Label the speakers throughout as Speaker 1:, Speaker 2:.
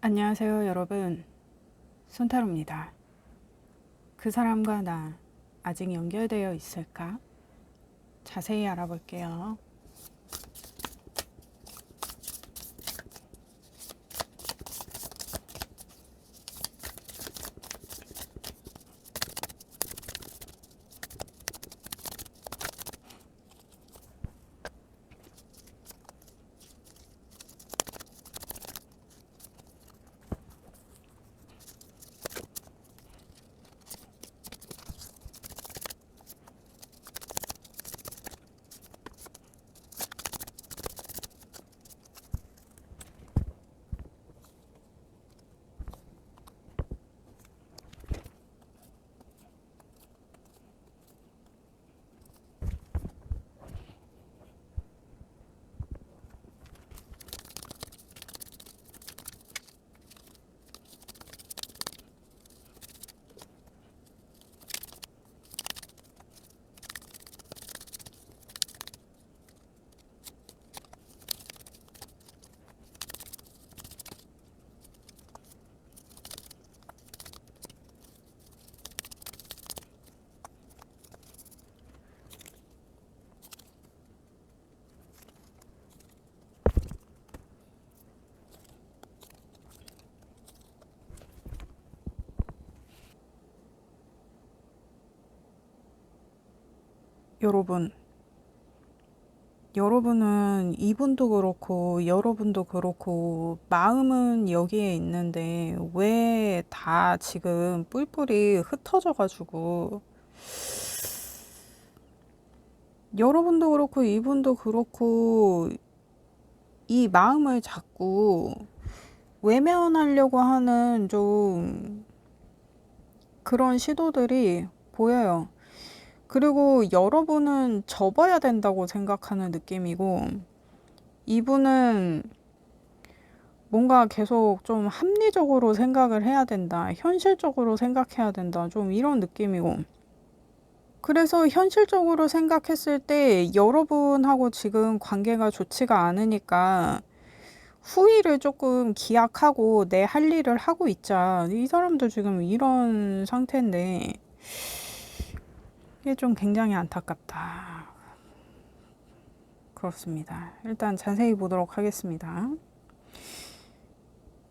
Speaker 1: 안녕하세요, 여러분. 손타로입니다. 그 사람과 나 아직 연결되어 있을까? 자세히 알아볼게요. 여러분은 이분도 그렇고 여러분도 그렇고 마음은 여기에 있는데 왜 다 지금 뿔뿔이 흩어져 가지고 여러분도 그렇고 이분도 그렇고 이 마음을 자꾸 외면하려고 하는 좀 그런 시도들이 보여요. 그리고 여러분은 접어야 된다고 생각하는 느낌이고, 이분은 뭔가 계속 좀 합리적으로 생각을 해야 된다, 현실적으로 생각해야 된다, 좀 이런 느낌이고. 그래서 현실적으로 생각했을 때 여러분하고 지금 관계가 좋지가 않으니까 후위를 조금 기약하고 내 할 일을 하고 있자. 이 사람도 지금 이런 상태인데, 이게 좀 굉장히 안타깝다. 그렇습니다. 일단 자세히 보도록 하겠습니다.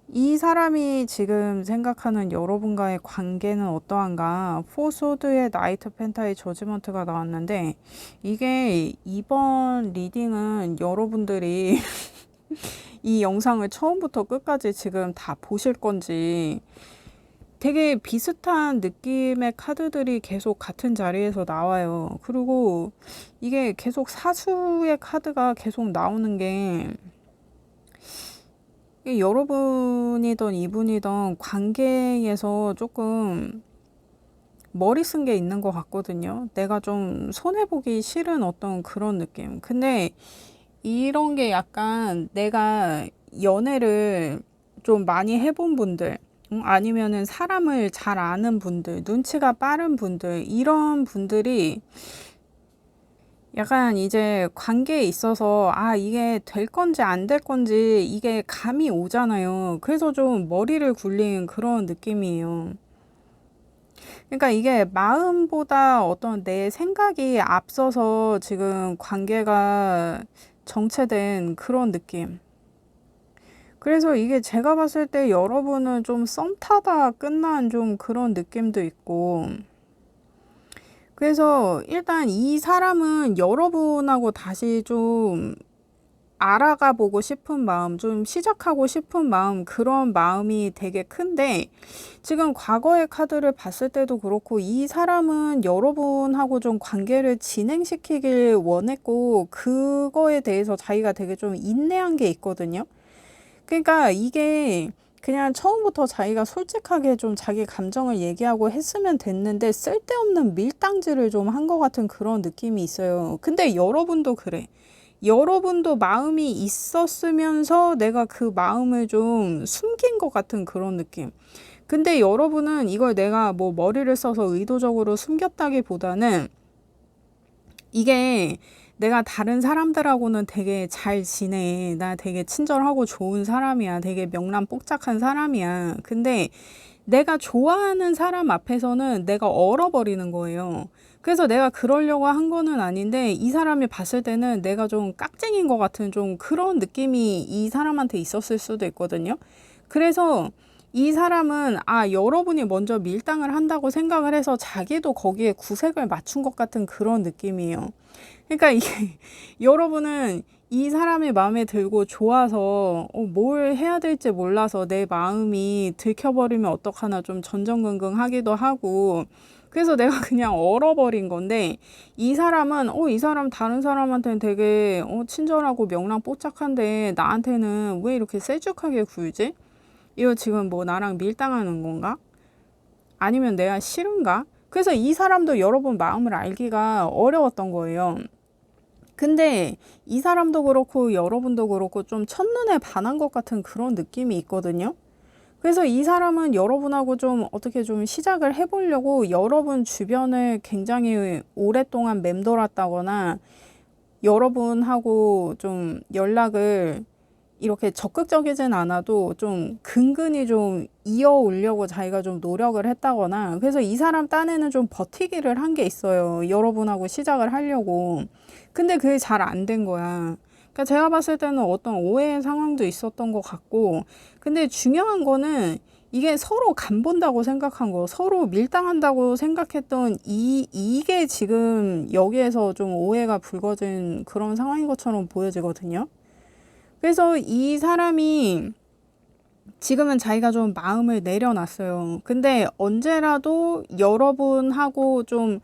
Speaker 1: 이 사람이 지금 생각하는 여러분과의 관계는 어떠한가? 포소드의 나이트 펜타의 저지먼트가 나왔는데, 이게 이번 리딩은 여러분들이 이 영상을 처음부터 끝까지 지금 다 보실 건지, 되게 비슷한 느낌의 카드들이 계속 같은 자리에서 나와요. 그리고 이게 계속 사수의 카드가 계속 나오는 게, 여러분이든 이분이든 관계에서 조금 머리 쓴 게 있는 것 같거든요. 내가 좀 손해보기 싫은 어떤 그런 느낌. 근데 이런 게 약간 내가 연애를 좀 많이 해본 분들, 아니면은 사람을 잘 아는 분들, 눈치가 빠른 분들, 이런 분들이 약간 이제 관계에 있어서 이게 될 건지 안 될 건지 이게 감이 오잖아요. 그래서 좀 머리를 굴린 그런 느낌이에요. 그러니까 이게 마음보다 어떤 내 생각이 앞서서 지금 관계가 정체된 그런 느낌. 그래서 이게 제가 봤을 때 여러분은 좀 썸 타다 끝난 좀 그런 느낌도 있고, 그래서 일단 이 사람은 여러분하고 다시 좀 알아가 보고 싶은 마음, 좀 시작하고 싶은 마음, 그런 마음이 되게 큰데, 지금 과거의 카드를 봤을 때도 그렇고, 이 사람은 여러분하고 좀 관계를 진행시키길 원했고, 그거에 대해서 자기가 되게 좀 인내한 게 있거든요. 그러니까 이게 그냥 처음부터 자기가 솔직하게 좀 자기 감정을 얘기하고 했으면 됐는데, 쓸데없는 밀당질을 좀 한 것 같은 그런 느낌이 있어요. 근데 여러분도 그래. 여러분도 마음이 있었으면서 내가 그 마음을 좀 숨긴 것 같은 그런 느낌. 근데 여러분은 이걸 내가 뭐 머리를 써서 의도적으로 숨겼다기보다는, 이게 내가 다른 사람들하고는 되게 잘 지내. 나 되게 친절하고 좋은 사람이야. 되게 명랑복잡한 사람이야. 근데 내가 좋아하는 사람 앞에서는 내가 얼어버리는 거예요. 그래서 내가 그러려고 한 거는 아닌데 이 사람이 봤을 때는 내가 좀 깍쟁인 것 같은 좀 그런 느낌이 이 사람한테 있었을 수도 있거든요. 그래서 이 사람은 여러분이 먼저 밀당을 한다고 생각을 해서 자기도 거기에 구색을 맞춘 것 같은 그런 느낌이에요. 그러니까 이게 여러분은 이 사람이 마음에 들고 좋아서 뭘 해야 될지 몰라서 내 마음이 들켜버리면 어떡하나 좀 전전긍긍하기도 하고, 그래서 내가 그냥 얼어버린 건데 이 사람은 이 사람 다른 사람한테는 되게 친절하고 명랑뽀짝한데 나한테는 왜 이렇게 세죽하게 굴지? 이거 지금 뭐 나랑 밀당하는 건가? 아니면 내가 싫은가? 그래서 이 사람도 여러분 마음을 알기가 어려웠던 거예요. 근데 이 사람도 그렇고 여러분도 그렇고 좀 첫눈에 반한 것 같은 그런 느낌이 있거든요. 그래서 이 사람은 여러분하고 좀 어떻게 좀 시작을 해보려고 여러분 주변을 굉장히 오랫동안 맴돌았다거나 여러분하고 좀 연락을 이렇게 적극적이진 않아도 좀 근근히 좀 이어오려고 자기가 좀 노력을 했다거나, 그래서 이 사람 딴에는 좀 버티기를 한 게 있어요. 여러분하고 시작을 하려고. 근데 그게 잘 안 된 거야. 그러니까 제가 봤을 때는 어떤 오해의 상황도 있었던 것 같고, 근데 중요한 거는 이게 서로 간본다고 생각한 거, 서로 밀당한다고 생각했던 이게 지금 여기에서 좀 오해가 불거진 그런 상황인 것처럼 보여지거든요. 그래서 이 사람이 지금은 자기가 좀 마음을 내려놨어요. 근데 언제라도 여러분하고 좀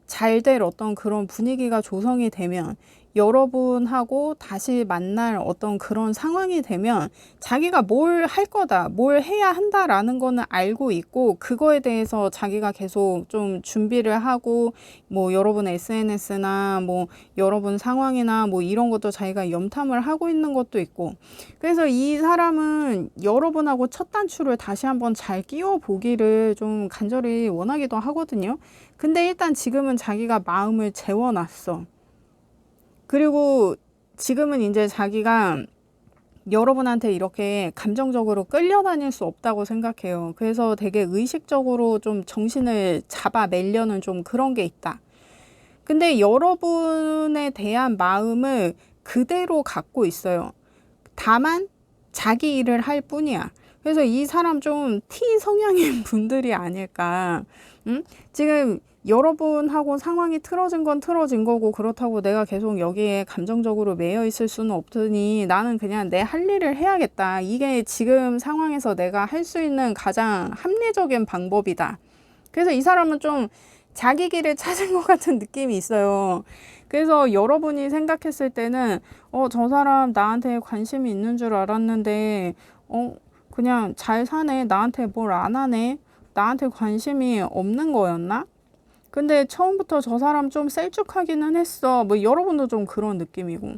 Speaker 1: 잘 될 어떤 그런 분위기가 조성이 되면, 여러분하고 다시 만날 어떤 그런 상황이 되면 자기가 뭘 할 거다, 뭘 해야 한다라는 거는 알고 있고, 그거에 대해서 자기가 계속 좀 준비를 하고, 뭐 여러분 SNS나 뭐 여러분 상황이나 뭐 이런 것도 자기가 염탐을 하고 있는 것도 있고, 그래서 이 사람은 여러분하고 첫 단추를 다시 한번 잘 끼워 보기를 좀 간절히 원하기도 하거든요. 근데 일단 지금은 자기가 마음을 재워놨어. 그리고 지금은 이제 자기가 여러분한테 이렇게 감정적으로 끌려다닐 수 없다고 생각해요. 그래서 되게 의식적으로 좀 정신을 잡아내려는 좀 그런 게 있다. 근데 여러분에 대한 마음을 그대로 갖고 있어요. 다만 자기 일을 할 뿐이야. 그래서 이 사람 좀 T 성향인 분들이 아닐까. 지금 여러분하고 상황이 틀어진 건 틀어진 거고, 그렇다고 내가 계속 여기에 감정적으로 매여 있을 수는 없으니 나는 그냥 내 할 일을 해야겠다. 이게 지금 상황에서 내가 할 수 있는 가장 합리적인 방법이다. 그래서 이 사람은 좀 자기 길을 찾은 것 같은 느낌이 있어요. 그래서 여러분이 생각했을 때는 저 사람 나한테 관심이 있는 줄 알았는데 그냥 잘 사네, 나한테 뭘 안 하네, 나한테 관심이 없는 거였나? 근데 처음부터 저 사람 좀 셀쭉하기는 했어. 뭐 여러분도 좀 그런 느낌이고.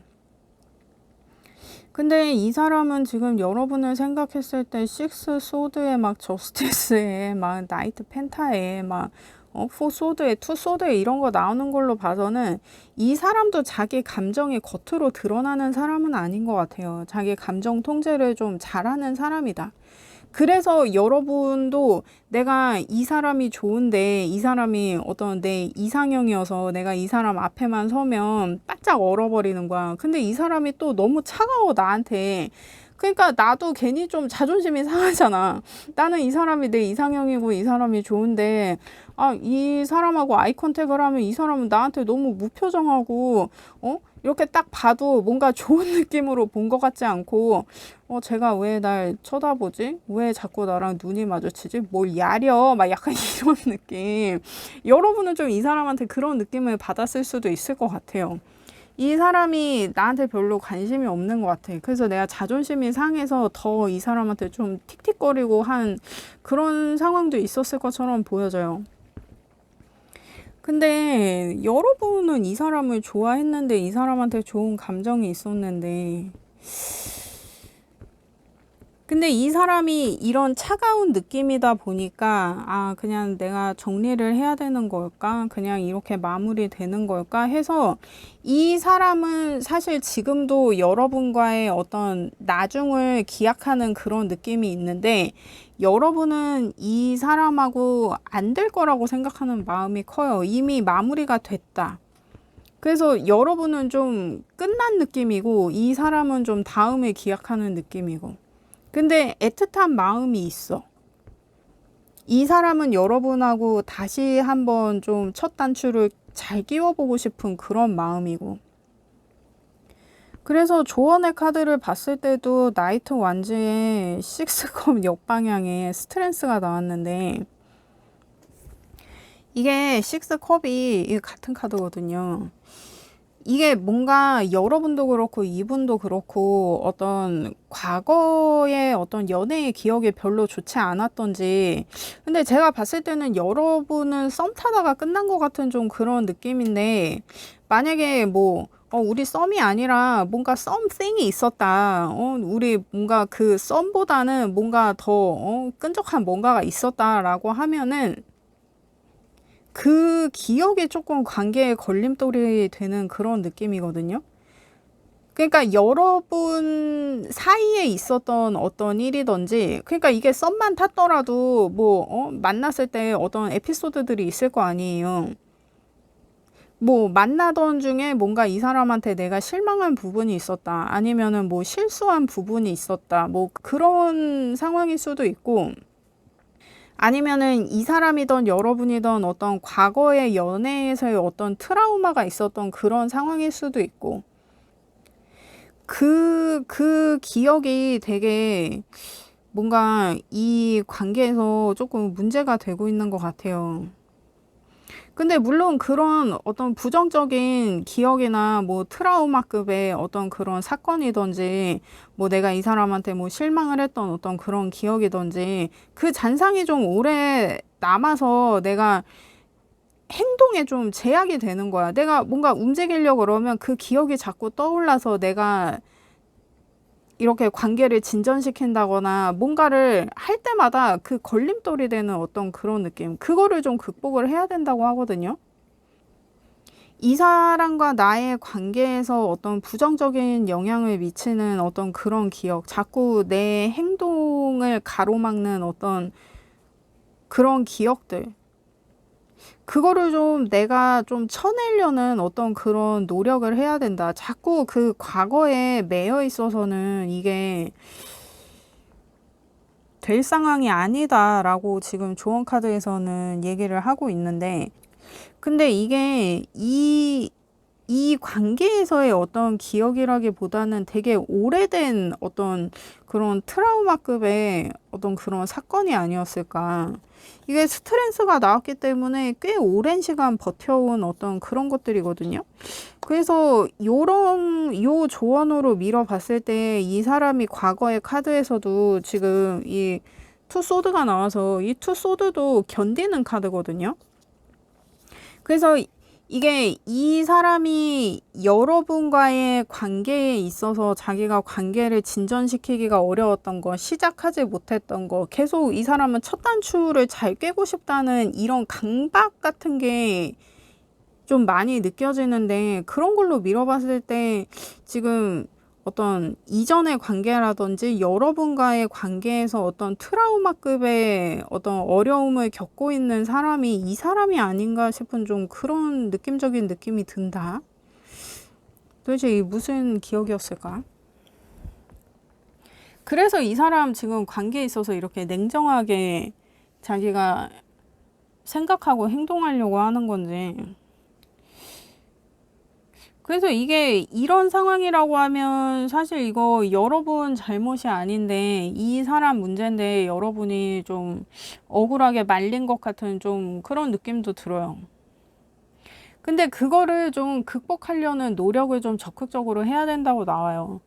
Speaker 1: 근데 이 사람은 지금 여러분을 생각했을 때 식스 소드에 막 저스티스에 막 나이트 펜타에 막 포 소드에 투 소드에 이런 거 나오는 걸로 봐서는 이 사람도 자기 감정이 겉으로 드러나는 사람은 아닌 것 같아요. 자기 감정 통제를 좀 잘하는 사람이다. 그래서 여러분도 내가 이 사람이 좋은데 이 사람이 어떤 내 이상형이어서 내가 이 사람 앞에만 서면 바짝 얼어버리는 거야. 근데 이 사람이 또 너무 차가워 나한테. 그러니까 나도 괜히 좀 자존심이 상하잖아. 나는 이 사람이 내 이상형이고 이 사람이 좋은데 이 사람하고 아이 컨택을 하면 이 사람은 나한테 너무 무표정하고 이렇게 딱 봐도 뭔가 좋은 느낌으로 본 것 같지 않고, 쟤가 왜 날 쳐다보지? 왜 자꾸 나랑 눈이 마주치지? 뭘 야려? 막 약간 이런 느낌. 여러분은 좀 이 사람한테 그런 느낌을 받았을 수도 있을 것 같아요. 이 사람이 나한테 별로 관심이 없는 것 같아. 그래서 내가 자존심이 상해서 더 이 사람한테 좀 틱틱거리고 한 그런 상황도 있었을 것처럼 보여져요. 근데 여러분은 이 사람을 좋아했는데, 이 사람한테 좋은 감정이 있었는데, 근데 이 사람이 이런 차가운 느낌이다 보니까, 아, 그냥 내가 정리를 해야 되는 걸까? 그냥 이렇게 마무리되는 걸까? 해서 이 사람은 사실 지금도 여러분과의 어떤 나중을 기약하는 그런 느낌이 있는데, 여러분은 이 사람하고 안 될 거라고 생각하는 마음이 커요. 이미 마무리가 됐다. 그래서 여러분은 좀 끝난 느낌이고, 이 사람은 좀 다음에 기약하는 느낌이고. 근데 애틋한 마음이 있어. 이 사람은 여러분하고 다시 한번 좀 첫 단추를 잘 끼워보고 싶은 그런 마음이고. 그래서 조언의 카드를 봤을 때도 나이트 완즈의 식스컵 역방향에 스트렝스가 나왔는데, 이게 식스컵이 같은 카드거든요. 이게 뭔가 여러분도 그렇고 이분도 그렇고 어떤 과거의 어떤 연애의 기억이 별로 좋지 않았던지, 근데 제가 봤을 때는 여러분은 썸 타다가 끝난 것 같은 좀 그런 느낌인데, 만약에 뭐 우리 썸이 아니라 뭔가 썸띵이 있었다. 우리 뭔가 그 썸보다는 뭔가 더 끈적한 뭔가가 있었다라고 하면은 그 기억이 조금 관계에 걸림돌이 되는 그런 느낌이거든요. 그러니까 여러분 사이에 있었던 어떤 일이든지, 그러니까 이게 썸만 탔더라도 뭐 만났을 때 어떤 에피소드들이 있을 거 아니에요. 뭐 만나던 중에 뭔가 이 사람한테 내가 실망한 부분이 있었다, 아니면은 뭐 실수한 부분이 있었다, 뭐 그런 상황일 수도 있고, 아니면은 이 사람이던 여러분이던 어떤 과거의 연애에서의 어떤 트라우마가 있었던 그런 상황일 수도 있고, 그 기억이 되게 뭔가 이 관계에서 조금 문제가 되고 있는 것 같아요. 근데 물론 그런 어떤 부정적인 기억이나 뭐 트라우마급의 어떤 그런 사건이든지, 뭐 내가 이 사람한테 뭐 실망을 했던 어떤 그런 기억이든지, 그 잔상이 좀 오래 남아서 내가 행동에 좀 제약이 되는 거야. 내가 뭔가 움직이려고 그러면 그 기억이 자꾸 떠올라서 내가 이렇게 관계를 진전시킨다거나 뭔가를 할 때마다 그 걸림돌이 되는 어떤 그런 느낌, 그거를 좀 극복을 해야 된다고 하거든요. 이 사람과 나의 관계에서 어떤 부정적인 영향을 미치는 어떤 그런 기억, 자꾸 내 행동을 가로막는 어떤 그런 기억들, 그거를 좀 내가 좀 쳐내려는 어떤 그런 노력을 해야 된다. 자꾸 그 과거에 매여 있어서는 이게 될 상황이 아니다라고 지금 조언 카드에서는 얘기를 하고 있는데, 근데 이게 이 관계에서의 어떤 기억이라기보다는 되게 오래된 어떤 그런 트라우마급의 어떤 그런 사건이 아니었을까. 이게 스트레스가 나왔기 때문에 꽤 오랜 시간 버텨온 어떤 그런 것들이거든요. 그래서 요 조언으로 밀어봤을 때 이 사람이 과거의 카드에서도 지금 이 투 소드가 나와서, 이 투 소드도 견디는 카드거든요. 그래서 이게 이 사람이 여러분과의 관계에 있어서 자기가 관계를 진전시키기가 어려웠던 거, 시작하지 못했던 거, 계속 이 사람은 첫 단추를 잘 꿰고 싶다는 이런 강박 같은 게 좀 많이 느껴지는데, 그런 걸로 밀어봤을 때 지금 어떤 이전의 관계라든지 여러분과의 관계에서 어떤 트라우마급의 어떤 어려움을 겪고 있는 사람이 이 사람이 아닌가 싶은 좀 그런 느낌적인 느낌이 든다. 도대체 이 무슨 기억이었을까? 그래서 이 사람 지금 관계에 있어서 이렇게 냉정하게 자기가 생각하고 행동하려고 하는 건지. 그래서 이게 이런 상황이라고 하면 사실 이거 여러분 잘못이 아닌데 이 사람 문제인데, 여러분이 좀 억울하게 말린 것 같은 좀 그런 느낌도 들어요. 근데 그거를 좀 극복하려는 노력을 좀 적극적으로 해야 된다고 나와요.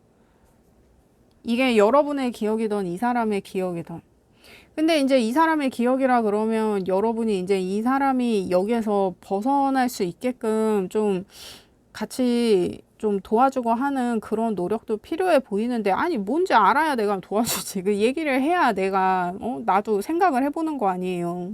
Speaker 1: 이게 여러분의 기억이든 이 사람의 기억이든. 근데 이제 이 사람의 기억이라 그러면 여러분이 이제 이 사람이 여기에서 벗어날 수 있게끔 좀 같이 좀 도와주고 하는 그런 노력도 필요해 보이는데, 아니 뭔지 알아야 내가 도와주지. 그 얘기를 해야 내가 나도 생각을 해보는 거 아니에요.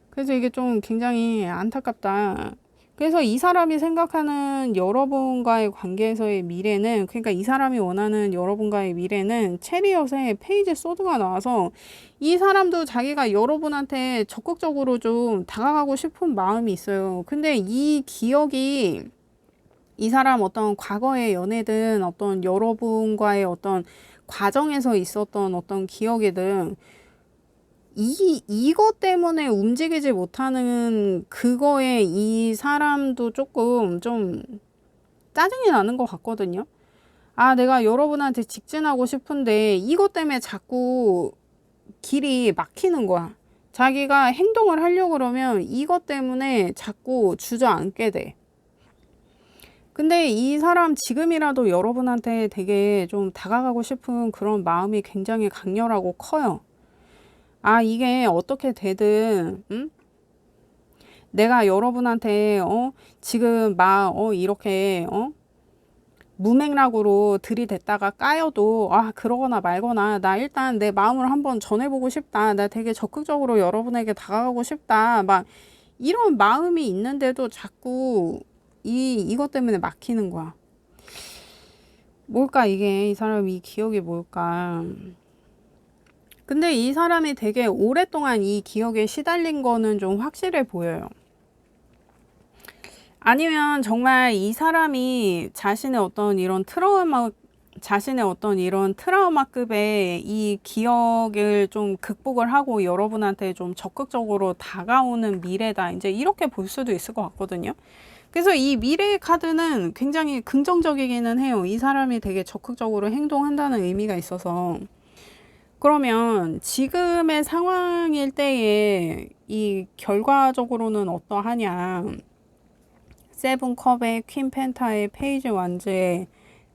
Speaker 1: 그래서 이게 좀 굉장히 안타깝다. 그래서 이 사람이 생각하는 여러분과의 관계에서의 미래는, 그러니까 이 사람이 원하는 여러분과의 미래는 체리엇의 페이지 소드가 나와서, 이 사람도 자기가 여러분한테 적극적으로 좀 다가가고 싶은 마음이 있어요. 근데 이 기억이, 이 사람 어떤 과거의 연애든 어떤 여러분과의 어떤 과정에서 있었던 어떤 기억이든, 이것 때문에 움직이지 못하는 그거에 이 사람도 조금 좀 짜증이 나는 것 같거든요. 아, 내가 여러분한테 직진하고 싶은데 이것 때문에 자꾸 길이 막히는 거야. 자기가 행동을 하려고 그러면 이것 때문에 자꾸 주저앉게 돼. 근데 이 사람 지금이라도 여러분한테 되게 좀 다가가고 싶은 그런 마음이 굉장히 강렬하고 커요. 아, 이게 어떻게 되든, 내가 여러분한테, 지금 막, 이렇게, 무맥락으로 들이댔다가 까여도, 아, 그러거나 말거나, 나 일단 내 마음을 한번 전해보고 싶다. 나 되게 적극적으로 여러분에게 다가가고 싶다. 막, 이런 마음이 있는데도 자꾸, 이것 때문에 막히는 거야. 뭘까, 이게, 이 사람이 기억이 뭘까. 근데 이 사람이 되게 오랫동안 이 기억에 시달린 거는 좀 확실해 보여요. 아니면 정말 이 사람이 자신의 어떤 이런 트라우마급의 이 기억을 좀 극복을 하고 여러분한테 좀 적극적으로 다가오는 미래다. 이제 이렇게 볼 수도 있을 것 같거든요. 그래서 이 미래의 카드는 굉장히 긍정적이기는 해요. 이 사람이 되게 적극적으로 행동한다는 의미가 있어서. 그러면 지금의 상황일 때에 이 결과적으로는 어떠하냐. 세븐 컵에 퀸 펜타의 페이지 완즈에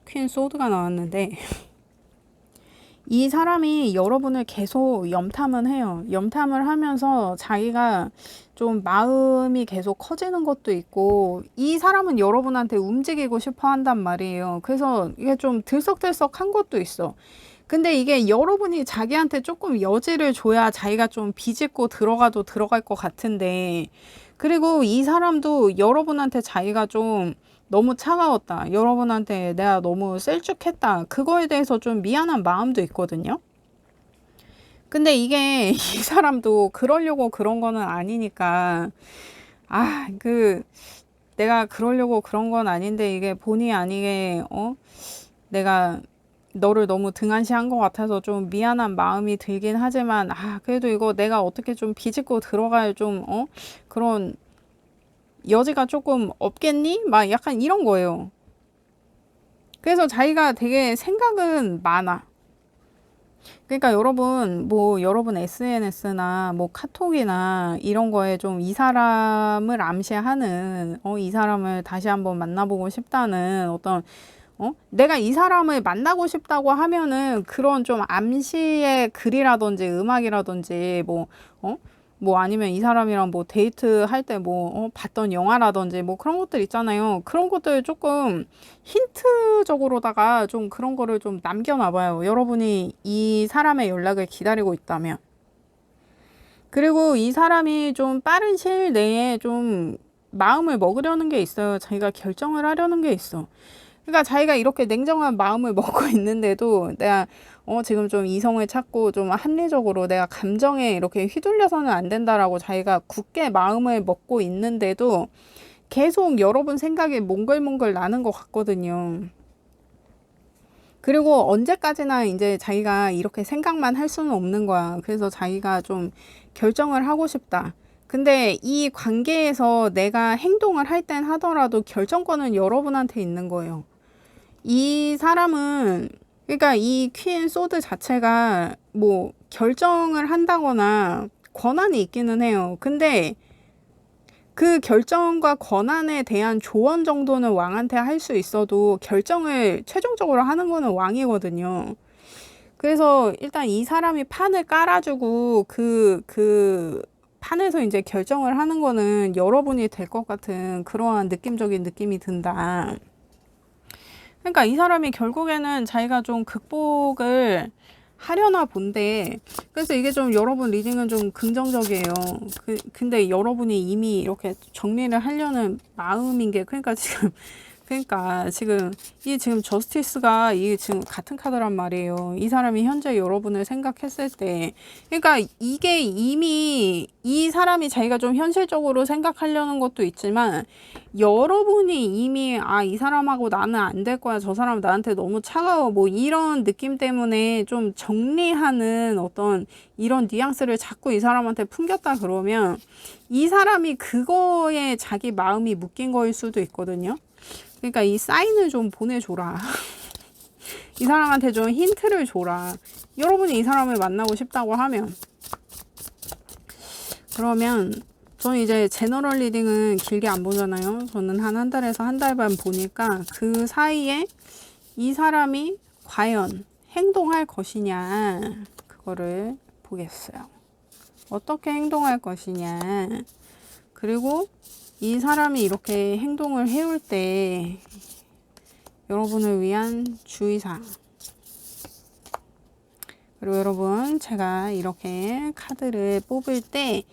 Speaker 1: 퀸 소드가 나왔는데, 이 사람이 여러분을 계속 염탐은 해요. 염탐을 하면서 자기가 좀 마음이 계속 커지는 것도 있고, 이 사람은 여러분한테 움직이고 싶어 한단 말이에요. 그래서 이게 좀 들썩들썩한 것도 있어. 근데 이게 여러분이 자기한테 조금 여지를 줘야 자기가 좀 비집고 들어가도 들어갈 것 같은데, 그리고 이 사람도 여러분한테 자기가 좀 너무 차가웠다. 여러분한테 내가 너무 셀쭉했다. 그거에 대해서 좀 미안한 마음도 있거든요. 근데 이게 이 사람도 그러려고 그런 거는 아니니까, 아, 내가 그러려고 그런 건 아닌데 이게 본의 아니게, 내가 너를 너무 등한시한 것 같아서 좀 미안한 마음이 들긴 하지만, 아, 그래도 이거 내가 어떻게 좀 비집고 들어갈 좀, 그런 여지가 조금 없겠니? 막 약간 이런 거예요. 그래서 자기가 되게 생각은 많아. 그러니까 여러분, 뭐, 여러분 SNS나 뭐 카톡이나 이런 거에 좀 이 사람을 암시하는, 이 사람을 다시 한번 만나보고 싶다는 어떤 내가 이 사람을 만나고 싶다고 하면은 그런 좀 암시의 글이라든지 음악이라든지 뭐 아니면 이 사람이랑 뭐 데이트 할 때 봤던 영화라든지 뭐 그런 것들 있잖아요. 그런 것들 조금 힌트적으로다가 좀 그런 거를 좀 남겨놔봐요. 여러분이 이 사람의 연락을 기다리고 있다면. 그리고 이 사람이 좀 빠른 시일 내에 좀 마음을 먹으려는 게 있어요. 자기가 결정을 하려는 게 있어. 그러니까 자기가 이렇게 냉정한 마음을 먹고 있는데도 내가 지금 좀 이성을 찾고 좀 합리적으로 내가 감정에 이렇게 휘둘려서는 안 된다라고 자기가 굳게 마음을 먹고 있는데도 계속 여러분 생각이 몽글몽글 나는 것 같거든요. 그리고 언제까지나 이제 자기가 이렇게 생각만 할 수는 없는 거야. 그래서 자기가 좀 결정을 하고 싶다. 근데 이 관계에서 내가 행동을 할 땐 하더라도 결정권은 여러분한테 있는 거예요. 이 사람은, 그러니까 이 퀸 소드 자체가 뭐 결정을 한다거나 권한이 있기는 해요. 근데 그 결정과 권한에 대한 조언 정도는 왕한테 할 수 있어도 결정을 최종적으로 하는 거는 왕이거든요. 그래서 일단 이 사람이 판을 깔아주고 그 판에서 이제 결정을 하는 거는 여러분이 될 것 같은 그러한 느낌적인 느낌이 든다. 그러니까 이 사람이 결국에는 자기가 좀 극복을 하려나 본데, 그래서 이게 좀 여러분 리딩은 좀 긍정적이에요. 근데 여러분이 이미 이렇게 정리를 하려는 마음인 게, 그러니까 지금 이 지금 저스티스가 이게 지금 같은 카드란 말이에요. 이 사람이 현재 여러분을 생각했을 때, 그러니까 이게 이미 이 사람이 자기가 좀 현실적으로 생각하려는 것도 있지만, 여러분이 이미 이 사람하고 나는 안 될 거야, 저 사람 나한테 너무 차가워, 뭐 이런 느낌 때문에 좀 정리하는 어떤 이런 뉘앙스를 자꾸 이 사람한테 풍겼다 그러면 이 사람이 그거에 자기 마음이 묶인 거일 수도 있거든요. 그러니까 이 사인을 좀 보내줘라. 이 사람한테 좀 힌트를 줘라. 여러분이 이 사람을 만나고 싶다고 하면. 그러면 저는 이제 제너럴 리딩은 길게 안 보잖아요. 저는 한 달에서 한 달 반 보니까 그 사이에 이 사람이 과연 행동할 것이냐, 그거를 보겠어요. 어떻게 행동할 것이냐. 그리고 이 사람이 이렇게 행동을 해올 때 여러분을 위한 주의사항. 그리고 여러분, 제가 이렇게 카드를 뽑을 때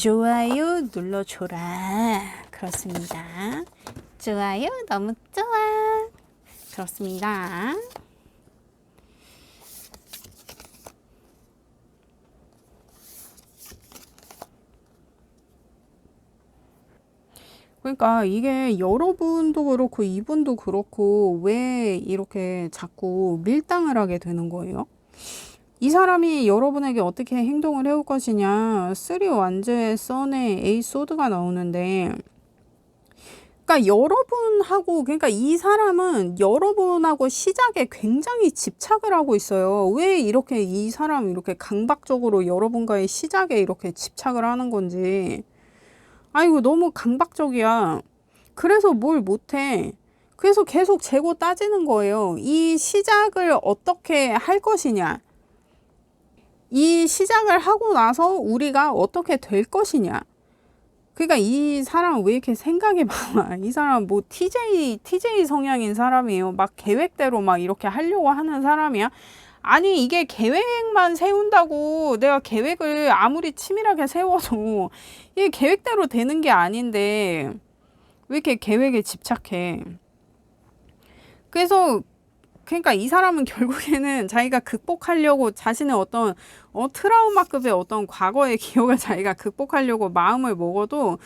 Speaker 1: 좋아요 눌러줘라. 그렇습니다. 좋아요, 너무 좋아. 그렇습니다. 그러니까 이게 여러분도 그렇고 이분도 그렇고 왜 이렇게 자꾸 밀당을 하게 되는 거예요? 이 사람이 여러분에게 어떻게 행동을 해올 것이냐. 3 완즈의 선에 에이 소드가 나오는데, 그러니까 여러분하고, 그러니까 이 사람은 여러분하고 시작에 굉장히 집착을 하고 있어요. 왜 이렇게 이 사람이 이렇게 강박적으로 여러분과의 시작에 이렇게 집착을 하는 건지. 아이고, 너무 강박적이야. 그래서 뭘 못해. 그래서 계속 재고 따지는 거예요. 이 시작을 어떻게 할 것이냐. 이 시작을 하고 나서 우리가 어떻게 될 것이냐. 그러니까 이 사람 왜 이렇게 생각이 많아. 이 사람 뭐 TJ 성향인 사람이에요. 막 계획대로 막 이렇게 하려고 하는 사람이야. 아니, 이게 계획만 세운다고 내가 계획을 아무리 치밀하게 세워도 이게 계획대로 되는 게 아닌데 왜 이렇게 계획에 집착해. 그래서 그러니까 이 사람은 결국에는 자기가 극복하려고 자신의 어떤 트라우마급의 어떤 과거의 기억을 자기가 극복하려고 마음을 먹어도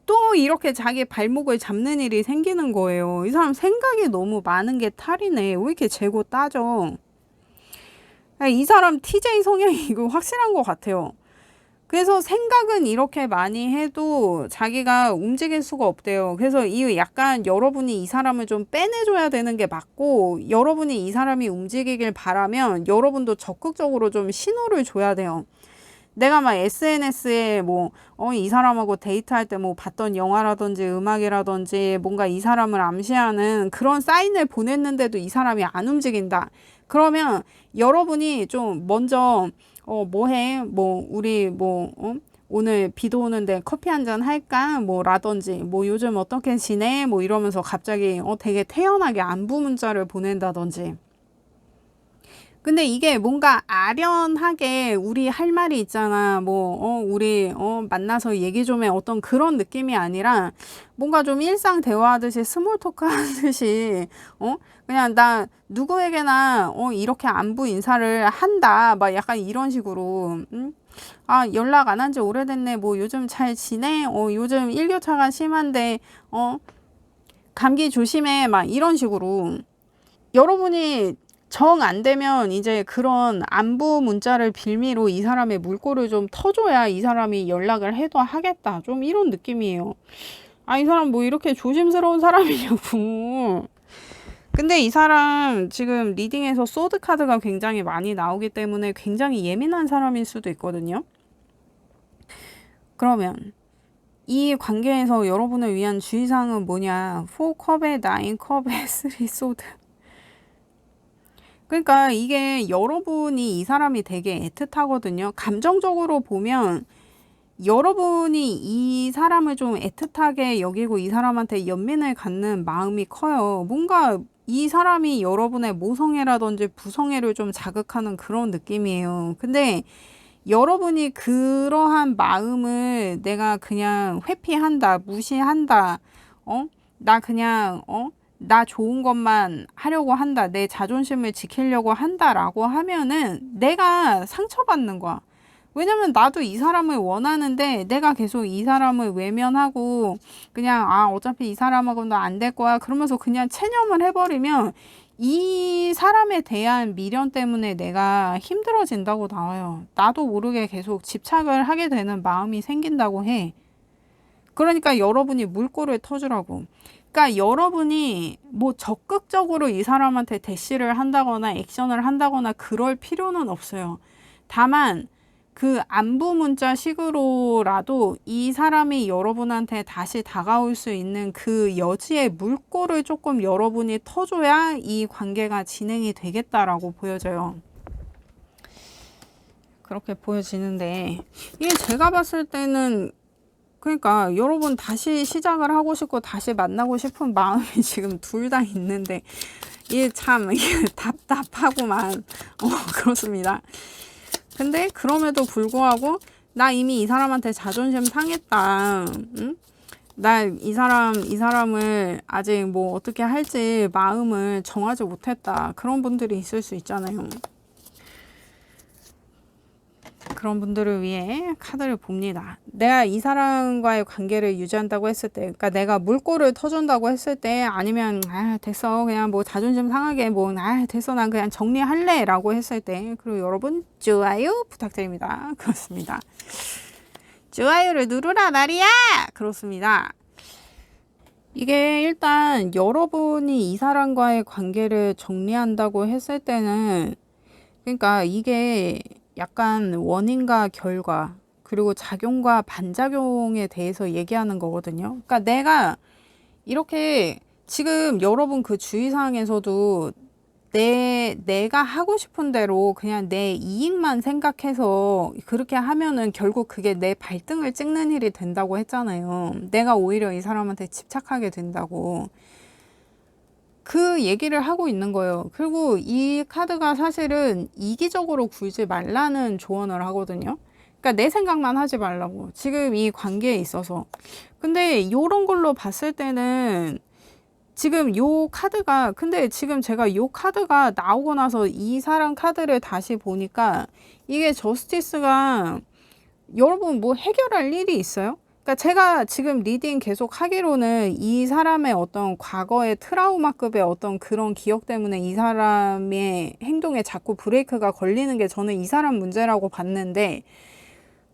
Speaker 1: 또 이렇게 자기 발목을 잡는 일이 생기는 거예요. 이 사람 생각이 너무 많은 게 탈이네. 왜 이렇게 재고 따져. 이 사람 TJ 성향이 이거 확실한 것 같아요. 그래서 생각은 이렇게 많이 해도 자기가 움직일 수가 없대요. 그래서 이 약간 여러분이 이 사람을 좀 빼내줘야 되는 게 맞고, 여러분이 이 사람이 움직이길 바라면 여러분도 적극적으로 좀 신호를 줘야 돼요. 내가 막 SNS에 이 사람하고 데이트할 때 봤던 영화라든지 음악이라든지 뭔가 이 사람을 암시하는 그런 사인을 보냈는데도 이 사람이 안 움직인다. 그러면 여러분이 좀 먼저 뭐해? 우리 오늘 비도 오는데 커피 한잔 할까? 라든지 요즘 어떻게 지내? 이러면서 갑자기 되게 태연하게 안부 문자를 보낸다든지. 근데 이게 뭔가 아련하게 우리 할 말이 있잖아. 우리 만나서 얘기 좀 해. 어떤 그런 느낌이 아니라 뭔가 좀 일상 대화하듯이 스몰 토크 하듯이 그냥 나 누구에게나 이렇게 안부 인사를 한다. 막 약간 이런 식으로. 연락 안 한 지 오래됐네. 요즘 잘 지내? 요즘 일교차가 심한데 감기 조심해. 막 이런 식으로. 여러분이 정 안 되면 이제 그런 안부 문자를 빌미로 이 사람의 물꼬를 좀 터줘야 이 사람이 연락을 해도 하겠다. 좀 이런 느낌이에요. 이 사람 이렇게 조심스러운 사람이냐고. 근데 이 사람 지금 리딩에서 소드 카드가 굉장히 많이 나오기 때문에 굉장히 예민한 사람일 수도 있거든요. 그러면 이 관계에서 여러분을 위한 주의사항은 뭐냐. 4컵에 9컵에 3 소드. 그러니까 이게 여러분이 이 사람이 되게 애틋하거든요. 감정적으로 보면 여러분이 이 사람을 좀 애틋하게 여기고 이 사람한테 연민을 갖는 마음이 커요. 뭔가 이 사람이 여러분의 모성애라든지 부성애를 좀 자극하는 그런 느낌이에요. 근데 여러분이 그러한 마음을 내가 그냥 회피한다, 무시한다, 나 그냥, 나 좋은 것만 하려고 한다, 내 자존심을 지키려고 한다라고 하면은 내가 상처받는 거야. 왜냐면 나도 이 사람을 원하는데 내가 계속 이 사람을 외면하고 그냥 어차피 이 사람하고는 안 될 거야 그러면서 그냥 체념을 해버리면 이 사람에 대한 미련 때문에 내가 힘들어진다고 나와요. 나도 모르게 계속 집착을 하게 되는 마음이 생긴다고 해. 그러니까 여러분이 물꼬를 터주라고. 그러니까 여러분이 뭐 적극적으로 이 사람한테 대시를 한다거나 액션을 한다거나 그럴 필요는 없어요. 다만 그 안부 문자 식으로라도 이 사람이 여러분한테 다시 다가올 수 있는 그 여지의 물꼬를 조금 여러분이 터줘야 이 관계가 진행이 되겠다라고 보여져요. 그렇게 보여지는데 이게 제가 봤을 때는 그러니까 여러분 다시 시작을 하고 싶고 다시 만나고 싶은 마음이 지금 둘 다 있는데 이게 참 이게 답답하구만. 그렇습니다. 근데 그럼에도 불구하고 나 이미 이 사람한테 자존심 상했다. 응? 나 이 사람을 아직 뭐 어떻게 할지 마음을 정하지 못했다. 그런 분들이 있을 수 있잖아요. 그런 분들을 위해 카드를 봅니다. 내가 이 사람과의 관계를 유지한다고 했을 때, 그러니까 내가 물꼬를 터준다고 했을 때, 아니면 됐어 그냥 뭐 자존심 상하게 뭐 됐어 난 그냥 정리할래 라고 했을 때, 그리고 여러분 좋아요 부탁드립니다. 그렇습니다. 좋아요를 누르라 말이야. 그렇습니다. 이게 일단 여러분이 이 사람과의 관계를 정리한다고 했을 때는, 그러니까 이게 약간 원인과 결과 그리고 작용과 반작용에 대해서 얘기하는 거거든요. 그러니까 내가 이렇게 지금 여러분 그 주의사항에서도 내가 하고 싶은 대로 그냥 내 이익만 생각해서 그렇게 하면은 결국 그게 내 발등을 찍는 일이 된다고 했잖아요. 내가 오히려 이 사람한테 집착하게 된다고. 그 얘기를 하고 있는 거예요. 그리고 이 카드가 사실은 이기적으로 굴지 말라는 조언을 하거든요. 그러니까 내 생각만 하지 말라고. 지금 이 관계에 있어서. 근데 요런 걸로 봤을 때는 지금 요 카드가, 근데 지금 제가 요 카드가 나오고 나서 이 사람 카드를 다시 보니까 이게 저스티스가 여러분 뭐 해결할 일이 있어요? 그러니까 제가 지금 리딩 계속 하기로는 이 사람의 어떤 과거의 트라우마급의 어떤 그런 기억 때문에 이 사람의 행동에 자꾸 브레이크가 걸리는 게 저는 이 사람 문제라고 봤는데,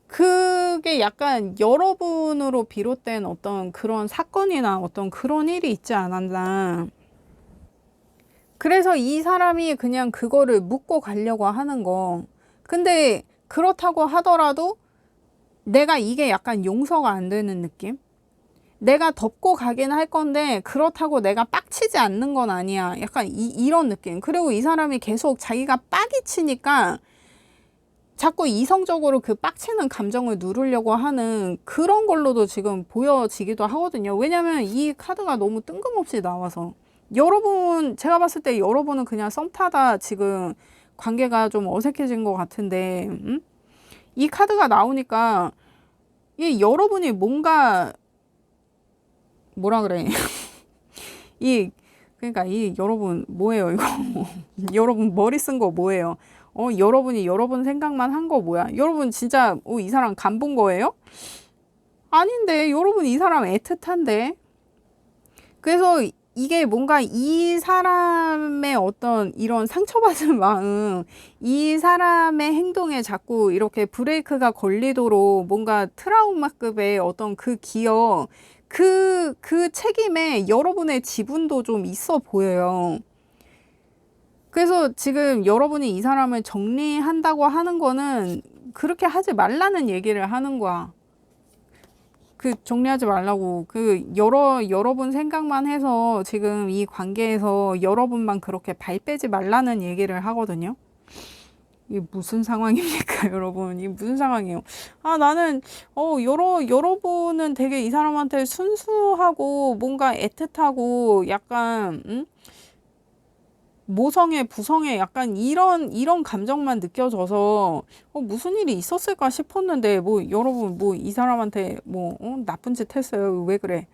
Speaker 1: 그게 약간 여러분으로 비롯된 어떤 그런 사건이나 어떤 그런 일이 있지 않았나. 그래서 이 사람이 그냥 그거를 묻고 가려고 하는 거. 근데 그렇다고 하더라도 내가 이게 약간 용서가 안 되는 느낌? 내가 덮고 가긴 할 건데 그렇다고 내가 빡치지 않는 건 아니야. 약간 이런 느낌. 그리고 이 사람이 계속 자기가 빡이 치니까 자꾸 이성적으로 그 빡치는 감정을 누르려고 하는 그런 걸로도 지금 보여지기도 하거든요. 왜냐면 이 카드가 너무 뜬금없이 나와서. 여러분, 제가 봤을 때 여러분은 그냥 썸 타다 지금 관계가 좀 어색해진 것 같은데, 이 카드가 나오니까 이 여러분이 뭔가 뭐라 그래 그러니까 이 여러분 뭐예요 이거 여러분 머리 쓴 거 뭐예요? 여러분이 여러분 생각만 한 거 뭐야? 여러분 진짜 이 사람 간 본 거예요? 아닌데 여러분 이 사람 애틋한데. 그래서 이게 뭔가 이 사람의 어떤 이런 상처받은 마음, 이 사람의 행동에 자꾸 이렇게 브레이크가 걸리도록 뭔가 트라우마급의 어떤 그 기억, 그 책임에 여러분의 지분도 좀 있어 보여요. 그래서 지금 여러분이 이 사람을 정리한다고 하는 거는 그렇게 하지 말라는 얘기를 하는 거야. 정리하지 말라고. 여러분 생각만 해서 지금 이 관계에서 여러분만 그렇게 발 빼지 말라는 얘기를 하거든요. 이게 무슨 상황입니까, 여러분? 이게 무슨 상황이에요? 아, 나는, 여러분은 되게 이 사람한테 순수하고, 뭔가 애틋하고, 약간, 모성애, 부성애, 약간 이런 감정만 느껴져서, 무슨 일이 있었을까 싶었는데, 뭐, 여러분, 뭐, 이 사람한테, 뭐, 나쁜 짓 했어요. 왜 그래?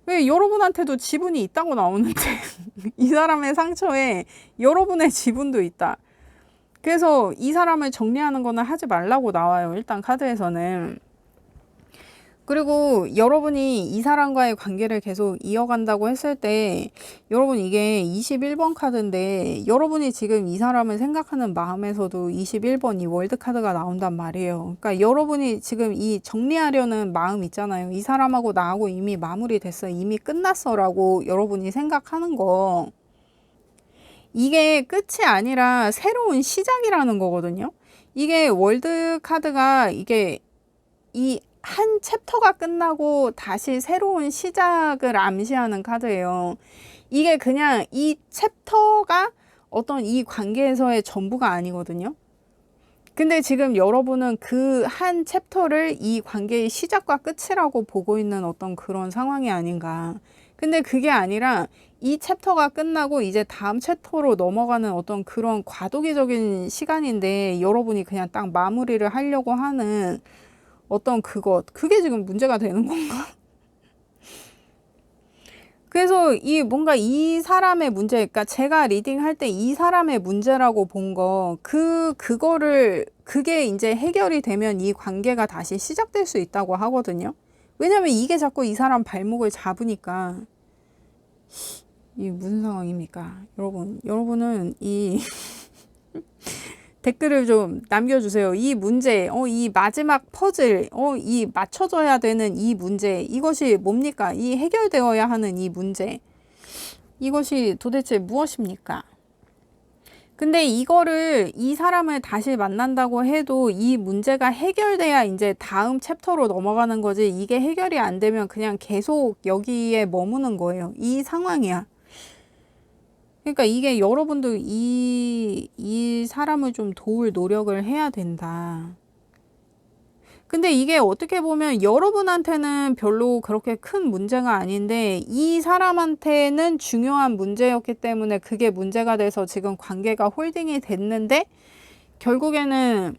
Speaker 1: 왜 여러분한테도 지분이 있다고 나오는데, 이 사람의 상처에 여러분의 지분도 있다. 그래서 이 사람을 정리하는 거는 하지 말라고 나와요. 일단 카드에서는. 그리고 여러분이 이 사람과의 관계를 계속 이어간다고 했을 때 여러분 이게 21번 카드인데 여러분이 지금 이 사람을 생각하는 마음에서도 21번 이 월드 카드가 나온단 말이에요. 그러니까 여러분이 지금 이 정리하려는 마음 있잖아요. 이 사람하고 나하고 이미 마무리됐어. 이미 끝났어 라고 여러분이 생각하는 거. 이게 끝이 아니라 새로운 시작이라는 거거든요. 이게 월드 카드가 이게 이 한 챕터가 끝나고 다시 새로운 시작을 암시하는 카드예요. 이게 그냥 이 챕터가 어떤 이 관계에서의 전부가 아니거든요. 근데 지금 여러분은 그 한 챕터를 이 관계의 시작과 끝이라고 보고 있는 어떤 그런 상황이 아닌가. 근데 그게 아니라 이 챕터가 끝나고 이제 다음 챕터로 넘어가는 어떤 그런 과도기적인 시간인데 여러분이 그냥 딱 마무리를 하려고 하는 어떤 그게 지금 문제가 되는 건가? 그래서 뭔가 이 사람의 문제, 그러니까 제가 리딩할 때 이 사람의 문제라고 본 그게 이제 해결이 되면 이 관계가 다시 시작될 수 있다고 하거든요. 왜냐면 이게 자꾸 이 사람 발목을 잡으니까. 이게 무슨 상황입니까? 여러분은 댓글을 좀 남겨주세요. 이 문제, 이 마지막 퍼즐, 이 맞춰져야 되는 이 문제, 이것이 뭡니까? 이 해결되어야 하는 이 문제, 이것이 도대체 무엇입니까? 근데 이 사람을 다시 만난다고 해도 이 문제가 해결돼야 이제 다음 챕터로 넘어가는 거지, 이게 해결이 안 되면 그냥 계속 여기에 머무는 거예요. 이 상황이야. 그러니까 이게 여러분도 이 사람을 좀 도울 노력을 해야 된다. 근데 이게 어떻게 보면 여러분한테는 별로 그렇게 큰 문제가 아닌데 이 사람한테는 중요한 문제였기 때문에 그게 문제가 돼서 지금 관계가 홀딩이 됐는데 결국에는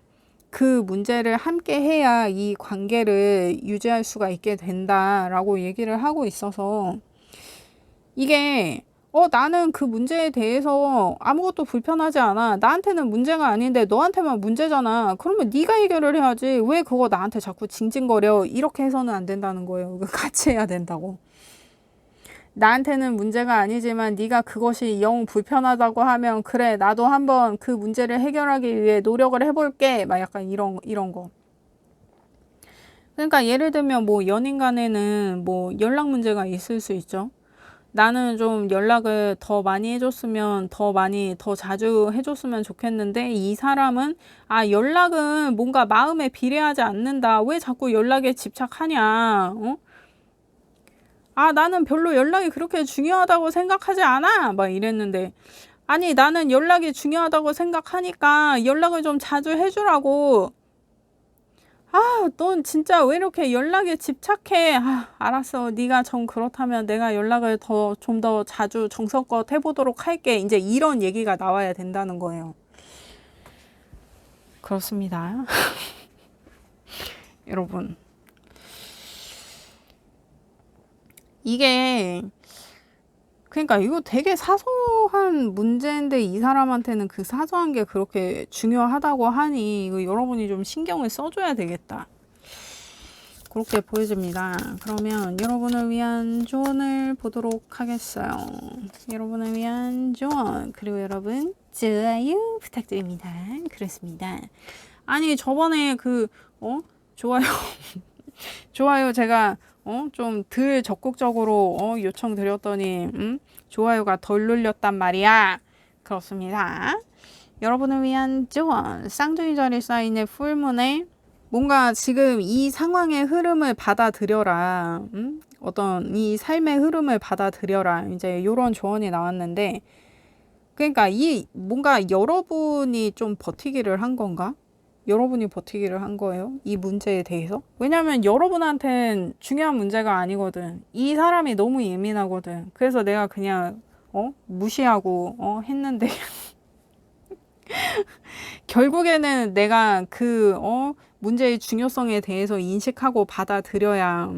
Speaker 1: 그 문제를 함께 해야 이 관계를 유지할 수가 있게 된다라고 얘기를 하고 있어서 이게 나는 그 문제에 대해서 아무것도 불편하지 않아. 나한테는 문제가 아닌데 너한테만 문제잖아. 그러면 네가 해결을 해야지. 왜 그거 나한테 자꾸 징징거려. 이렇게 해서는 안 된다는 거예요. 같이 해야 된다고. 나한테는 문제가 아니지만 네가 그것이 영 불편하다고 하면 그래, 나도 한번 그 문제를 해결하기 위해 노력을 해볼게. 막 약간 이런 거. 그러니까 예를 들면 뭐 연인 간에는 뭐 연락 문제가 있을 수 있죠. 나는 좀 연락을 더 많이 해줬으면 더 자주 해줬으면 좋겠는데 이 사람은 연락은 뭔가 마음에 비례하지 않는다. 왜 자꾸 연락에 집착하냐? 나는 별로 연락이 그렇게 중요하다고 생각하지 않아. 막 이랬는데 아니 나는 연락이 중요하다고 생각하니까 연락을 좀 자주 해주라고. 넌 진짜 왜 이렇게 연락에 집착해? 알았어. 네가 좀 그렇다면 내가 연락을 좀 더 자주 정성껏 해보도록 할게. 이제 이런 얘기가 나와야 된다는 거예요. 그렇습니다. 여러분. 그러니까 이거 되게 사소한 문제인데 이 사람한테는 그 사소한 게 그렇게 중요하다고 하니 이거 여러분이 좀 신경을 써줘야 되겠다. 그렇게 보여집니다. 그러면 여러분을 위한 조언을 보도록 하겠어요. 여러분을 위한 조언, 그리고 여러분 좋아요 부탁드립니다. 그렇습니다. 아니 저번에 좋아요 좋아요 제가 좀 덜 적극적으로 요청드렸더니 좋아요가 덜 눌렸단 말이야. 그렇습니다. 여러분을 위한 조언, 쌍둥이 자리 쌓인의 풀문에 뭔가 지금 이 상황의 흐름을 받아들여라. 어떤 이 삶의 흐름을 받아들여라. 이제 이런 조언이 나왔는데 그러니까 이 뭔가 여러분이 좀 버티기를 한 건가? 여러분이 버티기를 한 거예요? 이 문제에 대해서? 왜냐면 여러분한텐 중요한 문제가 아니거든. 이 사람이 너무 예민하거든. 그래서 내가 그냥 무시하고 했는데 결국에는 내가 그 문제의 중요성에 대해서 인식하고 받아들여야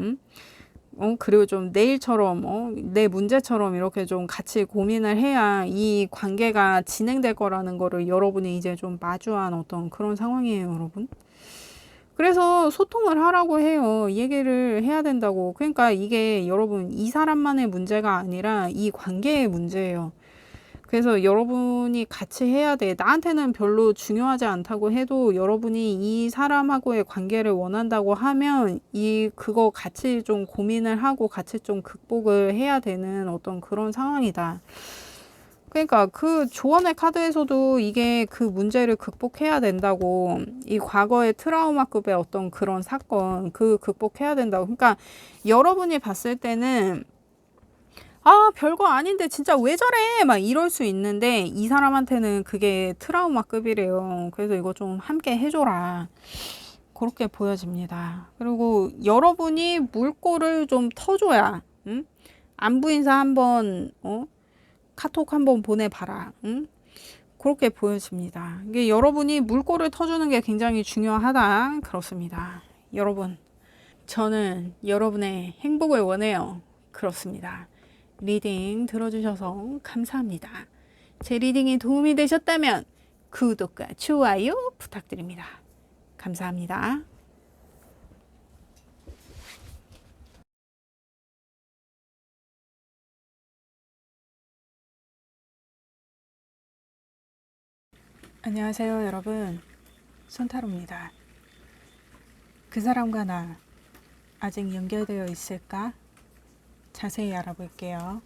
Speaker 1: 그리고 좀 내일처럼, 내 문제처럼 이렇게 좀 같이 고민을 해야 이 관계가 진행될 거라는 거를 여러분이 이제 좀 마주한 어떤 그런 상황이에요, 여러분. 그래서 소통을 하라고 해요. 얘기를 해야 된다고. 그러니까 이게 여러분, 이 사람만의 문제가 아니라 이 관계의 문제예요. 그래서 여러분이 같이 해야 돼. 나한테는 별로 중요하지 않다고 해도 여러분이 이 사람하고의 관계를 원한다고 하면 그거 같이 좀 고민을 하고 같이 좀 극복을 해야 되는 어떤 그런 상황이다. 그러니까 그 조언의 카드에서도 이게 그 문제를 극복해야 된다고, 이 과거의 트라우마급의 어떤 그런 사건, 그 극복해야 된다고. 그러니까 여러분이 봤을 때는 별거 아닌데 진짜 왜 저래? 막 이럴 수 있는데 이 사람한테는 그게 트라우마급이래요. 그래서 이거 좀 함께 해줘라. 그렇게 보여집니다. 그리고 여러분이 물꼬를 좀 터줘야, 응? 안부 인사 한번, 카톡 한번 보내봐라. 응? 그렇게 보여집니다. 이게 여러분이 물꼬를 터주는 게 굉장히 중요하다. 그렇습니다. 여러분, 저는 여러분의 행복을 원해요. 그렇습니다. 리딩 들어주셔서 감사합니다. 제 리딩이 도움이 되셨다면 구독과 좋아요 부탁드립니다. 감사합니다. 안녕하세요, 여러분. 손타로입니다. 그 사람과 나 아직 연결되어 있을까? 자세히 알아볼게요.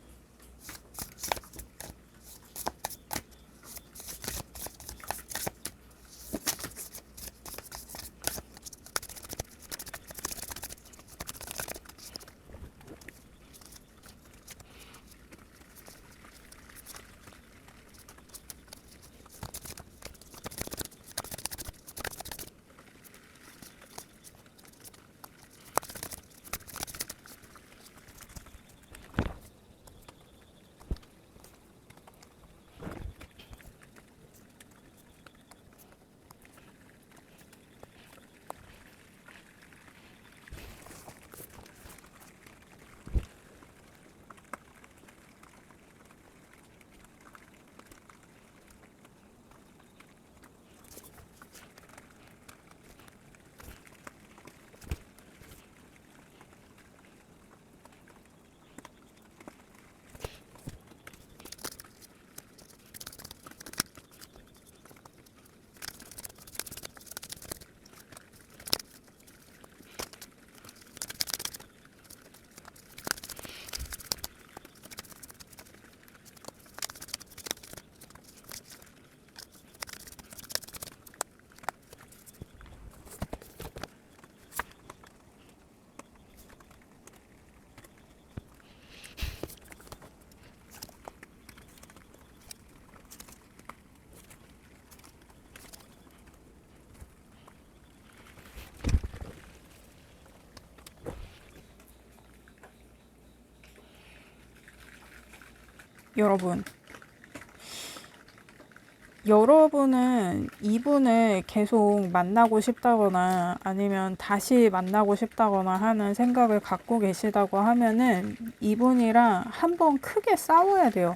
Speaker 1: 여러분은 이분을 계속 만나고 싶다거나 아니면 다시 만나고 싶다거나 하는 생각을 갖고 계시다고 하면은 이분이랑 한번 크게 싸워야 돼요.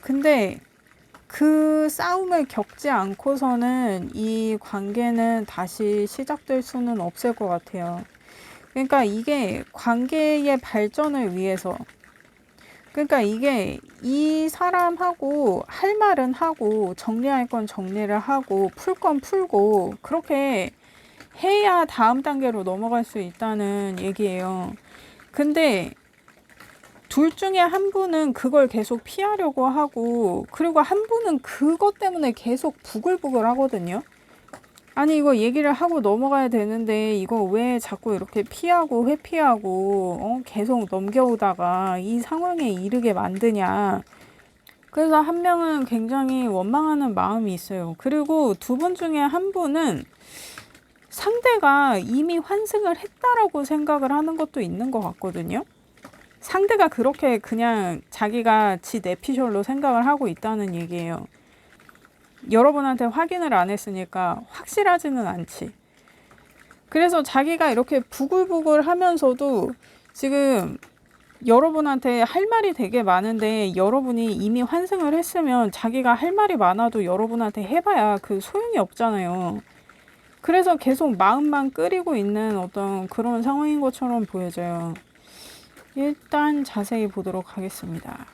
Speaker 1: 근데 그 싸움을 겪지 않고서는 이 관계는 다시 시작될 수는 없을 것 같아요. 그러니까 이게 관계의 발전을 위해서, 그러니까 이게 이 사람하고 할 말은 하고 정리할 건 정리를 하고 풀 건 풀고 그렇게 해야 다음 단계로 넘어갈 수 있다는 얘기예요. 근데 둘 중에 한 분은 그걸 계속 피하려고 하고, 그리고 한 분은 그것 때문에 계속 부글부글 하거든요. 아니, 이거 얘기를 하고 넘어가야 되는데 이거 왜 자꾸 이렇게 피하고 회피하고 계속 넘겨오다가 이 상황에 이르게 만드냐. 그래서 한 명은 굉장히 원망하는 마음이 있어요. 그리고 두 분 중에 한 분은 상대가 이미 환승을 했다라고 생각을 하는 것도 있는 것 같거든요. 상대가 그렇게 그냥 자기가 지 내피셜로 생각을 하고 있다는 얘기예요. 여러분한테 확인을 안 했으니까 확실하지는 않지. 그래서 자기가 이렇게 부글부글 하면서도 지금 여러분한테 할 말이 되게 많은데 여러분이 이미 환승을 했으면 자기가 할 말이 많아도 여러분한테 해봐야 그 소용이 없잖아요. 그래서 계속 마음만 끓이고 있는 어떤 그런 상황인 것처럼 보여져요. 일단 자세히 보도록 하겠습니다.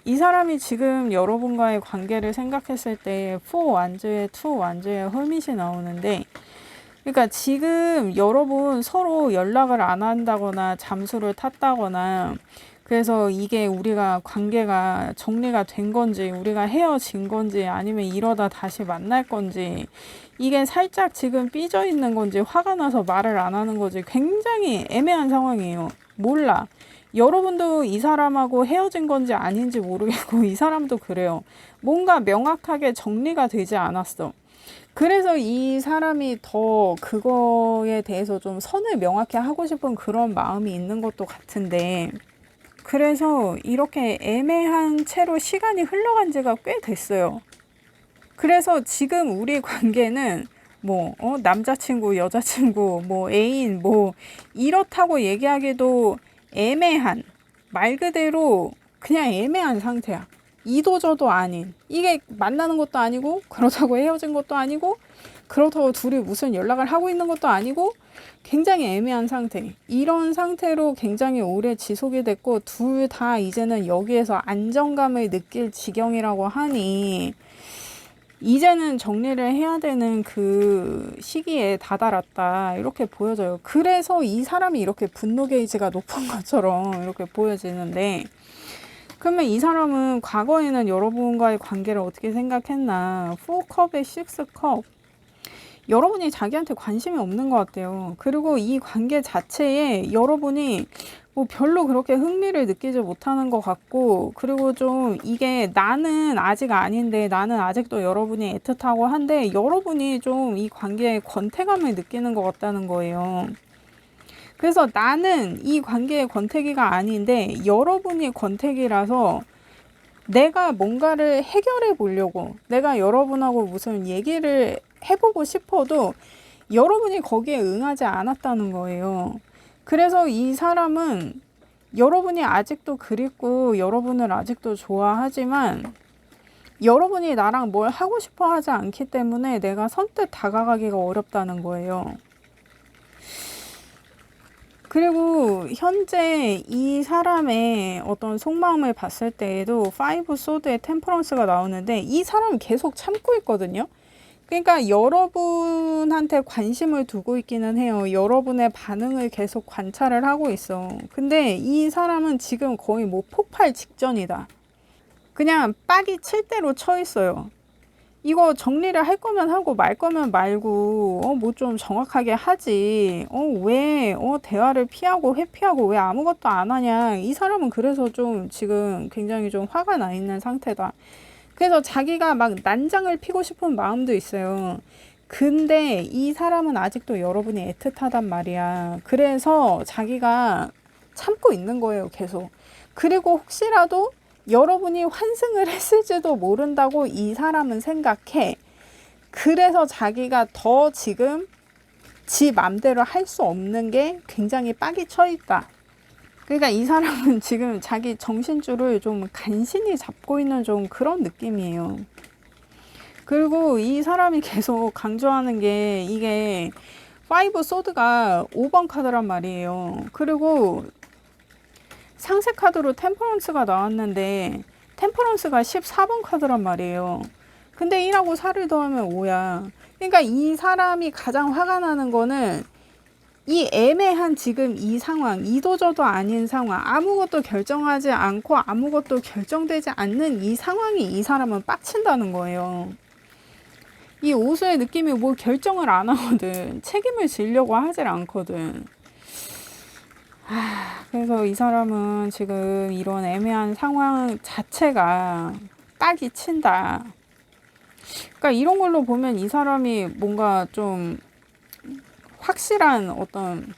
Speaker 1: 이 사람이 지금 여러분과의 관계를 생각했을 때 4 완즈에 2 완즈에 헐밋이 나오는데, 그러니까 지금 여러분 서로 연락을 안 한다거나 잠수를 탔다거나, 그래서 이게 우리가 관계가 정리가 된 건지, 우리가 헤어진 건지, 아니면 이러다 다시 만날 건지, 이게 살짝 지금 삐져 있는 건지, 화가 나서 말을 안 하는 건지 굉장히 애매한 상황이에요. 몰라. 여러분도 이 사람하고 헤어진 건지 아닌지 모르겠고 이 사람도 그래요. 뭔가 명확하게 정리가 되지 않았어. 그래서 이 사람이 더 그거에 대해서 좀 선을 명확히 하고 싶은 그런 마음이 있는 것도 같은데, 그래서 이렇게 애매한 채로 시간이 흘러간 지가 꽤 됐어요. 그래서 지금 우리 관계는 뭐 남자친구, 여자친구, 뭐 애인, 뭐 이렇다고 얘기하기도 애매한, 말 그대로 그냥 애매한 상태야. 이도저도 아닌, 이게 만나는 것도 아니고 그렇다고 헤어진 것도 아니고 그렇다고 둘이 무슨 연락을 하고 있는 것도 아니고 굉장히 애매한 상태. 이런 상태로 굉장히 오래 지속이 됐고 둘 다 이제는 여기에서 안정감을 느낄 지경이라고 하니 이제는 정리를 해야 되는 그 시기에 다다랐다, 이렇게 보여져요. 그래서 이 사람이 이렇게 분노 게이지가 높은 것처럼 이렇게 보여지는데, 그러면 이 사람은 과거에는 여러분과의 관계를 어떻게 생각했나? 4컵에 6컵. 여러분이 자기한테 관심이 없는 것 같아요. 그리고 이 관계 자체에 여러분이 뭐 별로 그렇게 흥미를 느끼지 못하는 것 같고, 그리고 좀 이게 나는 아직 아닌데 나는 아직도 여러분이 애틋하고 한데 여러분이 좀 이 관계에 권태감을 느끼는 것 같다는 거예요. 그래서 나는 이 관계의 권태기가 아닌데 여러분이 권태기라서 내가 뭔가를 해결해 보려고, 내가 여러분하고 무슨 얘기를 해보고 싶어도 여러분이 거기에 응하지 않았다는 거예요. 그래서 이 사람은 여러분이 아직도 그립고 여러분을 아직도 좋아하지만 여러분이 나랑 뭘 하고 싶어 하지 않기 때문에 내가 선뜻 다가가기가 어렵다는 거예요. 그리고 현재 이 사람의 어떤 속마음을 봤을 때에도 5 소드의 템퍼런스가 나오는데 이 사람은 계속 참고 있거든요. 그러니까 여러분한테 관심을 두고 있기는 해요. 여러분의 반응을 계속 관찰을 하고 있어. 근데 이 사람은 지금 거의 뭐 폭발 직전이다. 그냥 빡이 칠 대로 쳐 있어요. 이거 정리를 할 거면 하고 말 거면 말고 뭐 좀 정확하게 하지. 왜 대화를 피하고 회피하고 왜 아무것도 안 하냐. 이 사람은 그래서 좀 지금 굉장히 좀 화가 나 있는 상태다. 그래서 자기가 막 난장을 피고 싶은 마음도 있어요. 근데 이 사람은 아직도 여러분이 애틋하단 말이야. 그래서 자기가 참고 있는 거예요, 계속. 그리고 혹시라도 여러분이 환승을 했을지도 모른다고 이 사람은 생각해. 그래서 자기가 더 지금 지 맘대로 할 수 없는 게 굉장히 빡이 쳐 있다. 그러니까 이 사람은 지금 자기 정신줄을 좀 간신히 잡고 있는 좀 그런 느낌이에요. 그리고 이 사람이 계속 강조하는 게 이게 5 소드가 5번 카드란 말이에요. 그리고 상세 카드로 템퍼런스가 나왔는데 템퍼런스가 14번 카드란 말이에요. 근데 1하고 4를 더하면 5야. 그러니까 이 사람이 가장 화가 나는 거는 이 애매한 지금 이 상황, 이도저도 아닌 상황, 아무것도 결정하지 않고 아무것도 결정되지 않는 이 상황이 이 사람은 빡친다는 거예요. 이 오수의 느낌이 뭐 결정을 안 하거든. 책임을 지려고 하질 않거든. 그래서 이 사람은 지금 이런 애매한 상황 자체가 딱이 친다. 그러니까 이런 걸로 보면 이 사람이 뭔가 좀 확실한 어떤,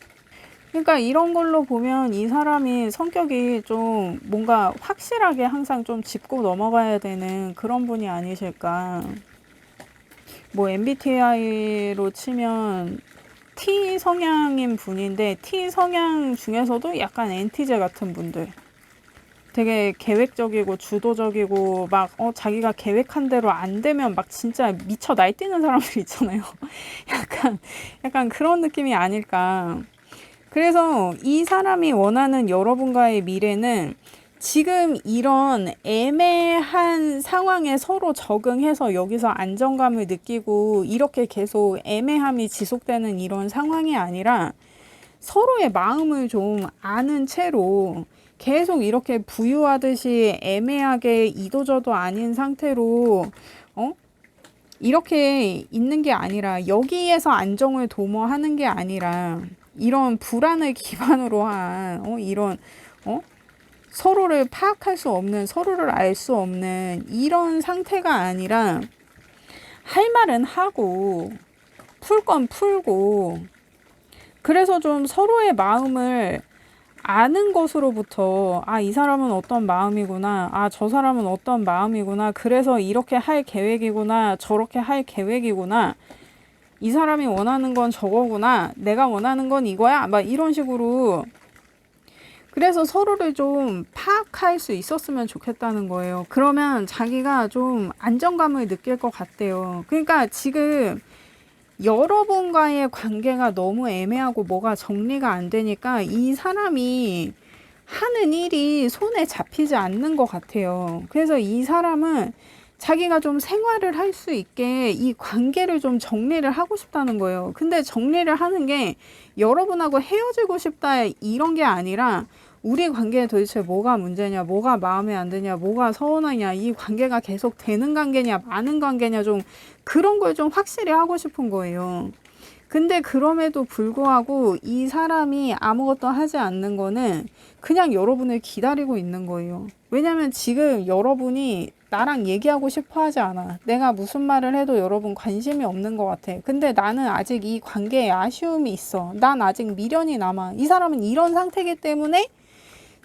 Speaker 1: 그러니까 이런 걸로 보면 이 사람이 성격이 좀 뭔가 확실하게 항상 좀 짚고 넘어가야 되는 그런 분이 아니실까. 뭐 MBTI로 치면 T 성향인 분인데 T 성향 중에서도 약간 NTJ 같은 분들. 되게 계획적이고 주도적이고 막 자기가 계획한 대로 안 되면 막 진짜 미쳐 날뛰는 사람들 있잖아요. 약간 그런 느낌이 아닐까. 그래서 이 사람이 원하는 여러분과의 미래는 지금 이런 애매한 상황에 서로 적응해서 여기서 안정감을 느끼고 이렇게 계속 애매함이 지속되는 이런 상황이 아니라 서로의 마음을 좀 아는 채로 계속 이렇게 부유하듯이 애매하게 이도저도 아닌 상태로 이렇게 있는 게 아니라, 여기에서 안정을 도모하는 게 아니라 이런 불안을 기반으로 한 이런 서로를 파악할 수 없는, 서로를 알 수 없는 이런 상태가 아니라 할 말은 하고 풀 건 풀고, 그래서 좀 서로의 마음을 아는 것으로부터 이 사람은 어떤 마음이구나, 저 사람은 어떤 마음이구나, 그래서 이렇게 할 계획이구나, 저렇게 할 계획이구나, 이 사람이 원하는 건 저거구나, 내가 원하는 건 이거야, 막 이런 식으로. 그래서 서로를 좀 파악할 수 있었으면 좋겠다는 거예요. 그러면 자기가 좀 안정감을 느낄 것 같대요. 그러니까 지금 여러분과의 관계가 너무 애매하고 뭐가 정리가 안 되니까 이 사람이 하는 일이 손에 잡히지 않는 것 같아요. 그래서 이 사람은 자기가 좀 생활을 할 수 있게 이 관계를 좀 정리를 하고 싶다는 거예요. 근데 정리를 하는 게 여러분하고 헤어지고 싶다 이런 게 아니라, 우리 관계에 도대체 뭐가 문제냐, 뭐가 마음에 안 드냐, 뭐가 서운하냐, 이 관계가 계속 되는 관계냐, 많은 관계냐, 좀 그런 걸 좀 확실히 하고 싶은 거예요. 근데 그럼에도 불구하고 이 사람이 아무것도 하지 않는 거는 그냥 여러분을 기다리고 있는 거예요. 왜냐면 지금 여러분이 나랑 얘기하고 싶어 하지 않아. 내가 무슨 말을 해도 여러분 관심이 없는 것 같아. 근데 나는 아직 이 관계에 아쉬움이 있어. 난 아직 미련이 남아. 이 사람은 이런 상태이기 때문에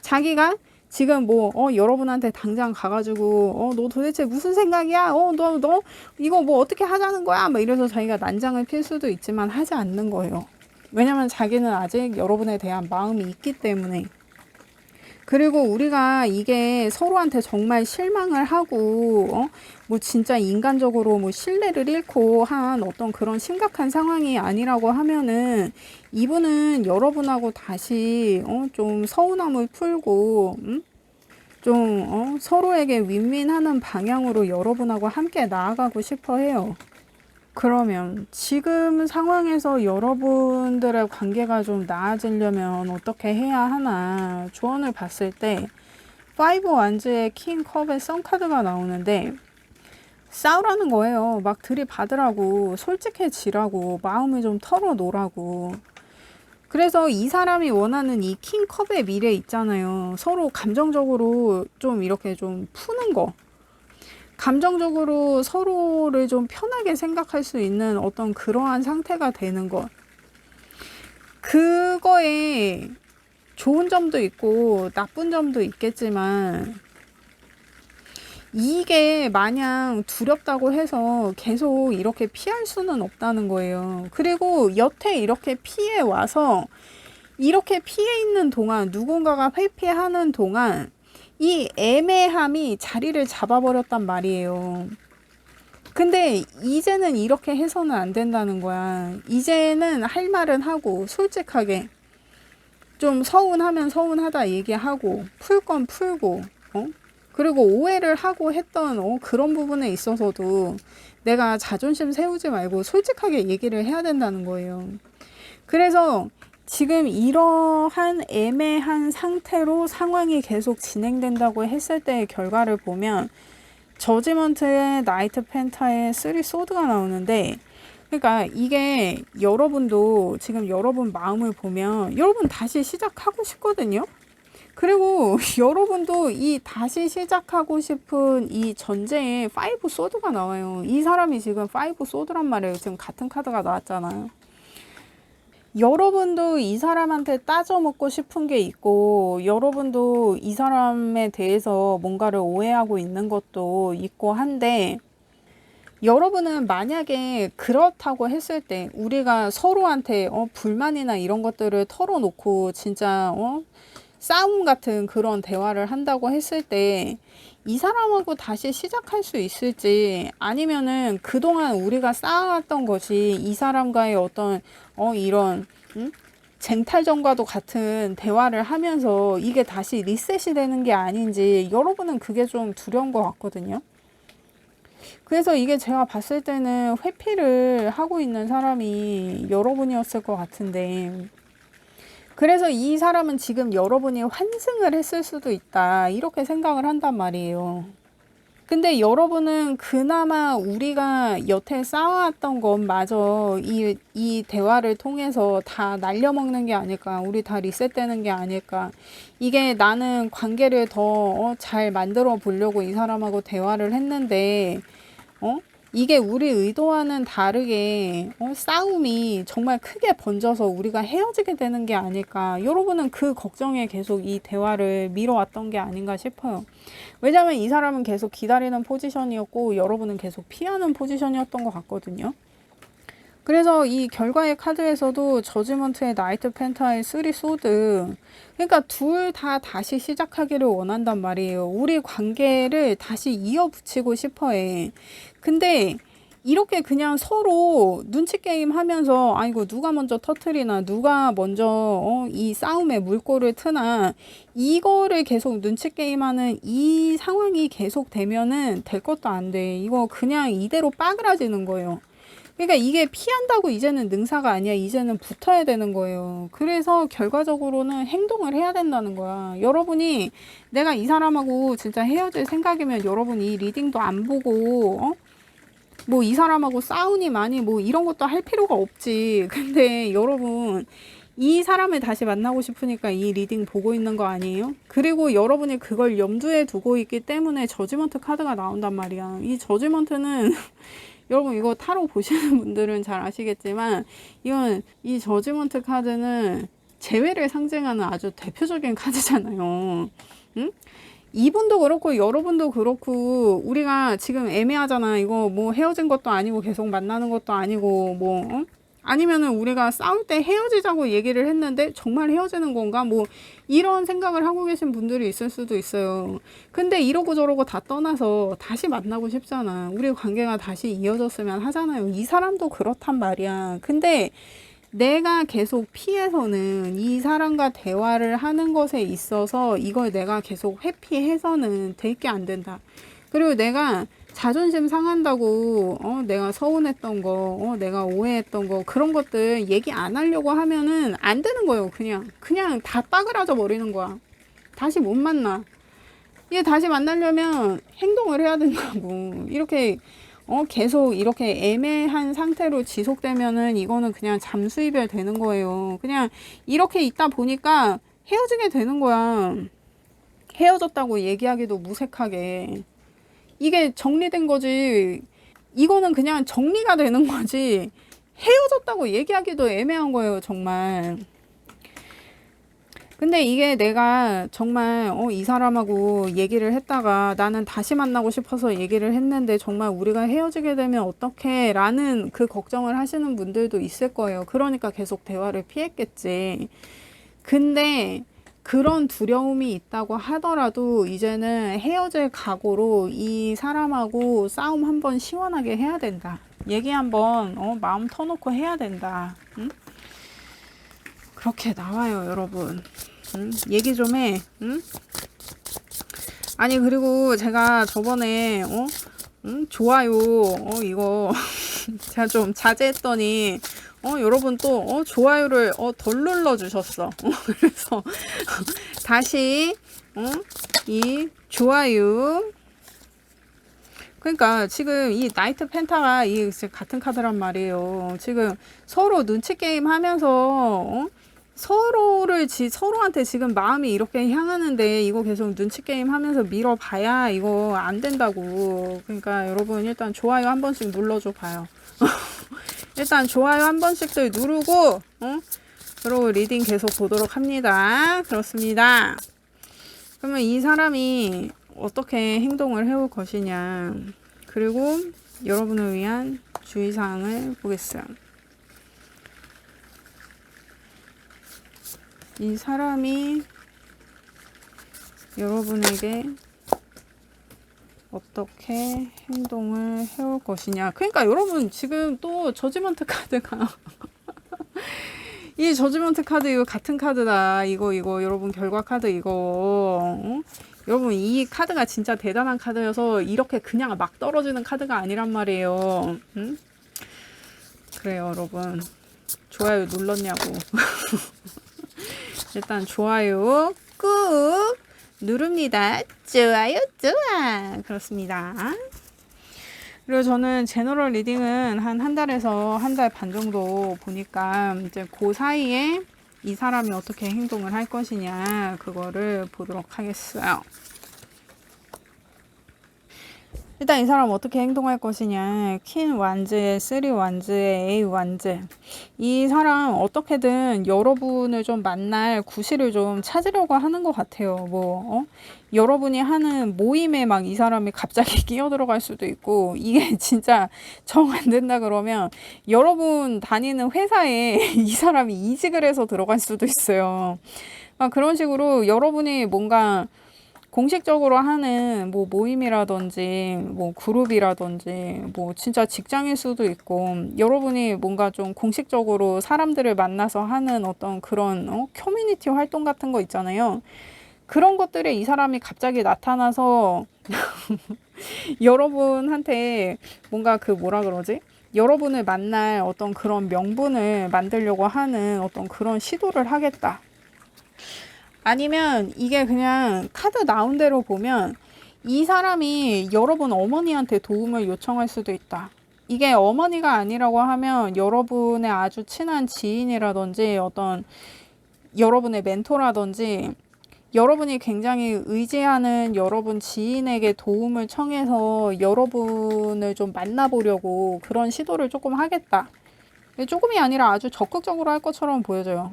Speaker 1: 자기가 지금 여러분한테 당장 가가지고 너 도대체 무슨 생각이야? 너 이거 뭐 어떻게 하자는 거야? 막 이래서 자기가 난장을 필 수도 있지만 하지 않는 거예요. 왜냐면 자기는 아직 여러분에 대한 마음이 있기 때문에. 그리고 우리가 이게 서로한테 정말 실망을 하고 뭐 진짜 인간적으로 뭐 신뢰를 잃고 한 어떤 그런 심각한 상황이 아니라고 하면은, 이분은 여러분하고 다시 좀 서운함을 풀고 좀 서로에게 윈윈하는 방향으로 여러분하고 함께 나아가고 싶어 해요. 그러면 지금 상황에서 여러분들의 관계가 좀 나아지려면 어떻게 해야 하나, 조언을 봤을 때 파이브 완즈의 킹 컵의 썬카드가 나오는데, 싸우라는 거예요. 막 들이받으라고, 솔직해지라고, 마음을 좀 털어놓으라고. 그래서 이 사람이 원하는 이 킹컵의 미래 있잖아요. 서로 감정적으로 좀 이렇게 좀 푸는 거. 감정적으로 서로를 좀 편하게 생각할 수 있는 어떤 그러한 상태가 되는 것. 그거에 좋은 점도 있고 나쁜 점도 있겠지만, 이게 마냥 두렵다고 해서 계속 이렇게 피할 수는 없다는 거예요. 그리고 여태 이렇게 피해 와서, 이렇게 피해 있는 동안, 누군가가 회피하는 동안 이 애매함이 자리를 잡아버렸단 말이에요. 근데 이제는 이렇게 해서는 안 된다는 거야. 이제는 할 말은 하고 솔직하게 좀 서운하면 서운하다 얘기하고, 풀 건 풀고, 그리고 오해를 하고 했던 그런 부분에 있어서도 내가 자존심 세우지 말고 솔직하게 얘기를 해야 된다는 거예요. 그래서 지금 이러한 애매한 상태로 상황이 계속 진행된다고 했을 때의 결과를 보면, 저지먼트의 나이트 펜타의 3 소드가 나오는데, 그러니까 이게 여러분도 지금 여러분 마음을 보면 여러분 다시 시작하고 싶거든요. 그리고 여러분도 이 다시 시작하고 싶은 이 전제에 5 소드가 나와요. 이 사람이 지금 5 소드란 말이에요. 지금 같은 카드가 나왔잖아요. 여러분도 이 사람한테 따져 묻고 싶은 게 있고, 여러분도 이 사람에 대해서 뭔가를 오해하고 있는 것도 있고 한데, 여러분은 만약에 그렇다고 했을 때 우리가 서로한테 불만이나 이런 것들을 털어놓고 진짜 싸움 같은 그런 대화를 한다고 했을 때 이 사람하고 다시 시작할 수 있을지, 아니면은 그동안 우리가 쌓아왔던 것이 이 사람과의 어떤 이런 쟁탈전과도 같은 대화를 하면서 이게 다시 리셋이 되는 게 아닌지, 여러분은 그게 좀 두려운 것 같거든요. 그래서 이게 제가 봤을 때는 회피를 하고 있는 사람이 여러분이었을 것 같은데, 그래서 이 사람은 지금 여러분이 환승을 했을 수도 있다, 이렇게 생각을 한단 말이에요. 근데 여러분은 그나마 우리가 여태 쌓아왔던 것마저 이 대화를 통해서 다 날려먹는 게 아닐까, 우리 다 리셋되는 게 아닐까, 이게 나는 관계를 더 잘 만들어 보려고 이 사람하고 대화를 했는데 이게 우리 의도와는 다르게 싸움이 정말 크게 번져서 우리가 헤어지게 되는 게 아닐까, 여러분은 그 걱정에 계속 이 대화를 미뤄왔던 게 아닌가 싶어요. 왜냐면 이 사람은 계속 기다리는 포지션이었고 여러분은 계속 피하는 포지션이었던 것 같거든요. 그래서 이 결과의 카드에서도 저지먼트의 나이트 펜타의 3 소드, 그러니까 둘 다 다시 시작하기를 원한단 말이에요. 우리 관계를 다시 이어붙이고 싶어 해. 근데 이렇게 그냥 서로 눈치 게임 하면서 아이고 누가 먼저 터트리나, 누가 먼저 이 싸움에 물꼬를 트나, 이거를 계속 눈치 게임하는 이 상황이 계속 되면은 될 것도 안 돼. 이거 그냥 이대로 빠그라지는 거예요. 그러니까 이게 피한다고 이제는 능사가 아니야. 이제는 붙어야 되는 거예요. 그래서 결과적으로는 행동을 해야 된다는 거야. 여러분이 내가 이 사람하고 진짜 헤어질 생각이면 여러분이 리딩도 안 보고 뭐 이 사람하고 싸우니 많이 뭐 이런 것도 할 필요가 없지. 근데 여러분 이 사람을 다시 만나고 싶으니까 이 리딩 보고 있는 거 아니에요? 그리고 여러분이 그걸 염두에 두고 있기 때문에 저지먼트 카드가 나온단 말이야. 이 저지먼트는 여러분 이거 타로 보시는 분들은 잘 아시겠지만 이건 이 저지먼트 카드는 재회를 상징하는 아주 대표적인 카드잖아요. 응? 이분도 그렇고 여러분도 그렇고 우리가 지금 애매하잖아. 이거 뭐 헤어진 것도 아니고 계속 만나는 것도 아니고 뭐 아니면은 우리가 싸울 때 헤어지자고 얘기를 했는데 정말 헤어지는 건가? 뭐 이런 생각을 하고 계신 분들이 있을 수도 있어요. 근데 이러고 저러고 다 떠나서 다시 만나고 싶잖아. 우리 관계가 다시 이어졌으면 하잖아요. 이 사람도 그렇단 말이야. 근데 내가 계속 피해서는 이 사람과 대화를 하는 것에 있어서 이걸 내가 계속 회피해서는 될 게 안 된다. 그리고 내가 자존심 상한다고 내가 서운했던 거, 내가 오해했던 거, 그런 것들 얘기 안 하려고 하면은 안 되는 거예요. 그냥 다 빠그라져 버리는 거야. 다시 못 만나. 이게 다시 만나려면 행동을 해야 된다고. 이렇게 계속 이렇게 애매한 상태로 지속되면은 이거는 그냥 잠수 이별 되는 거예요. 그냥 이렇게 있다 보니까 헤어지게 되는 거야. 헤어졌다고 얘기하기도 무색하게. 이게 정리된 거지. 이거는 그냥 정리가 되는 거지. 헤어졌다고 얘기하기도 애매한 거예요, 정말. 근데 이게 내가 정말 이 사람하고 얘기를 했다가 나는 다시 만나고 싶어서 얘기를 했는데 정말 우리가 헤어지게 되면 어떡해 라는 그 걱정을 하시는 분들도 있을 거예요. 그러니까 계속 대화를 피했겠지. 근데 그런 두려움이 있다고 하더라도 이제는 헤어질 각오로 이 사람하고 싸움 한번 시원하게 해야 된다. 얘기 한번 마음 터놓고 해야 된다. 응? 그렇게 나와요, 여러분. 얘기 좀 해. 응? 아니 그리고 제가 저번에 좋아요 이거 제가 좀 자제했더니 여러분 또 좋아요를 덜 눌러 주셨어. 그래서 다시 이 좋아요, 그러니까 지금 이 나이트 펜타가 이 같은 카드란 말이에요. 지금 서로 눈치 게임 하면서 서로한테 지금 마음이 이렇게 향하는데 이거 계속 눈치 게임 하면서 밀어봐야 이거 안 된다고. 그러니까 여러분 일단 좋아요 한 번씩 눌러줘 봐요. 일단 좋아요 한 번씩들 누르고 그리고 리딩 계속 보도록 합니다. 그렇습니다. 그러면 이 사람이 어떻게 행동을 해올 것이냐, 그리고 여러분을 위한 주의사항을 보겠어요. 이 사람이 여러분에게 어떻게 행동을 해올 것이냐. 그러니까 여러분 지금 또 저지먼트 카드가 이 저지먼트 카드 이거 같은 카드다. 이거 여러분 결과 카드 이거 여러분 이 카드가 진짜 대단한 카드여서 이렇게 그냥 막 떨어지는 카드가 아니란 말이에요. 그래요 여러분. 좋아요 눌렀냐고. 일단 좋아요 꾹 누릅니다. 좋아요 좋아. 그렇습니다. 그리고 저는 제너럴 리딩은 한 달에서 한 달 반 정도 보니까 이제 그 사이에 이 사람이 어떻게 행동을 할 것이냐 그거를 보도록 하겠어요. 일단 이 사람 어떻게 행동할 것이냐. 퀸 완즈에 3 완즈에 A 완즈. 이 사람 어떻게든 여러분을 좀 만날 구실을 좀 찾으려고 하는 것 같아요. 여러분이 하는 모임에 막 이 사람이 갑자기 끼어들어갈 수도 있고, 이게 진짜 정 안 된다 그러면 여러분 다니는 회사에 이 사람이 이직을 해서 들어갈 수도 있어요. 그런 식으로 여러분이 뭔가 공식적으로 하는 모임이라든지 그룹이라든지 진짜 직장일 수도 있고, 여러분이 뭔가 좀 공식적으로 사람들을 만나서 하는 어떤 그런 커뮤니티 활동 같은 거 있잖아요. 그런 것들에 이 사람이 갑자기 나타나서 여러분한테 뭔가 여러분을 만날 어떤 그런 명분을 만들려고 하는 어떤 그런 시도를 하겠다. 아니면 이게 그냥 카드 나온 대로 보면 이 사람이 여러분 어머니한테 도움을 요청할 수도 있다. 이게 어머니가 아니라고 하면 여러분의 아주 친한 지인이라든지 어떤 여러분의 멘토라든지 여러분이 굉장히 의지하는 여러분 지인에게 도움을 청해서 여러분을 좀 만나보려고 그런 시도를 조금 하겠다. 조금이 아니라 아주 적극적으로 할 것처럼 보여져요.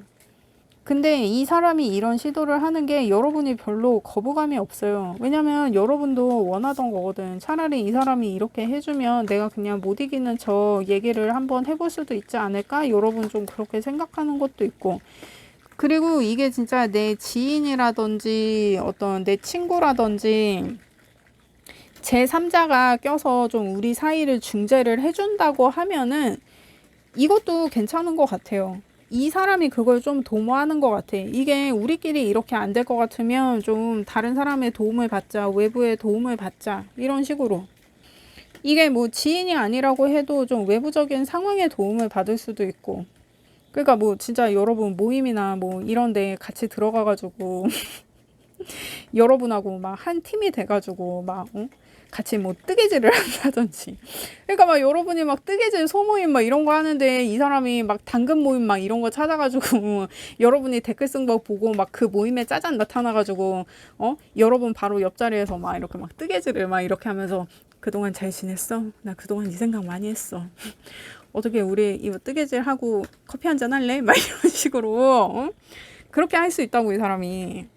Speaker 1: 근데 이 사람이 이런 시도를 하는 게 여러분이 별로 거부감이 없어요. 왜냐면 여러분도 원하던 거거든. 차라리 이 사람이 이렇게 해주면 내가 그냥 못 이기는 척 얘기를 한번 해볼 수도 있지 않을까? 여러분 좀 그렇게 생각하는 것도 있고. 그리고 이게 진짜 내 지인이라든지 어떤 내 친구라든지 제3자가 껴서 좀 우리 사이를 중재를 해준다고 하면은 이것도 괜찮은 것 같아요. 이 사람이 그걸 좀 도모하는 것 같아. 이게 우리끼리 이렇게 안 될 것 같으면 좀 다른 사람의 도움을 받자, 외부의 도움을 받자, 이런 식으로. 이게 지인이 아니라고 해도 좀 외부적인 상황의 도움을 받을 수도 있고. 그러니까 진짜 여러분 모임이나 이런 데 같이 들어가가지고 여러분하고 막 한 팀이 돼가지고 같이 뜨개질을 한다든지. 그러니까 여러분이 뜨개질 소모임 이런 거 하는데 이 사람이 당근 모임 이런 거 찾아가지고 여러분이 댓글 쓴 거 보고 그 모임에 짜잔 나타나가지고 여러분 바로 옆자리에서 이렇게 뜨개질을 이렇게 하면서 그동안 잘 지냈어? 나 그동안 네 생각 많이 했어. 어떻게 우리 이거 뜨개질 하고 커피 한잔 할래? 이런 식으로 그렇게 할 수 있다고 이 사람이.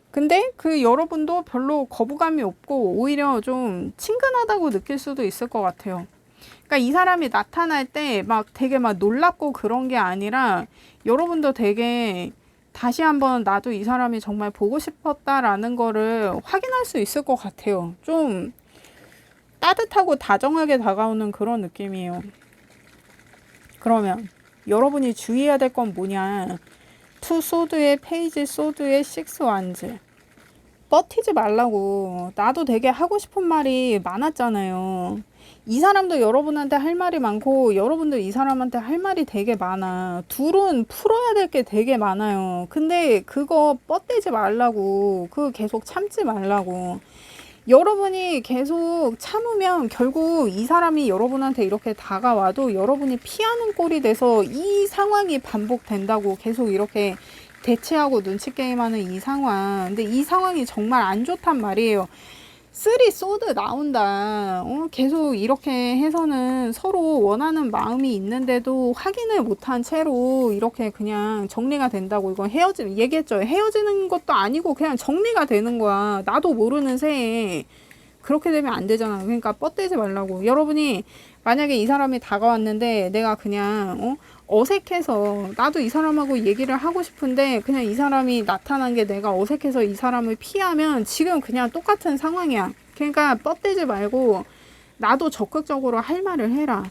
Speaker 1: 근데 여러분도 별로 거부감이 없고 오히려 좀 친근하다고 느낄 수도 있을 것 같아요. 그러니까 이 사람이 나타날 때 되게 놀랍고 그런 게 아니라 여러분도 되게 다시 한번 나도 이 사람이 정말 보고 싶었다라는 거를 확인할 수 있을 것 같아요. 좀 따뜻하고 다정하게 다가오는 그런 느낌이에요. 그러면 여러분이 주의해야 될 건 뭐냐. 투 소드의 페이지 소드의 6 완즈. 버티지 말라고. 나도 되게 하고 싶은 말이 많았잖아요. 이 사람도 여러분한테 할 말이 많고 여러분도 이 사람한테 할 말이 되게 많아. 둘은 풀어야 될 게 되게 많아요. 근데 그거 뻗대지 말라고. 그거 계속 참지 말라고. 여러분이 계속 참으면 결국 이 사람이 여러분한테 이렇게 다가와도 여러분이 피하는 꼴이 돼서 이 상황이 반복된다고. 계속 이렇게 대치하고 눈치 게임하는 이 상황. 근데 이 상황이 정말 안 좋단 말이에요. 쓰리 소드 나온다. 계속 이렇게 해서는 서로 원하는 마음이 있는데도 확인을 못한 채로 이렇게 그냥 정리가 된다고. 이건 얘기했죠. 헤어지는 것도 아니고 그냥 정리가 되는 거야. 나도 모르는 새에. 그렇게 되면 안 되잖아. 그러니까 뻗대지 말라고. 여러분이 만약에 이 사람이 다가왔는데 내가 그냥 어색해서 나도 이 사람하고 얘기를 하고 싶은데 그냥 이 사람이 나타난 게 내가 어색해서 이 사람을 피하면 지금 그냥 똑같은 상황이야. 그러니까 뻗대지 말고 나도 적극적으로 할 말을 해라.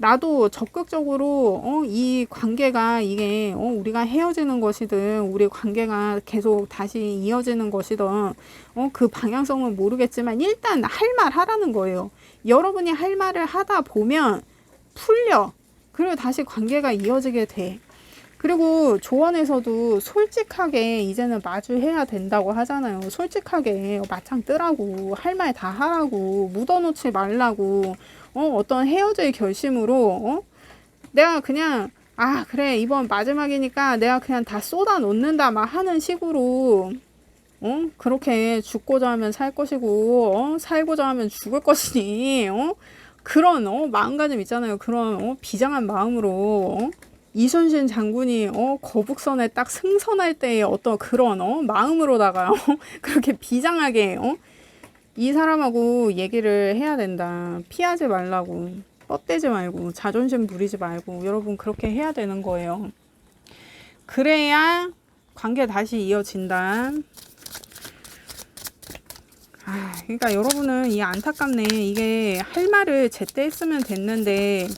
Speaker 1: 나도 적극적으로 이 관계가 이게 우리가 헤어지는 것이든 우리 관계가 계속 다시 이어지는 것이든 그 방향성은 모르겠지만 일단 할 말 하라는 거예요. 여러분이 할 말을 하다 보면 풀려. 그리고 다시 관계가 이어지게 돼. 그리고 조언에서도 솔직하게 이제는 마주해야 된다고 하잖아요. 솔직하게 맞짱 뜨라고, 할 말 다 하라고, 묻어놓지 말라고. 어떤 헤어질 결심으로 내가 그냥 그래 이번 마지막이니까 내가 그냥 다 쏟아 놓는다 막 하는 식으로 그렇게 죽고자 하면 살 것이고 살고자 하면 죽을 것이니 그런 마음가짐 있잖아요. 그런 비장한 마음으로 이순신 장군이 거북선에 딱 승선할 때의 어떤 그런 마음으로다가 그렇게 비장하게 이 사람하고 얘기를 해야 된다. 피하지 말라고. 뻗대지 말고 자존심 부리지 말고 여러분 그렇게 해야 되는 거예요. 그래야 관계 다시 이어진다. 그러니까 여러분은 이 안타깝네. 이게 할 말을 제때 했으면 됐는데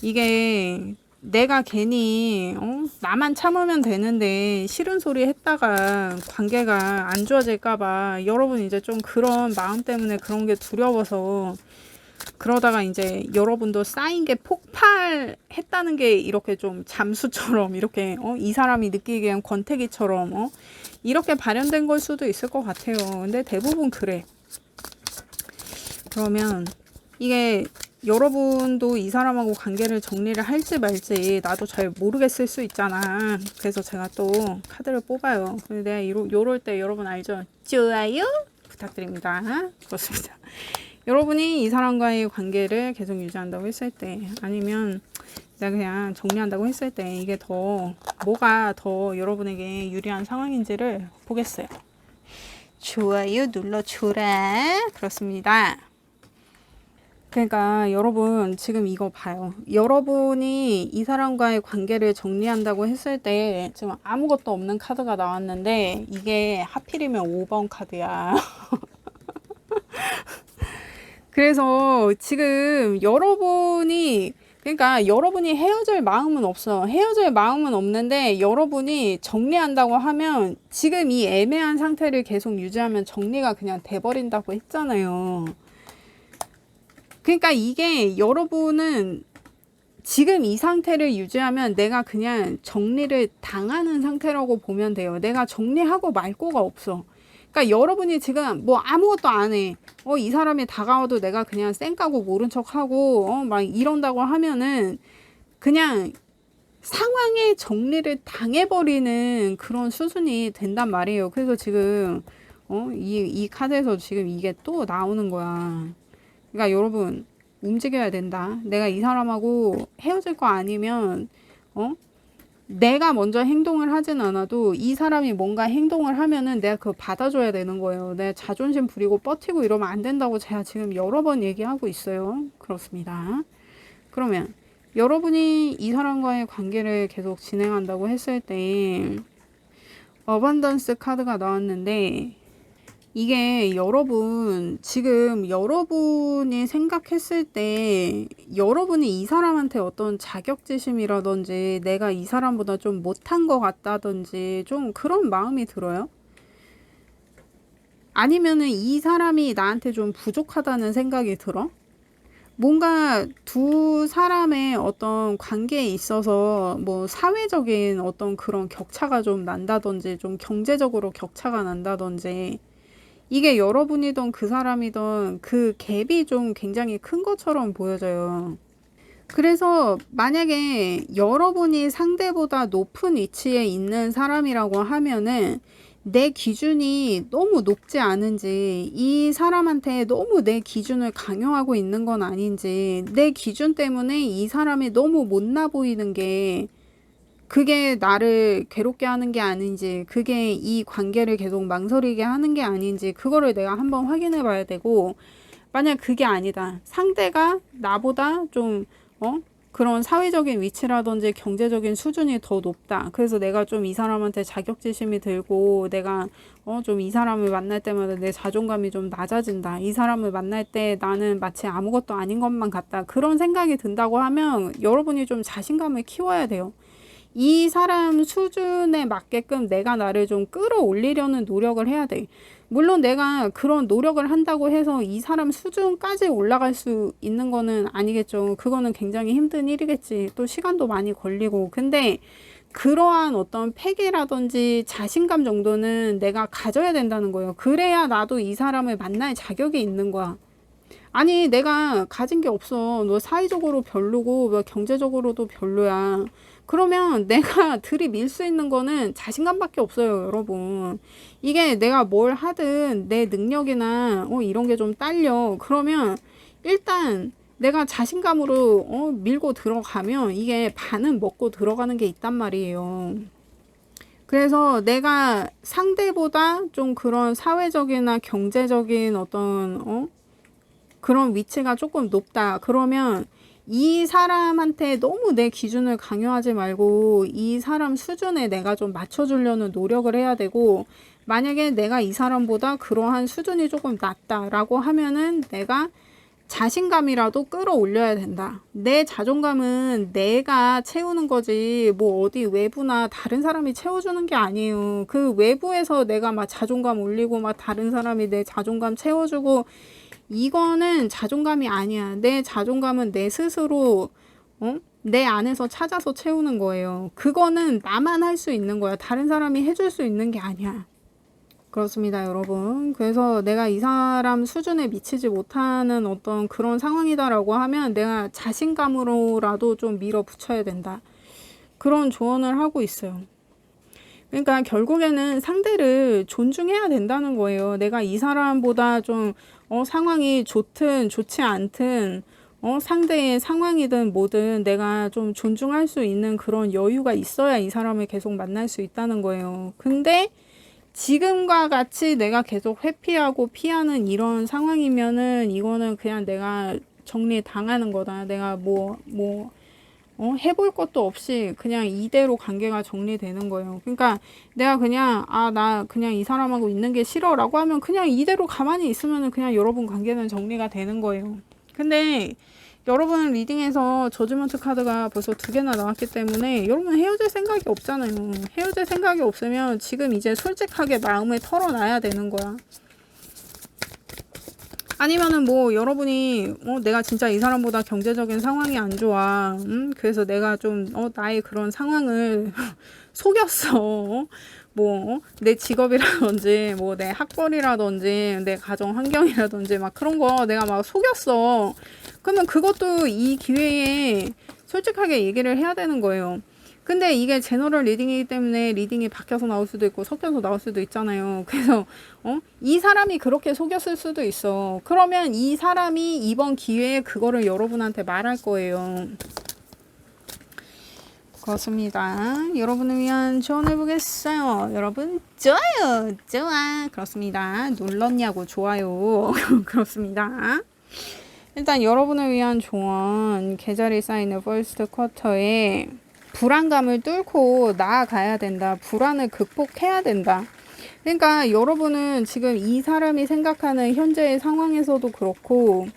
Speaker 1: 이게 내가 괜히 나만 참으면 되는데 싫은 소리 했다가 관계가 안 좋아질까봐 여러분 이제 좀 그런 마음 때문에 그런 게 두려워서 그러다가 이제 여러분도 쌓인 게 폭발했다는 게 이렇게 좀 잠수처럼 이렇게 이 사람이 느끼기엔 권태기처럼 이렇게 발현된 걸 수도 있을 것 같아요. 근데 대부분 그래. 그러면 이게 여러분도 이 사람하고 관계를 정리를 할지 말지 나도 잘 모르겠을 수 있잖아. 그래서 제가 또 카드를 뽑아요. 근데 내가 요럴 때 여러분 알죠? 좋아요 부탁드립니다. 그렇습니다. 여러분이 이 사람과의 관계를 계속 유지한다고 했을 때 아니면 내가 그냥 정리한다고 했을 때 이게 뭐가 더 여러분에게 유리한 상황인지를 보겠어요. 좋아요 눌러줘라. 그렇습니다. 그러니까 여러분 지금 이거 봐요. 여러분이 이 사람과의 관계를 정리한다고 했을 때 지금 아무것도 없는 카드가 나왔는데 이게 하필이면 5번 카드야. 그래서 지금 그러니까 여러분이 헤어질 마음은 없어. 헤어질 마음은 없는데 여러분이 정리한다고 하면 지금 이 애매한 상태를 계속 유지하면 정리가 그냥 돼버린다고 했잖아요. 그러니까 이게 여러분은 지금 이 상태를 유지하면 내가 그냥 정리를 당하는 상태라고 보면 돼요. 내가 정리하고 말 거가 없어. 그러니까 여러분이 지금 뭐 아무것도 안 해. 이 사람이 다가와도 내가 그냥 쌩까고 모른 척하고 막 이런다고 하면은 그냥 상황에 정리를 당해버리는 그런 수준이 된단 말이에요. 그래서 지금 이 카드에서 지금 이게 또 나오는 거야. 그러니까 여러분 움직여야 된다. 내가 이 사람하고 헤어질 거 아니면 내가 먼저 행동을 하진 않아도 이 사람이 뭔가 행동을 하면은 내가 그거 받아줘야 되는 거예요. 내가 자존심 부리고 버티고 이러면 안 된다고 제가 지금 여러 번 얘기하고 있어요. 그렇습니다. 그러면 여러분이 이 사람과의 관계를 계속 진행한다고 했을 때 어반던스 카드가 나왔는데 이게 지금 여러분이 생각했을 때 여러분이 이 사람한테 어떤 자격지심이라든지 내가 이 사람보다 좀 못한 것 같다든지 좀 그런 마음이 들어요? 아니면은 이 사람이 나한테 좀 부족하다는 생각이 들어? 뭔가 두 사람의 어떤 관계에 있어서 뭐 사회적인 어떤 그런 격차가 좀 난다든지 좀 경제적으로 격차가 난다든지 이게 여러분이든 그 사람이든 그 갭이 좀 굉장히 큰 것처럼 보여져요. 그래서 만약에 여러분이 상대보다 높은 위치에 있는 사람이라고 하면은 내 기준이 너무 높지 않은지, 이 사람한테 너무 내 기준을 강요하고 있는 건 아닌지, 내 기준 때문에 이 사람이 너무 못나 보이는 게 그게 나를 괴롭게 하는 게 아닌지, 그게 이 관계를 계속 망설이게 하는 게 아닌지, 그거를 내가 한번 확인해 봐야 되고, 만약 그게 아니다. 상대가 나보다 좀, 그런 사회적인 위치라든지 경제적인 수준이 더 높다. 그래서 내가 좀 이 사람한테 자격지심이 들고, 내가, 좀 이 사람을 만날 때마다 내 자존감이 좀 낮아진다. 이 사람을 만날 때 나는 마치 아무것도 아닌 것만 같다. 그런 생각이 든다고 하면 여러분이 좀 자신감을 키워야 돼요. 이 사람 수준에 맞게끔 내가 나를 좀 끌어올리려는 노력을 해야 돼. 물론 내가 그런 노력을 한다고 해서 이 사람 수준까지 올라갈 수 있는 거는 아니겠죠. 그거는 굉장히 힘든 일이겠지. 또 시간도 많이 걸리고. 근데 그러한 어떤 패기라든지 자신감 정도는 내가 가져야 된다는 거예요. 그래야 나도 이 사람을 만날 자격이 있는 거야. 아니, 내가 가진 게 없어. 너 사회적으로 별로고 뭐 경제적으로도 별로야. 그러면 내가 들이밀 수 있는 거는 자신감밖에 없어요, 여러분. 이게 내가 뭘 하든 내 능력이나 이런 게 좀 딸려. 그러면 일단 내가 자신감으로 밀고 들어가면 이게 반은 먹고 들어가는 게 있단 말이에요. 그래서 내가 상대보다 좀 그런 사회적이나 경제적인 어떤 그런 위치가 조금 높다. 그러면 이 사람한테 너무 내 기준을 강요하지 말고 이 사람 수준에 내가 좀 맞춰주려는 노력을 해야 되고, 만약에 내가 이 사람보다 그러한 수준이 조금 낮다라고 하면은 내가 자신감이라도 끌어올려야 된다. 내 자존감은 내가 채우는 거지 뭐 어디 외부나 다른 사람이 채워주는 게 아니에요. 그 외부에서 내가 막 자존감 올리고 막 다른 사람이 내 자존감 채워주고, 이거는 자존감이 아니야. 내 자존감은 내 스스로 내 안에서 찾아서 채우는 거예요. 그거는 나만 할 수 있는 거야. 다른 사람이 해줄 수 있는 게 아니야. 그렇습니다, 여러분. 그래서 내가 이 사람 수준에 미치지 못하는 어떤 그런 상황이다라고 하면 내가 자신감으로라도 좀 밀어붙여야 된다. 그런 조언을 하고 있어요. 그러니까 결국에는 상대를 존중해야 된다는 거예요. 내가 이 사람보다 좀 상황이 좋든 좋지 않든 상대의 상황이든 뭐든 내가 좀 존중할 수 있는 그런 여유가 있어야 이 사람을 계속 만날 수 있다는 거예요. 근데 지금과 같이 내가 계속 회피하고 피하는 이런 상황이면은 이거는 그냥 내가 정리 당하는 거다. 내가 해볼 것도 없이 그냥 이대로 관계가 정리되는 거예요. 그러니까 내가 그냥 나 그냥 이 사람하고 있는 게 싫어라고 하면 그냥 이대로 가만히 있으면 그냥 여러분 관계는 정리가 되는 거예요. 근데 여러분 리딩에서 저지먼트 카드가 벌써 2개나 나왔기 때문에 여러분 헤어질 생각이 없잖아요. 헤어질 생각이 없으면 지금 이제 솔직하게 마음을 털어놔야 되는 거야. 아니면은 뭐 여러분이 내가 진짜 이 사람보다 경제적인 상황이 안 좋아. 그래서 내가 좀 나의 그런 상황을 속였어. 내 직업이라든지 뭐 내 학벌이라든지 내 가정 환경이라든지 막 그런 거 내가 막 속였어. 그러면 그것도 이 기회에 솔직하게 얘기를 해야 되는 거예요. 근데 이게 제너럴 리딩이기 때문에 리딩이 바뀌어서 나올 수도 있고 섞여서 나올 수도 있잖아요. 그래서 이 사람이 그렇게 속였을 수도 있어. 그러면 이 사람이 이번 기회에 그거를 여러분한테 말할 거예요. 그렇습니다. 여러분을 위한 조언을 보겠어요. 여러분 좋아요. 좋아. 그렇습니다. 눌렀냐고 좋아요. 그렇습니다. 일단 여러분을 위한 조언, 계절이 쌓이는 퍼스트 쿼터에 불안감을 뚫고 나아가야 된다. 불안을 극복해야 된다. 그러니까 여러분은 지금 이 사람이 생각하는 현재의 상황에서도 그렇고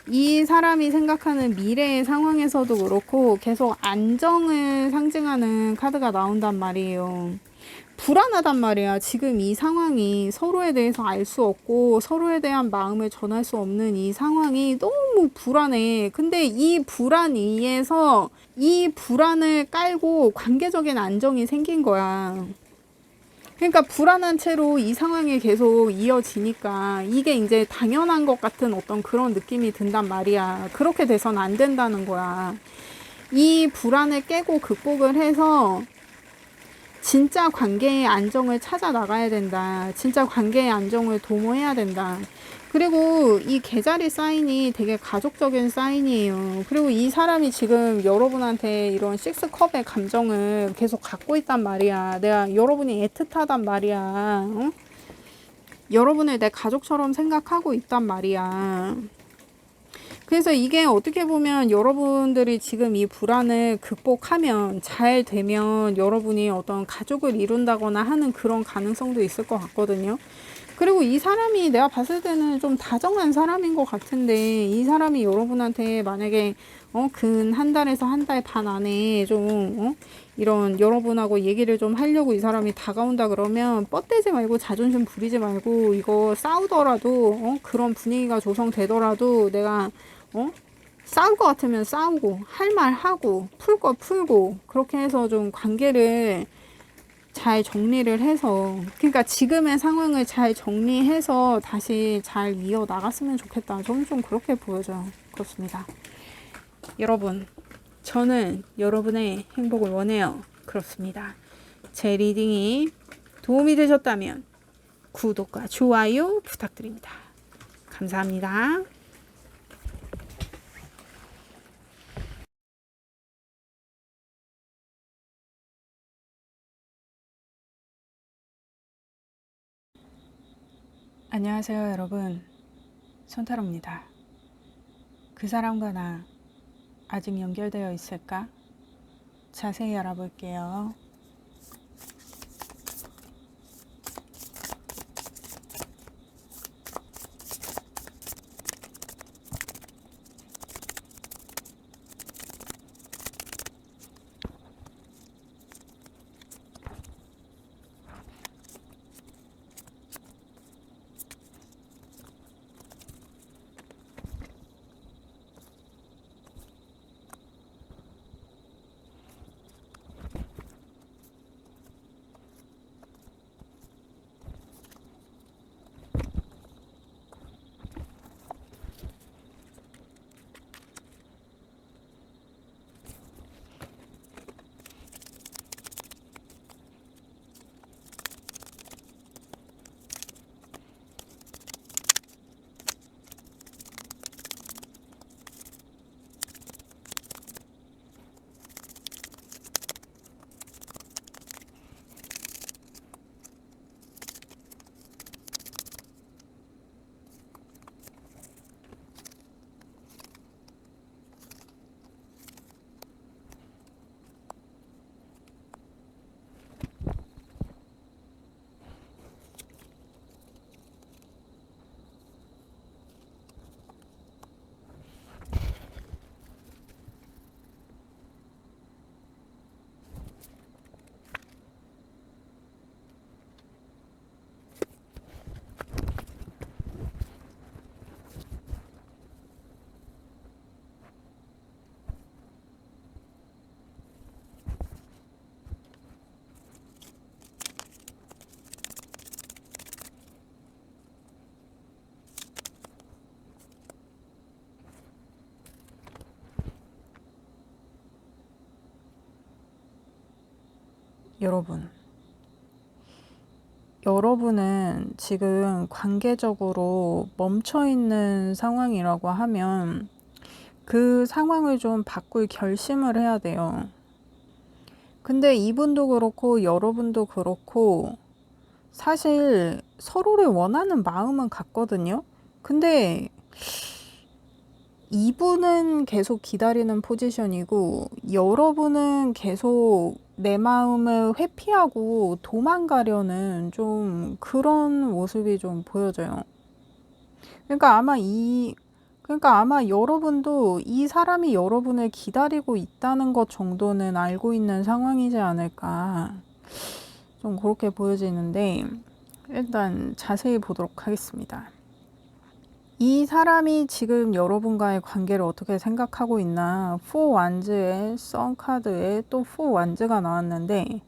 Speaker 1: 이 사람이 생각하는 미래의 상황에서도 그렇고 계속 안정을 상징하는 카드가 나온단 말이에요. 불안하단 말이야. 지금 이 상황이 서로에 대해서 알 수 없고 서로에 대한 마음을 전할 수 없는 이 상황이 너무 불안해. 근데 이 불안 위에서 이 불안을 깔고 관계적인 안정이 생긴 거야. 그러니까 불안한 채로 이 상황이 계속 이어지니까 이게 이제 당연한 것 같은 어떤 그런 느낌이 든단 말이야. 그렇게 돼선 안 된다는 거야. 이 불안을 깨고 극복을 해서 진짜 관계의 안정을 찾아 나가야 된다. 진짜 관계의 안정을 도모해야 된다. 그리고 이 개자리 사인이 되게 가족적인 사인이에요. 그리고 이 사람이 지금 여러분한테 이런 식스컵의 감정을 계속 갖고 있단 말이야. 내가 여러분이 애틋하단 말이야. 어? 여러분을 내 가족처럼 생각하고 있단 말이야. 그래서 이게 어떻게 보면 여러분들이 지금 이 불안을 극복하면 잘 되면 여러분이 어떤 가족을 이룬다거나 하는 그런 가능성도 있을 것 같거든요. 그리고 이 사람이 내가 봤을 때는 좀 다정한 사람인 것 같은데 이 사람이 여러분한테 만약에 근 한 달에서 한 달 반 안에 좀 이런 여러분하고 얘기를 좀 하려고 이 사람이 다가온다 그러면 뻗대지 말고 자존심 부리지 말고 이거 싸우더라도 그런 분위기가 조성되더라도 내가 싸울 것 같으면 싸우고 할 말 하고 풀 거 풀고 그렇게 해서 좀 관계를 잘 정리를 해서 그러니까 지금의 상황을 잘 정리해서 다시 잘 이어 나갔으면 좋겠다. 저는 좀 그렇게 보여져요. 그렇습니다. 여러분, 저는 여러분의 행복을 원해요. 그렇습니다. 제 리딩이 도움이 되셨다면 구독과 좋아요 부탁드립니다. 감사합니다. 안녕하세요, 여러분. 손타로입니다. 그 사람과 나 아직 연결되어 있을까? 자세히 알아볼게요. 여러분은 지금 관계적으로 멈춰있는 상황이라고 하면 그 상황을 좀 바꿀 결심을 해야 돼요. 근데 이분도 그렇고 여러분도 그렇고 사실 서로를 원하는 마음은 같거든요. 근데 이분은 계속 기다리는 포지션이고 여러분은 계속 내 마음을 회피하고 도망가려는 좀 그런 모습이 좀 보여져요. 그러니까 아마 여러분도 이 사람이 여러분을 기다리고 있다는 것 정도는 알고 있는 상황이지 않을까. 좀 그렇게 보여지는데 일단 자세히 보도록 하겠습니다. 이 사람이 지금 여러분과의 관계를 어떻게 생각하고 있나. 4 완즈에 썬 카드에 또 4 완즈가 나왔는데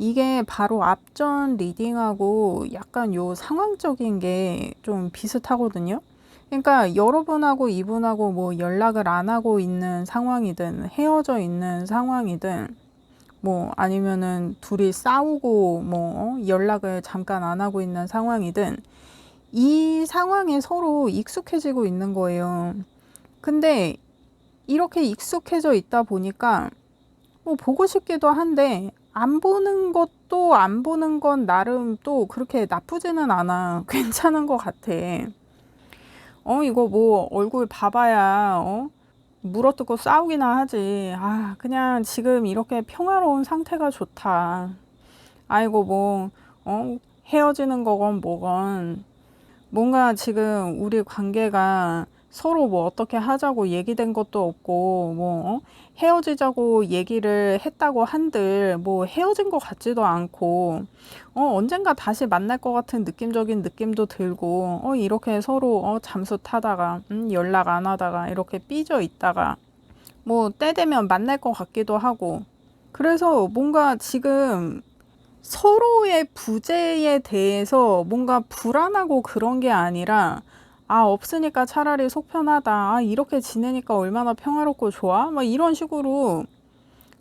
Speaker 1: 이게 바로 앞전 리딩하고 약간 요 상황적인 게 좀 비슷하거든요. 그러니까 여러분하고 이분하고 뭐 연락을 안 하고 있는 상황이든 헤어져 있는 상황이든 뭐 아니면은 둘이 싸우고 뭐 연락을 잠깐 안 하고 있는 상황이든 이 상황에 서로 익숙해지고 있는 거예요. 근데 이렇게 익숙해져 있다 보니까 뭐 보고 싶기도 한데 안 보는 것도 안 보는 건 나름 또 그렇게 나쁘지는 않아. 괜찮은 것 같아. 이거 뭐 얼굴 봐봐야 물어뜯고 싸우기나 하지. 아, 그냥 지금 이렇게 평화로운 상태가 좋다. 아이고 뭐 헤어지는 거건 뭐건 뭔가 지금 우리 관계가 서로 뭐 어떻게 하자고 얘기된 것도 없고 뭐 헤어지자고 얘기를 했다고 한들 뭐 헤어진 것 같지도 않고 언젠가 다시 만날 것 같은 느낌적인 느낌도 들고 이렇게 서로 잠수 타다가 연락 안 하다가 이렇게 삐져 있다가 뭐 때 되면 만날 것 같기도 하고 그래서 뭔가 지금 서로의 부재에 대해서 뭔가 불안하고 그런 게 아니라 아, 없으니까 차라리 속 편하다. 아, 이렇게 지내니까 얼마나 평화롭고 좋아? 막 이런 식으로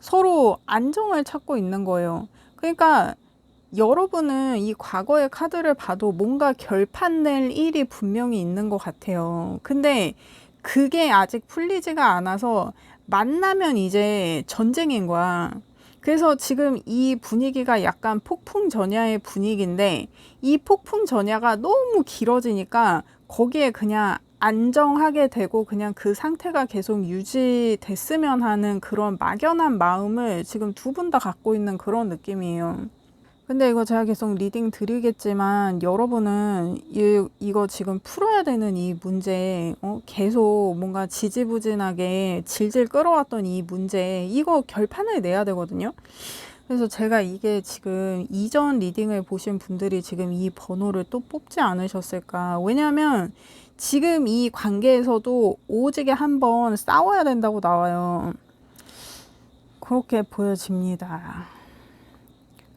Speaker 1: 서로 안정을 찾고 있는 거예요. 그러니까 여러분은 이 과거의 카드를 봐도 뭔가 결판 낼 일이 분명히 있는 것 같아요. 근데 그게 아직 풀리지가 않아서 만나면 이제 전쟁인 거야. 그래서 지금 이 분위기가 약간 폭풍 전야의 분위기인데 이 폭풍 전야가 너무 길어지니까 거기에 그냥 안정하게 되고 그냥 그 상태가 계속 유지됐으면 하는 그런 막연한 마음을 지금 두 분 다 갖고 있는 그런 느낌이에요. 근데 이거 제가 계속 리딩 드리겠지만 여러분은 이거 지금 풀어야 되는 이 문제 계속 뭔가 지지부진하게 질질 끌어왔던 이 문제 이거 결판을 내야 되거든요. 그래서 제가 이게 지금 이전 리딩을 보신 분들이 지금 이 번호를 또 뽑지 않으셨을까. 왜냐하면 지금 이 관계에서도 오지게 한번 싸워야 된다고 나와요. 그렇게 보여집니다.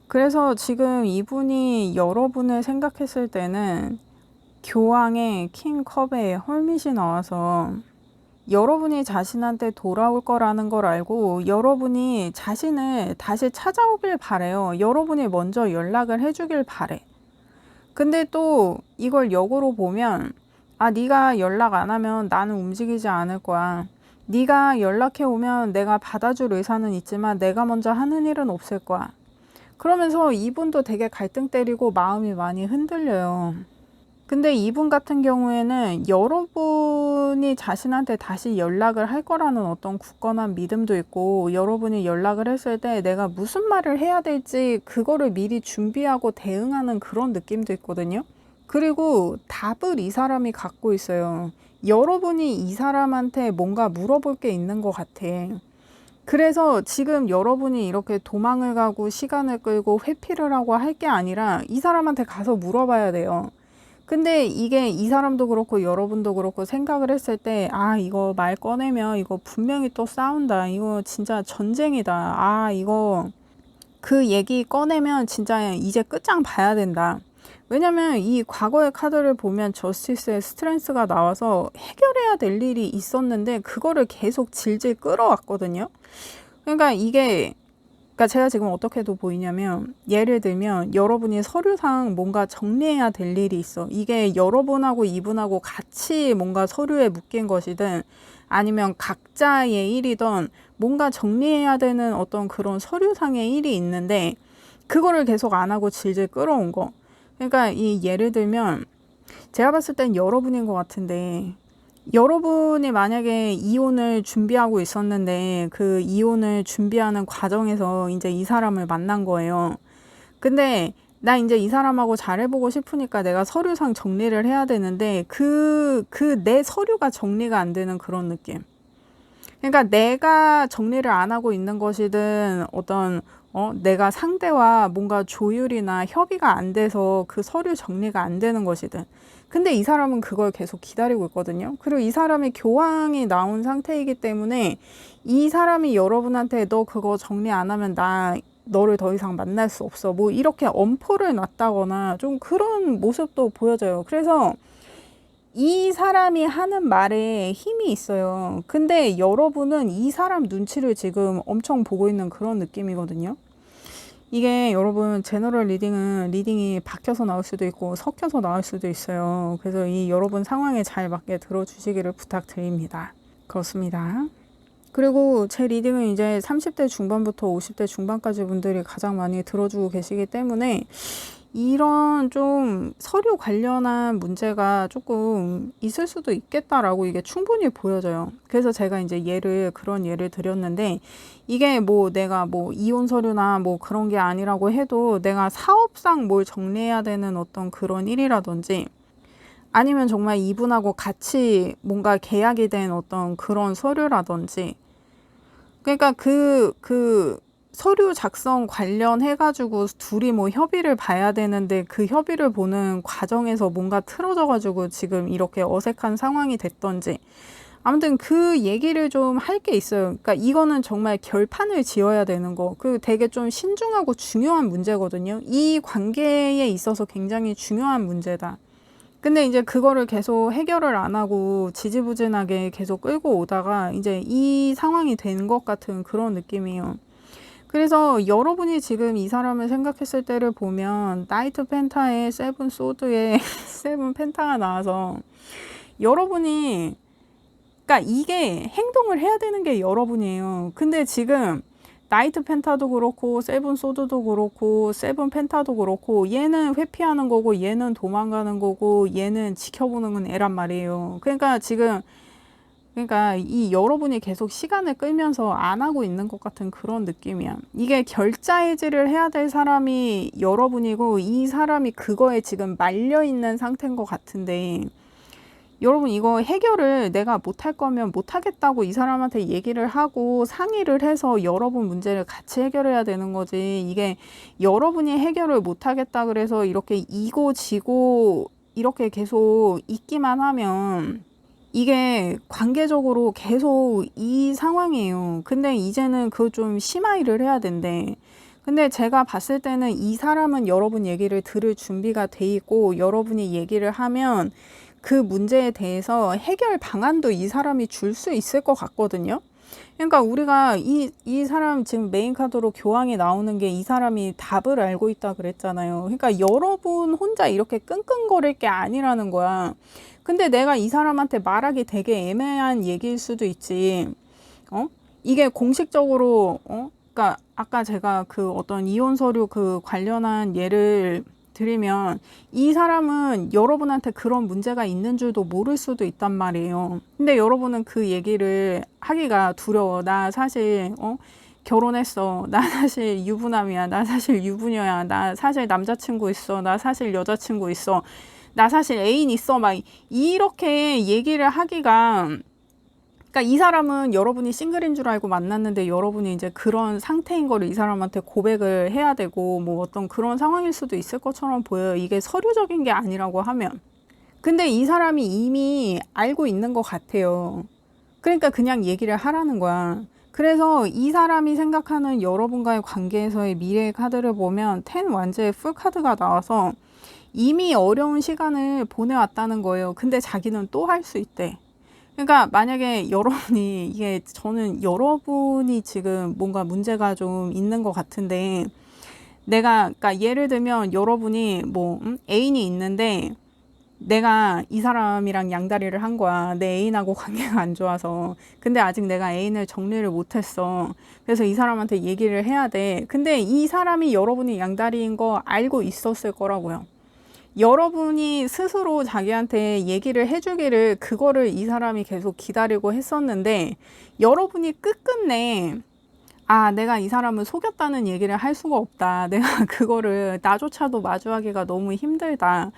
Speaker 1: 그래서 지금 이분이 여러분을 생각했을 때는 교황의 킹컵에 헐밋이 나와서 여러분이 자신한테 돌아올 거라는 걸 알고 여러분이 자신을 다시 찾아오길 바래요. 여러분이 먼저 연락을 해주길 바래. 근데 또 이걸 역으로 보면 아, 네가 연락 안 하면 나는 움직이지 않을 거야. 네가 연락해 오면 내가 받아줄 의사는 있지만 내가 먼저 하는 일은 없을 거야. 그러면서 이분도 되게 갈등 때리고 마음이 많이 흔들려요. 근데 이분 같은 경우에는 여러분이 자신한테 다시 연락을 할 거라는 어떤 굳건한 믿음도 있고 여러분이 연락을 했을 때 내가 무슨 말을 해야 될지 그거를 미리 준비하고 대응하는 그런 느낌도 있거든요. 그리고 답을 이 사람이 갖고 있어요. 여러분이 이 사람한테 뭔가 물어볼 게 있는 것 같아. 그래서 지금 여러분이 이렇게 도망을 가고 시간을 끌고 회피를 하고 할 게 아니라 이 사람한테 가서 물어봐야 돼요. 근데 이게 이 사람도 그렇고 여러분도 그렇고 생각을 했을 때 아, 이거 말 꺼내면 이거 분명히 또 싸운다. 이거 진짜 전쟁이다. 아, 이거 그 얘기 꺼내면 진짜 이제 끝장 봐야 된다. 왜냐면 이 과거의 카드를 보면 저스티스의 스트렝스가 나와서 해결해야 될 일이 있었는데 그거를 계속 질질 끌어왔거든요. 그러니까 이게 그러니까 제가 지금 어떻게도 보이냐면 예를 들면 여러분이 서류상 뭔가 정리해야 될 일이 있어. 이게 여러분하고 이분하고 같이 뭔가 서류에 묶인 것이든 아니면 각자의 일이든 뭔가 정리해야 되는 어떤 그런 서류상의 일이 있는데 그거를 계속 안 하고 질질 끌어온 거. 그러니까 이 예를 들면 제가 봤을 땐 여러분인 것 같은데 여러분이 만약에 이혼을 준비하고 있었는데 그 이혼을 준비하는 과정에서 이제 이 사람을 만난 거예요. 근데 나 이제 이 사람하고 잘해보고 싶으니까 내가 서류상 정리를 해야 되는데 내 서류가 정리가 안 되는 그런 느낌. 그러니까 내가 정리를 안 하고 있는 것이든 어떤 내가 상대와 뭔가 조율이나 협의가 안 돼서 그 서류 정리가 안 되는 것이든 근데 이 사람은 그걸 계속 기다리고 있거든요. 그리고 이 사람이 교황이 나온 상태이기 때문에 이 사람이 여러분한테 너 그거 정리 안 하면 나 너를 더 이상 만날 수 없어. 뭐 이렇게 엄포를 놨다거나 좀 그런 모습도 보여져요. 그래서 이 사람이 하는 말에 힘이 있어요. 근데 여러분은 이 사람 눈치를 지금 엄청 보고 있는 그런 느낌이거든요. 이게 여러분 제너럴 리딩은 리딩이 바뀌어서 나올 수도 있고 섞여서 나올 수도 있어요. 그래서 이 여러분 상황에 잘 맞게 들어주시기를 부탁드립니다. 그렇습니다. 그리고 제 리딩은 이제 30대 중반부터 50대 중반까지 분들이 가장 많이 들어주고 계시기 때문에 이런 좀 서류 관련한 문제가 조금 있을 수도 있겠다라고 이게 충분히 보여져요. 그래서 제가 이제 그런 예를 드렸는데, 이게 뭐 내가 뭐 이혼 서류나 뭐 그런 게 아니라고 해도 내가 사업상 뭘 정리해야 되는 어떤 그런 일이라든지, 아니면 정말 이분하고 같이 뭔가 계약이 된 어떤 그런 서류라든지, 그러니까 그 서류 작성 관련해가지고 둘이 뭐 협의를 봐야 되는데 그 협의를 보는 과정에서 뭔가 틀어져가지고 지금 이렇게 어색한 상황이 됐던지, 아무튼 그 얘기를 좀 할 게 있어요. 그러니까 이거는 정말 결판을 지어야 되는 거. 그 되게 좀 신중하고 중요한 문제거든요. 이 관계에 있어서 굉장히 중요한 문제다. 근데 이제 그거를 계속 해결을 안 하고 지지부진하게 계속 끌고 오다가 이제 이 상황이 된 것 같은 그런 느낌이에요. 그래서 여러분이 지금 이 사람을 생각했을 때를 보면 나이트 펜타에 세븐 소드에 세븐 펜타가 나와서 여러분이, 그러니까 이게 행동을 해야 되는 게 여러분이에요. 근데 지금 나이트 펜타도 그렇고 세븐 소드도 그렇고 세븐 펜타도 그렇고 얘는 회피하는 거고 얘는 도망가는 거고 얘는 지켜보는 건 애란 말이에요. 그러니까 이 여러분이 계속 시간을 끌면서 안 하고 있는 것 같은 그런 느낌이야. 이게 결자해지를 해야 될 사람이 여러분이고 이 사람이 그거에 지금 말려 있는 상태인 것 같은데, 여러분 이거 해결을 내가 못할 거면 못하겠다고 이 사람한테 얘기를 하고 상의를 해서 여러분 문제를 같이 해결해야 되는 거지. 이게 여러분이 해결을 못하겠다 그래서 이렇게 이고 지고 이렇게 계속 있기만 하면 이게 관계적으로 계속 이 상황이에요. 근데 이제는 그거 좀 심화일을 해야 된대. 근데 제가 봤을 때는 이 사람은 여러분 얘기를 들을 준비가 돼 있고 여러분이 얘기를 하면 그 문제에 대해서 해결 방안도 이 사람이 줄 수 있을 것 같거든요. 그러니까 우리가 이 사람 지금 메인 카드로 교황이 나오는 게 이 사람이 답을 알고 있다 그랬잖아요. 그러니까 여러분 혼자 이렇게 끙끙거릴 게 아니라는 거야. 근데 내가 이 사람한테 말하기 되게 애매한 얘기일 수도 있지. 이게 공식적으로, 그러니까 아까 제가 그 어떤 이혼 서류 그 관련한 예를 드리면 이 사람은 여러분한테 그런 문제가 있는 줄도 모를 수도 있단 말이에요. 근데 여러분은 그 얘기를 하기가 두려워. 나 사실 결혼했어. 나 사실 유부남이야. 나 사실 유부녀야. 나 사실 남자친구 있어. 나 사실 여자친구 있어. 나 사실 애인 있어. 막 이렇게 얘기를 하기가, 그러니까 이 사람은 여러분이 싱글인 줄 알고 만났는데 여러분이 이제 그런 상태인 거를 이 사람한테 고백을 해야 되고 뭐 어떤 그런 상황일 수도 있을 것처럼 보여요. 이게 서류적인 게 아니라고 하면. 근데 이 사람이 이미 알고 있는 것 같아요. 그러니까 그냥 얘기를 하라는 거야. 그래서 이 사람이 생각하는 여러분과의 관계에서의 미래의 카드를 보면 10 완제의 풀 카드가 나와서 이미 어려운 시간을 보내왔다는 거예요. 근데 자기는 또 할 수 있대. 그러니까 만약에 여러분이, 이게 저는 여러분이 지금 뭔가 문제가 좀 있는 것 같은데, 그러니까 예를 들면 여러분이 뭐 애인이 있는데 내가 이 사람이랑 양다리를 한 거야. 내 애인하고 관계가 안 좋아서. 근데 아직 내가 애인을 정리를 못했어. 그래서 이 사람한테 얘기를 해야 돼. 근데 이 사람이 여러분이 양다리인 거 알고 있었을 거라고요. 여러분이 스스로 자기한테 얘기를 해주기를 그거를 이 사람이 계속 기다리고 했었는데, 여러분이 끝끝내 내가 이 사람을 속였다는 얘기를 할 수가 없다. 내가 그거를 나조차도 마주하기가 너무 힘들다.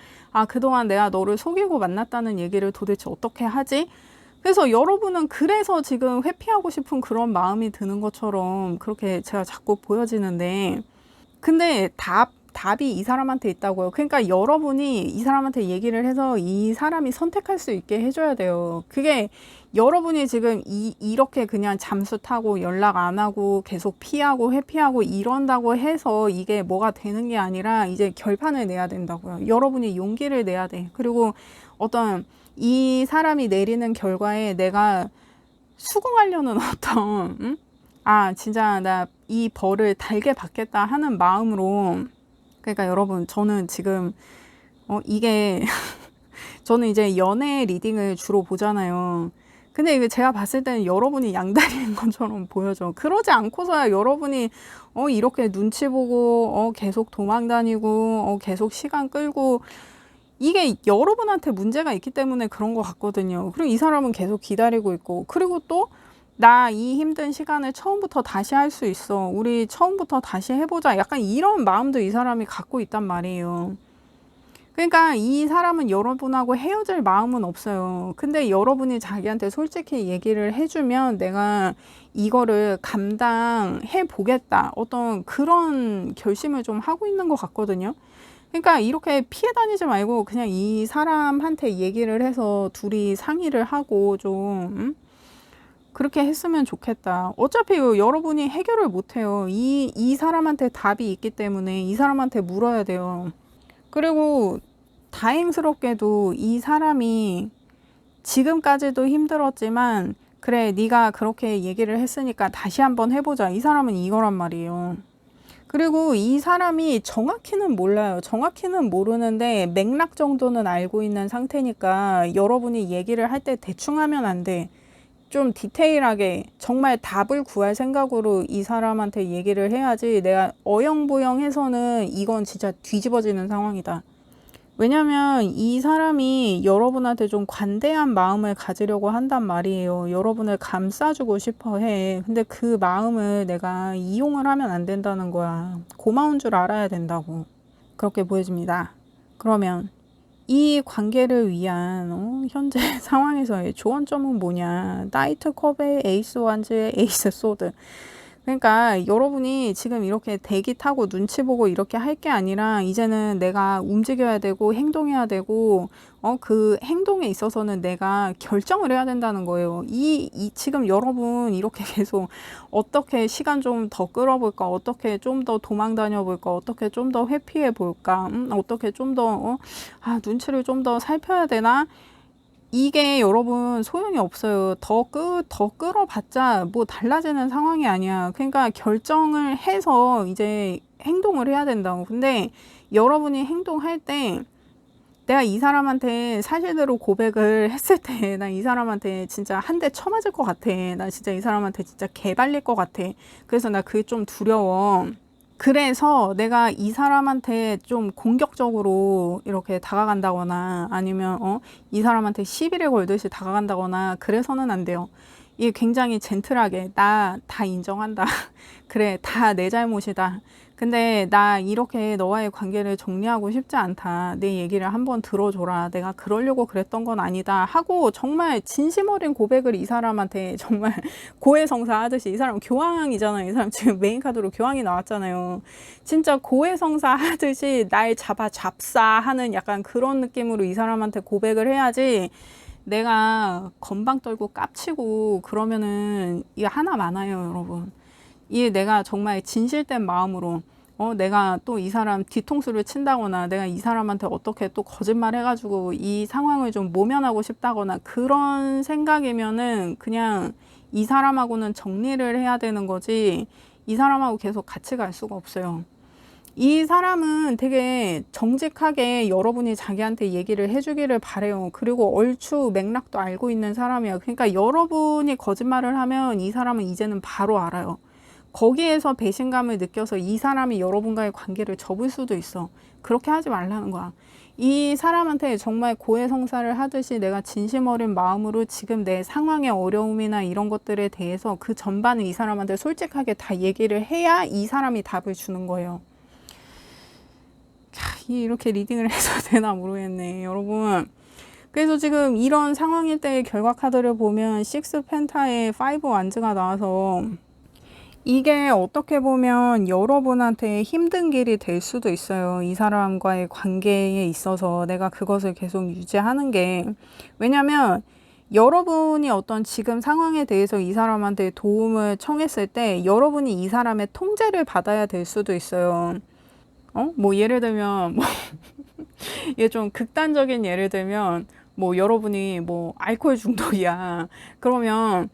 Speaker 1: 그동안 내가 너를 속이고 만났다는 얘기를 도대체 어떻게 하지? 그래서 여러분은 그래서 지금 회피하고 싶은 그런 마음이 드는 것처럼 그렇게 제가 자꾸 보여지는데, 근데 답이 이 사람한테 있다고요. 그러니까 여러분이 이 사람한테 얘기를 해서 이 사람이 선택할 수 있게 해줘야 돼요. 그게 여러분이 지금 이렇게 그냥 잠수 타고 연락 안 하고 계속 피하고 회피하고 이런다고 해서 이게 뭐가 되는 게 아니라 이제 결판을 내야 된다고요. 여러분이 용기를 내야 돼. 그리고 어떤 이 사람이 내리는 결과에 내가 수긍하려는 어떤 아 진짜 나 이 벌을 달게 받겠다 하는 마음으로. 그러니까 여러분 저는 지금 이게 저는 이제 연애 리딩을 주로 보잖아요. 근데 이게 제가 봤을 때는 여러분이 양다리인 것처럼 보여져. 그러지 않고서야 여러분이 이렇게 눈치 보고 계속 도망 다니고 계속 시간 끌고, 이게 여러분한테 문제가 있기 때문에 그런 것 같거든요. 그리고 이 사람은 계속 기다리고 있고, 그리고 또 나 이 힘든 시간을 처음부터 다시 할 수 있어, 우리 처음부터 다시 해보자, 약간 이런 마음도 이 사람이 갖고 있단 말이에요. 그러니까 이 사람은 여러분하고 헤어질 마음은 없어요. 근데 여러분이 자기한테 솔직히 얘기를 해주면 내가 이거를 감당해 보겠다, 어떤 그런 결심을 좀 하고 있는 것 같거든요. 그러니까 이렇게 피해 다니지 말고 그냥 이 사람한테 얘기를 해서 둘이 상의를 하고 좀 그렇게 했으면 좋겠다. 어차피 여러분이 해결을 못해요. 이 사람한테 답이 있기 때문에 이 사람한테 물어야 돼요. 그리고 다행스럽게도 이 사람이 지금까지도 힘들었지만 그래 네가 그렇게 얘기를 했으니까 다시 한번 해보자, 이 사람은 이거란 말이에요. 그리고 이 사람이 정확히는 몰라요. 정확히는 모르는데 맥락 정도는 알고 있는 상태니까 여러분이 얘기를 할 때 대충 하면 안 돼. 좀 디테일하게 정말 답을 구할 생각으로 이 사람한테 얘기를 해야지, 내가 어영부영해서는 이건 진짜 뒤집어지는 상황이다. 왜냐면 이 사람이 여러분한테 좀 관대한 마음을 가지려고 한단 말이에요. 여러분을 감싸주고 싶어 해. 근데 그 마음을 내가 이용을 하면 안 된다는 거야. 고마운 줄 알아야 된다고. 그렇게 보여집니다. 그러면 이 관계를 위한 현재 상황에서의 조언점은 뭐냐? 나이트 컵의 에이스 완즈의 에이스 소드. 그러니까 여러분이 지금 이렇게 대기 타고 눈치 보고 이렇게 할 게 아니라 이제는 내가 움직여야 되고 행동해야 되고 그 행동에 있어서는 내가 결정을 해야 된다는 거예요. 지금 여러분 이렇게 계속 어떻게 시간 좀 더 끌어볼까, 어떻게 좀 더 도망 다녀볼까, 어떻게 좀 더 회피해 볼까, 어떻게 좀 더 눈치를 좀 더 살펴야 되나, 이게 여러분 소용이 없어요. 더 끌어봤자 뭐 달라지는 상황이 아니야. 그러니까 결정을 해서 이제 행동을 해야 된다고. 근데 여러분이 행동할 때 내가 이 사람한테 사실대로 고백을 했을 때 나 이 사람한테 진짜 한 대 쳐맞을 것 같아. 나 진짜 이 사람한테 진짜 개발릴 것 같아. 그래서 나 그게 좀 두려워. 그래서 내가 이 사람한테 좀 공격적으로 이렇게 다가간다거나 아니면 이 사람한테 시비를 걸듯이 다가간다거나 그래서는 안 돼요. 이게 굉장히 젠틀하게 나 다 인정한다. 그래, 다 내 잘못이다. 근데 나 이렇게 너와의 관계를 정리하고 싶지 않다. 내 얘기를 한번 들어줘라. 내가 그러려고 그랬던 건 아니다 하고 정말 진심 어린 고백을 이 사람한테 정말 고해성사 하듯이, 이 사람 교황이잖아요. 이 사람 지금 메인카드로 교황이 나왔잖아요. 진짜 고해성사 하듯이 날 잡사하는 약간 그런 느낌으로 이 사람한테 고백을 해야지, 내가 건방 떨고 깝치고 그러면은 이게 하나 많아요, 여러분. 이게 내가 정말 진실된 마음으로 내가 또 이 사람 뒤통수를 친다거나 내가 이 사람한테 어떻게 또 거짓말 해가지고 이 상황을 좀 모면하고 싶다거나 그런 생각이면은 그냥 이 사람하고는 정리를 해야 되는 거지, 이 사람하고 계속 같이 갈 수가 없어요. 이 사람은 되게 정직하게 여러분이 자기한테 얘기를 해주기를 바래요. 그리고 얼추 맥락도 알고 있는 사람이에요. 그러니까 여러분이 거짓말을 하면 이 사람은 이제는 바로 알아요. 거기에서 배신감을 느껴서 이 사람이 여러분과의 관계를 접을 수도 있어. 그렇게 하지 말라는 거야. 이 사람한테 정말 고해성사를 하듯이 내가 진심 어린 마음으로 지금 내 상황의 어려움이나 이런 것들에 대해서 그 전반을 이 사람한테 솔직하게 다 얘기를 해야 이 사람이 답을 주는 거예요. 이렇게 리딩을 해서 되나 모르겠네, 여러분. 그래서 지금 이런 상황일 때의 결과 카드를 보면 6 펜타의 5 완즈가 나와서 이게 어떻게 보면 여러분한테 힘든 길이 될 수도 있어요. 이 사람과의 관계에 있어서 내가 그것을 계속 유지하는 게. 왜냐면 여러분이 어떤 지금 상황에 대해서 이 사람한테 도움을 청했을 때 여러분이 이 사람의 통제를 받아야 될 수도 있어요. 뭐 예를 들면 뭐 이게 좀 극단적인 예를 들면 뭐 여러분이 뭐 알코올 중독이야. 그러면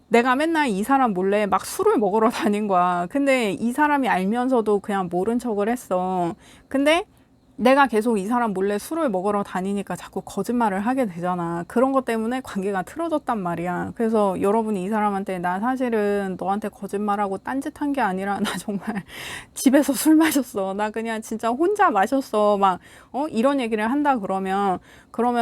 Speaker 1: 내가 맨날 이 사람 몰래 막 술을 먹으러 다닌 거야. 근데 이 사람이 알면서도 그냥 모른 척을 했어. 근데 내가 계속 이 사람 몰래 술을 먹으러 다니니까 자꾸 거짓말을 하게 되잖아. 그런 것 때문에 관계가 틀어졌단 말이야. 그래서 여러분이 이 사람한테 나 사실은 너한테 거짓말하고 딴짓한 게 아니라 나 정말 집에서 술 마셨어. 나 그냥 진짜 혼자 마셨어. 막 이런 얘기를 한다 그러면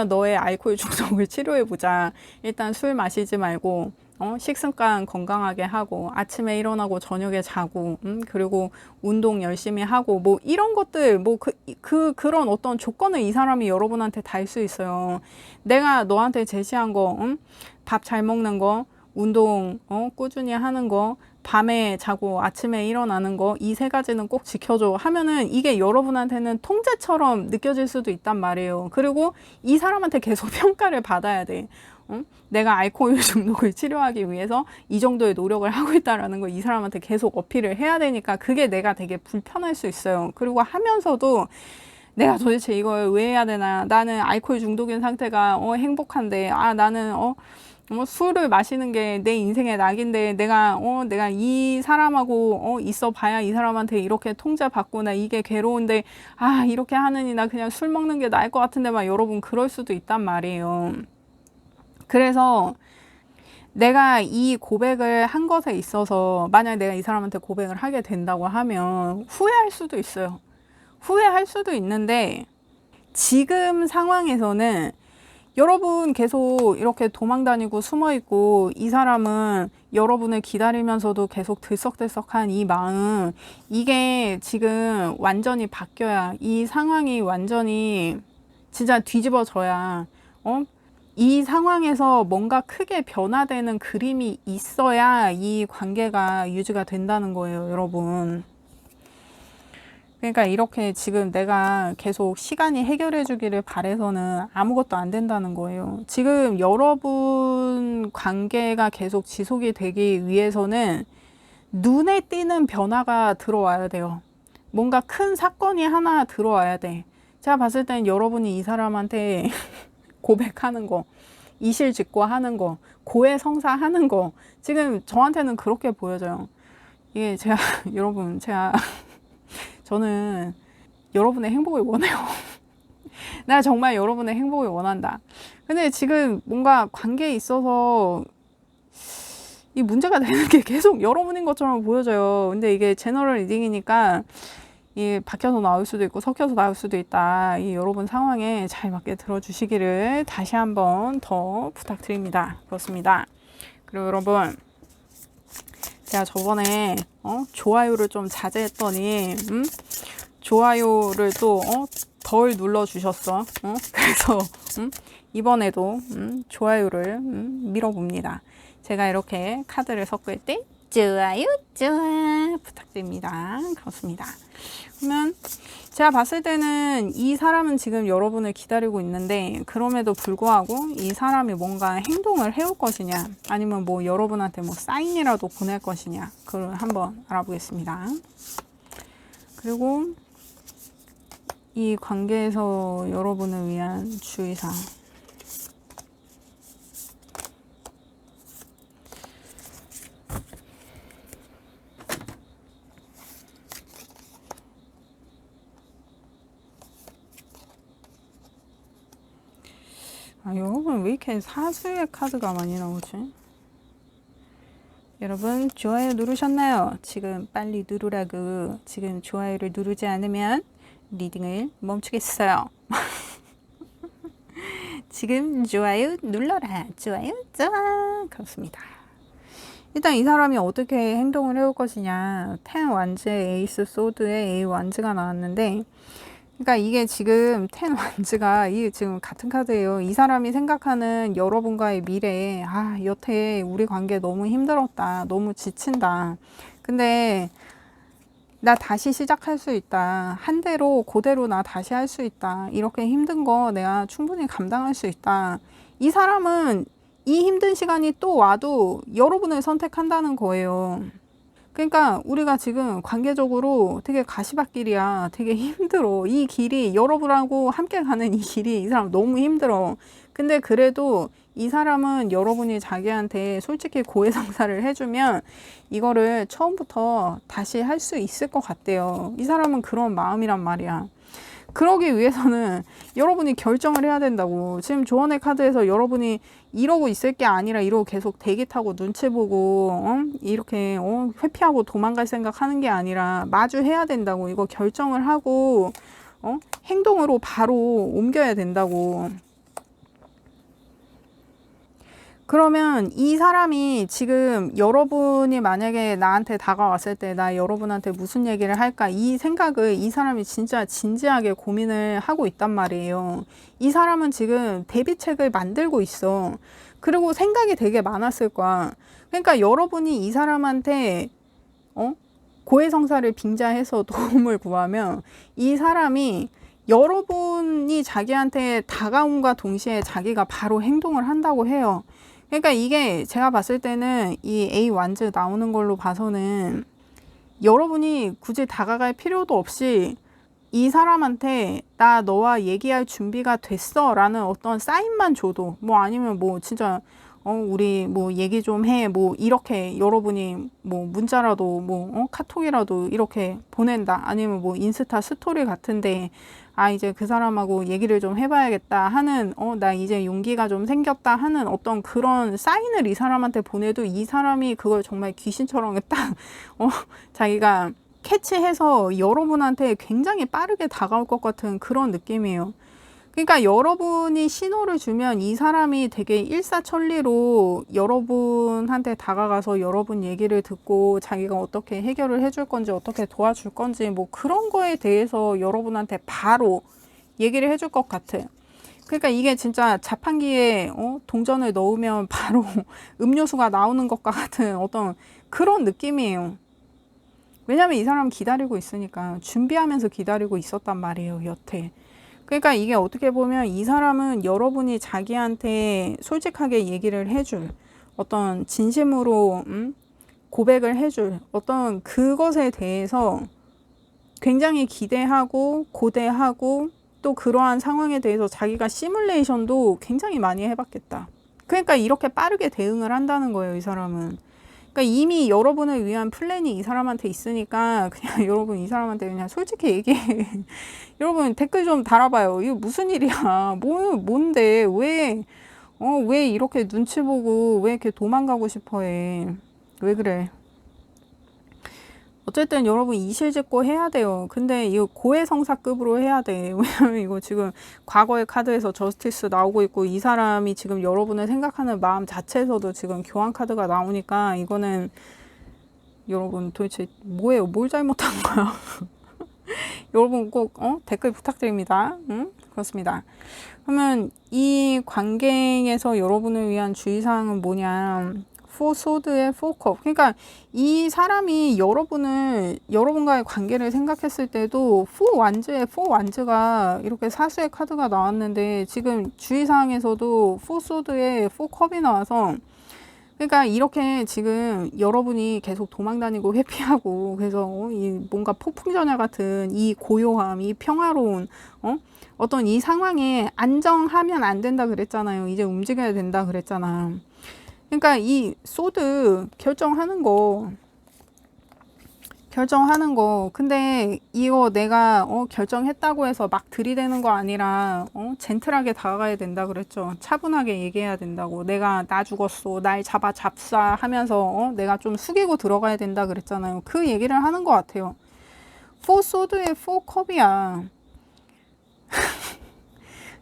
Speaker 1: 너의 알코올 중독을 치료해 보자. 일단 술 마시지 말고 식습관 건강하게 하고 아침에 일어나고 저녁에 자고 그리고 운동 열심히 하고 뭐 이런 것들 뭐 그런 어떤 조건을 이 사람이 여러분한테 달 수 있어요. 내가 너한테 제시한 거 밥 잘 먹는 거 운동 꾸준히 하는 거 밤에 자고 아침에 일어나는 거 이 세 가지는 꼭 지켜줘 하면은 이게 여러분한테는 통제처럼 느껴질 수도 있단 말이에요. 그리고 이 사람한테 계속 평가를 받아야 돼. 내가 알코올 중독을 치료하기 위해서 이 정도의 노력을 하고 있다라는 걸 이 사람한테 계속 어필을 해야 되니까 그게 내가 되게 불편할 수 있어요. 그리고 하면서도 내가 도대체 이걸 왜 해야 되나? 나는 알코올 중독인 상태가 행복한데 나는 술을 마시는 게 내 인생의 낙인데 내가 이 사람하고 있어 봐야 이 사람한테 이렇게 통제받고 나 이게 괴로운데 이렇게 하느니 나 그냥 술 먹는 게 나을 것 같은데 막 여러분 그럴 수도 있단 말이에요. 그래서 내가 이 고백을 한 것에 있어서 만약 내가 이 사람한테 고백을 하게 된다고 하면 후회할 수도 있어요. 후회할 수도 있는데 지금 상황에서는 여러분 계속 이렇게 도망 다니고 숨어 있고 이 사람은 여러분을 기다리면서도 계속 들썩들썩한 이 마음 이게 지금 완전히 바뀌어야 이 상황이 완전히 진짜 뒤집어져야 이 상황에서 뭔가 크게 변화되는 그림이 있어야 이 관계가 유지가 된다는 거예요, 여러분. 그러니까 이렇게 지금 내가 계속 시간이 해결해 주기를 바래서는 아무것도 안 된다는 거예요. 지금 여러분 관계가 계속 지속이 되기 위해서는 눈에 띄는 변화가 들어와야 돼요. 뭔가 큰 사건이 하나 들어와야 돼. 제가 봤을 땐 여러분이 이 사람한테 고백하는 거, 이실직고 하는 거, 고해성사 하는 거, 지금 저한테는 그렇게 보여져요. 이게 제가, 여러분, 저는 여러분의 행복을 원해요. 나 정말 여러분의 행복을 원한다. 근데 지금 뭔가 관계에 있어서 이 문제가 되는 게 계속 여러분인 것처럼 보여져요. 근데 이게 제너럴 리딩이니까 이 박혀서 나올 수도 있고 섞여서 나올 수도 있다. 이 여러분 상황에 잘 맞게 들어주시기를 다시 한번 더 부탁드립니다. 그렇습니다. 그리고 여러분 제가 저번에 좋아요를 좀 자제했더니 좋아요를 또 덜 눌러주셨어. 그래서 이번에도 좋아요를 밀어봅니다. 제가 이렇게 카드를 섞을 때 좋아요 좋아 부탁드립니다. 그렇습니다. 그러면 제가 봤을 때는 이 사람은 지금 여러분을 기다리고 있는데 그럼에도 불구하고 이 사람이 뭔가 행동을 해올 것이냐 아니면 뭐 여러분한테 뭐 사인이라도 보낼 것이냐 그걸 한번 알아보겠습니다. 그리고 이 관계에서 여러분을 위한 주의사항 여러분 왜 이렇게 사수의 카드가 많이 나오지? 여러분 좋아요 누르셨나요? 지금 빨리 누르라고. 지금 좋아요를 누르지 않으면 리딩을 멈추겠어요. 지금 좋아요 눌러라. 좋아요 좋아. 그렇습니다. 일단 이 사람이 어떻게 행동을 해올 것이냐. 10 완즈 에이스 소드의 A 완즈가 나왔는데 그러니까 이게 지금 10 완즈가 이게 지금 같은 카드예요. 이 사람이 생각하는 여러분과의 미래에 여태 우리 관계 너무 힘들었다. 너무 지친다. 근데 나 다시 시작할 수 있다. 한 대로 그대로 나 다시 할 수 있다. 이렇게 힘든 거 내가 충분히 감당할 수 있다. 이 사람은 이 힘든 시간이 또 와도 여러분을 선택한다는 거예요. 그러니까 우리가 지금 관계적으로 되게 가시밭길이야. 되게 힘들어. 이 길이 여러분하고 함께 가는 이 길이 이 사람 너무 힘들어. 근데 그래도 이 사람은 여러분이 자기한테 솔직히 고해성사를 해주면 이거를 처음부터 다시 할 수 있을 것 같대요. 이 사람은 그런 마음이란 말이야. 그러기 위해서는 여러분이 결정을 해야 된다고. 지금 조언의 카드에서 여러분이 이러고 있을 게 아니라 이러고 계속 대기 타고 눈치 보고 이렇게 회피하고 도망갈 생각하는 게 아니라 마주해야 된다고. 이거 결정을 하고 행동으로 바로 옮겨야 된다고. 그러면 이 사람이 지금 여러분이 만약에 나한테 다가왔을 때 나 여러분한테 무슨 얘기를 할까 이 생각을 이 사람이 진짜 진지하게 고민을 하고 있단 말이에요. 이 사람은 지금 대비책을 만들고 있어. 그리고 생각이 되게 많았을 거야. 그러니까 여러분이 이 사람한테 고해성사를 빙자해서 도움을 구하면 이 사람이 여러분이 자기한테 다가옴과 동시에 자기가 바로 행동을 한다고 해요. 그러니까 이게 제가 봤을 때는 이 A 완즈 나오는 걸로 봐서는 여러분이 굳이 다가갈 필요도 없이 이 사람한테 나 너와 얘기할 준비가 됐어 라는 어떤 사인만 줘도 뭐 아니면 뭐 진짜 우리 뭐 얘기 좀 해 뭐 이렇게 여러분이 뭐 문자라도 뭐 카톡이라도 이렇게 보낸다 아니면 뭐 인스타 스토리 같은데 아 이제 그 사람하고 얘기를 좀 해봐야겠다 하는 나 이제 용기가 좀 생겼다 하는 어떤 그런 사인을 이 사람한테 보내도 이 사람이 그걸 정말 귀신처럼 딱 자기가 캐치해서 여러분한테 굉장히 빠르게 다가올 것 같은 그런 느낌이에요. 그러니까 여러분이 신호를 주면 이 사람이 되게 일사천리로 여러분한테 다가가서 여러분 얘기를 듣고 자기가 어떻게 해결을 해줄 건지 어떻게 도와줄 건지 뭐 그런 거에 대해서 여러분한테 바로 얘기를 해줄 것 같아. 그러니까 이게 진짜 자판기에 동전을 넣으면 바로 음료수가 나오는 것과 같은 어떤 그런 느낌이에요. 왜냐면 이 사람 기다리고 있으니까 준비하면서 기다리고 있었단 말이에요, 여태. 그러니까 이게 어떻게 보면 이 사람은 여러분이 자기한테 솔직하게 얘기를 해줄 어떤 진심으로 고백을 해줄 어떤 그것에 대해서 굉장히 기대하고 고대하고 또 그러한 상황에 대해서 자기가 시뮬레이션도 굉장히 많이 해봤겠다. 그러니까 이렇게 빠르게 대응을 한다는 거예요, 이 사람은. 그러니까 이미 여러분을 위한 플랜이 이 사람한테 있으니까 그냥 여러분 이 사람한테 그냥 솔직히 얘기해. 여러분 댓글 좀 달아봐요. 이거 무슨 일이야? 뭔데? 왜 이렇게 눈치 보고 왜 이렇게 도망가고 싶어 해? 왜 그래? 어쨌든 여러분 이실직고 해야 돼요. 근데 이거 고해성사급으로 해야 돼. 왜냐면 이거 지금 과거의 카드에서 저스티스 나오고 있고 이 사람이 지금 여러분을 생각하는 마음 자체에서도 지금 교환 카드가 나오니까 이거는 여러분 도대체 뭐예요? 뭘 잘못한 거야? 여러분 꼭 댓글 부탁드립니다. 그렇습니다. 그러면 이 관계에서 여러분을 위한 주의사항은 뭐냐? 포소드의 포컵. 그러니까 이 사람이 여러분과의 관계를 생각했을 때도 포완즈가 이렇게 사수의 카드가 나왔는데 지금 주의사항에서도 포소드의 포컵이 나와서 그러니까 이렇게 지금 여러분이 계속 도망다니고 회피하고 그래서 이 뭔가 폭풍전야 같은 이 고요함, 이 평화로운 어떤 이 상황에 안정하면 안 된다 그랬잖아요. 이제 움직여야 된다 그랬잖아. 그러니까 이 소드 결정하는 거 근데 이거 내가 결정했다고 해서 막 들이대는 거 아니라 젠틀하게 다가가야 된다 그랬죠. 차분하게 얘기해야 된다고. 내가 나 죽었어 날 잡사 하면서 내가 좀 숙이고 들어가야 된다 그랬잖아요. 그 얘기를 하는 것 같아요. 포 소드의 포 컵이야.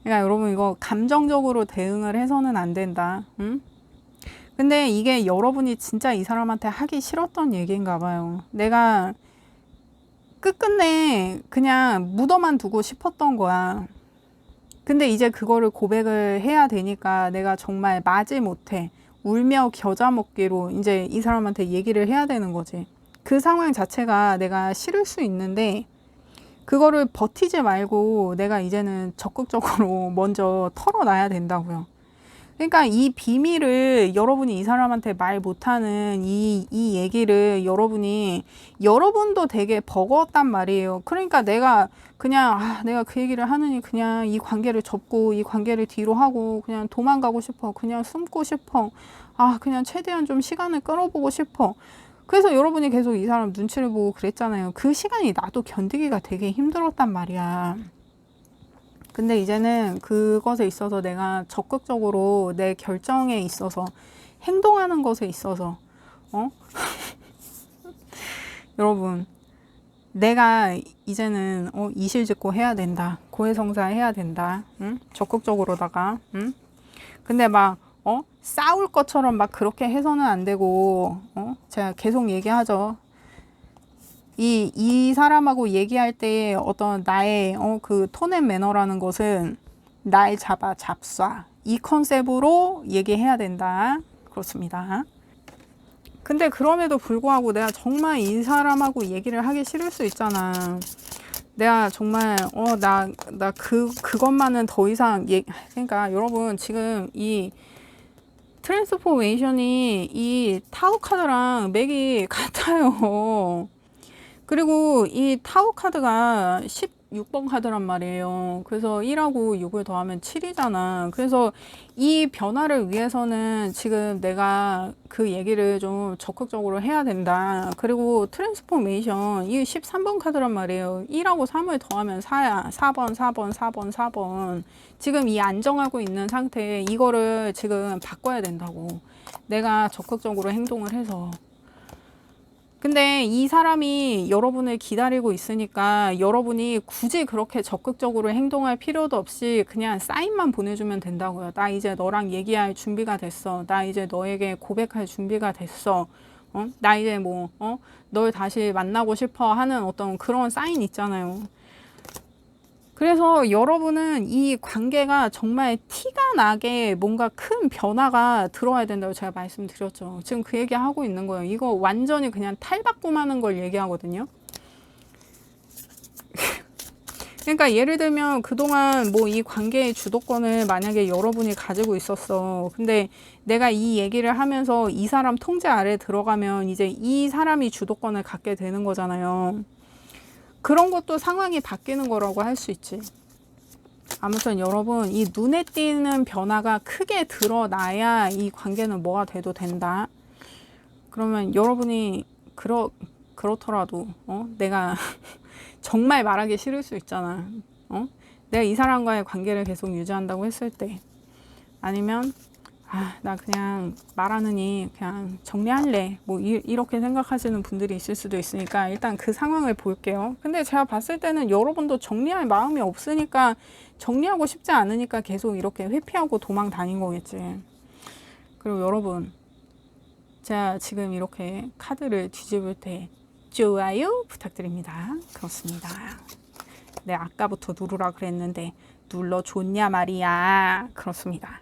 Speaker 1: 그러니까 여러분 이거 감정적으로 대응을 해서는 안 된다. 응? 근데 이게 여러분이 진짜 이 사람한테 하기 싫었던 얘기인가 봐요. 내가 끝끝내 그냥 묻어만 두고 싶었던 거야. 근데 이제 그거를 고백을 해야 되니까 내가 정말 마지못해 울며 겨자 먹기로 이제 이 사람한테 얘기를 해야 되는 거지. 그 상황 자체가 내가 싫을 수 있는데 그거를 버티지 말고 내가 이제는 적극적으로 먼저 털어놔야 된다고요. 그러니까 이 비밀을 여러분이 이 사람한테 말 못하는 이 얘기를 여러분도 되게 버거웠단 말이에요. 그러니까 내가 그냥, 내가 그 얘기를 하느니 그냥 이 관계를 접고 이 관계를 뒤로 하고 그냥 도망가고 싶어. 그냥 숨고 싶어. 그냥 최대한 좀 시간을 끌어보고 싶어. 그래서 여러분이 계속 이 사람 눈치를 보고 그랬잖아요. 그 시간이 나도 견디기가 되게 힘들었단 말이야. 근데 이제는 그것에 있어서 내가 적극적으로 내 결정에 있어서 행동하는 것에 있어서 여러분 내가 이제는 이실직고 해야 된다. 고해성사 해야 된다. 응? 적극적으로다가 근데 막 싸울 것처럼 막 그렇게 해서는 안 되고 제가 계속 얘기하죠. 이 사람하고 얘기할 때 어떤 나의 그 톤앤 매너라는 것은 날 잡아 잡쏴 이 컨셉으로 얘기해야 된다. 그렇습니다. 근데 그럼에도 불구하고 내가 정말 이 사람하고 얘기를 하기 싫을 수 있잖아. 내가 정말 그것만은 더 이상 그러니까 여러분 지금 이 트랜스포메이션이 이 타워 카드랑 맥이 같아요. 그리고 이 타워 카드가 16번 카드란 말이에요. 그래서 1하고 6을 더하면 7이잖아. 그래서 이 변화를 위해서는 지금 내가 그 얘기를 좀 적극적으로 해야 된다. 그리고 트랜스포메이션 이 13번 카드란 말이에요. 1하고 3을 더하면 4야. 4번, 4번, 4번, 4번. 지금 이 안정하고 있는 상태에 이거를 지금 바꿔야 된다고. 내가 적극적으로 행동을 해서. 근데 이 사람이 여러분을 기다리고 있으니까 여러분이 굳이 그렇게 적극적으로 행동할 필요도 없이 그냥 사인만 보내주면 된다고요. 나 이제 너랑 얘기할 준비가 됐어. 나 이제 너에게 고백할 준비가 됐어. 나 이제 널 다시 만나고 싶어 하는 어떤 그런 사인 있잖아요. 그래서 여러분은 이 관계가 정말 티가 나게 뭔가 큰 변화가 들어와야 된다고 제가 말씀드렸죠. 지금 그 얘기 하고 있는 거예요. 이거 완전히 그냥 탈바꿈하는 걸 얘기하거든요. 그러니까 예를 들면 그동안 이 관계의 주도권을 만약에 여러분이 가지고 있었어. 근데 내가 이 얘기를 하면서 이 사람 통제 아래 들어가면 이제 이 사람이 주도권을 갖게 되는 거잖아요. 그런 것도 상황이 바뀌는 거라고 할 수 있지. 아무튼 여러분 이 눈에 띄는 변화가 크게 드러나야 이 관계는 뭐가 돼도 된다. 그러면 여러분이 그렇더라도 내가 정말 말하기 싫을 수 있잖아. 내가 이 사람과의 관계를 계속 유지한다고 했을 때 아니면 나 그냥 말하느니 그냥 정리할래. 이렇게 생각하시는 분들이 있을 수도 있으니까 일단 그 상황을 볼게요. 근데 제가 봤을 때는 여러분도 정리할 마음이 없으니까 정리하고 싶지 않으니까 계속 이렇게 회피하고 도망 다닌 거겠지. 그리고 여러분, 제가 지금 이렇게 카드를 뒤집을 때 좋아요 부탁드립니다. 그렇습니다. 네, 아까부터 누르라 그랬는데 눌러줬냐 말이야. 그렇습니다.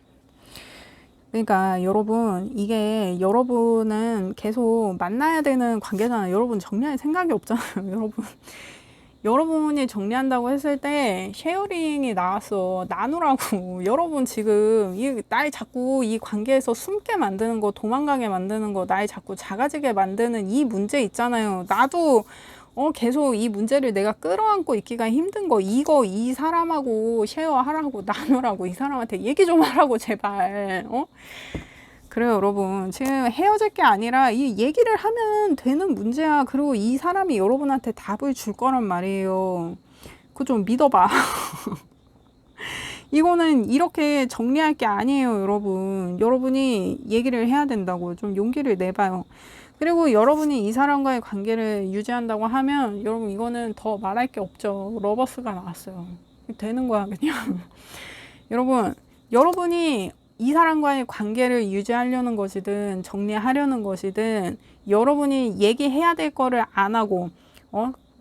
Speaker 1: 그러니까 여러분 이게 여러분은 계속 만나야 되는 관계잖아요. 여러분 정리할 생각이 없잖아요. 여러분이 정리한다고 했을 때 쉐어링이 나왔어. 나누라고. 여러분 지금 날 자꾸 이 관계에서 숨게 만드는 거, 도망가게 만드는 거, 날 자꾸 작아지게 만드는 이 문제 있잖아요. 나도 계속 이 문제를 내가 끌어안고 있기가 힘든 거, 이 사람하고 쉐어하라고, 나누라고, 이 사람한테 얘기 좀 하라고, 제발. 그래요, 여러분. 지금 헤어질 게 아니라 이 얘기를 하면 되는 문제야. 그리고 이 사람이 여러분한테 답을 줄 거란 말이에요. 그거 좀 믿어봐. 이거는 이렇게 정리할 게 아니에요, 여러분. 여러분이 얘기를 해야 된다고. 좀 용기를 내봐요. 그리고 여러분이 이 사람과의 관계를 유지한다고 하면 여러분 이거는 더 말할 게 없죠. 러버스가 나왔어요. 되는 거야 그냥. 여러분이 이 사람과의 관계를 유지하려는 것이든 정리하려는 것이든 여러분이 얘기해야 될 거를 안 하고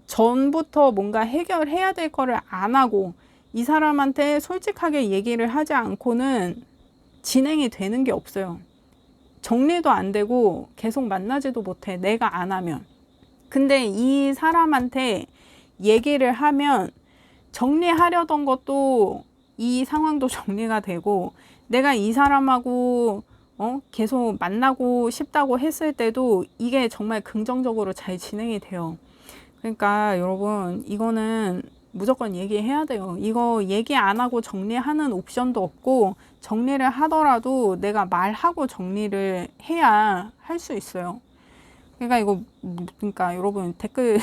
Speaker 1: 전부터 뭔가 해결해야 될 거를 안 하고 이 사람한테 솔직하게 얘기를 하지 않고는 진행이 되는 게 없어요. 정리도 안 되고 계속 만나지도 못해. 내가 안 하면. 근데 이 사람한테 얘기를 하면 정리하려던 것도 이 상황도 정리가 되고 내가 이 사람하고 계속 만나고 싶다고 했을 때도 이게 정말 긍정적으로 잘 진행이 돼요. 그러니까 여러분, 이거는 무조건 얘기해야 돼요. 이거 얘기 안 하고 정리하는 옵션도 없고, 정리를 하더라도 내가 말하고 정리를 해야 할 수 있어요. 그러니까 이거, 그러니까 여러분 댓글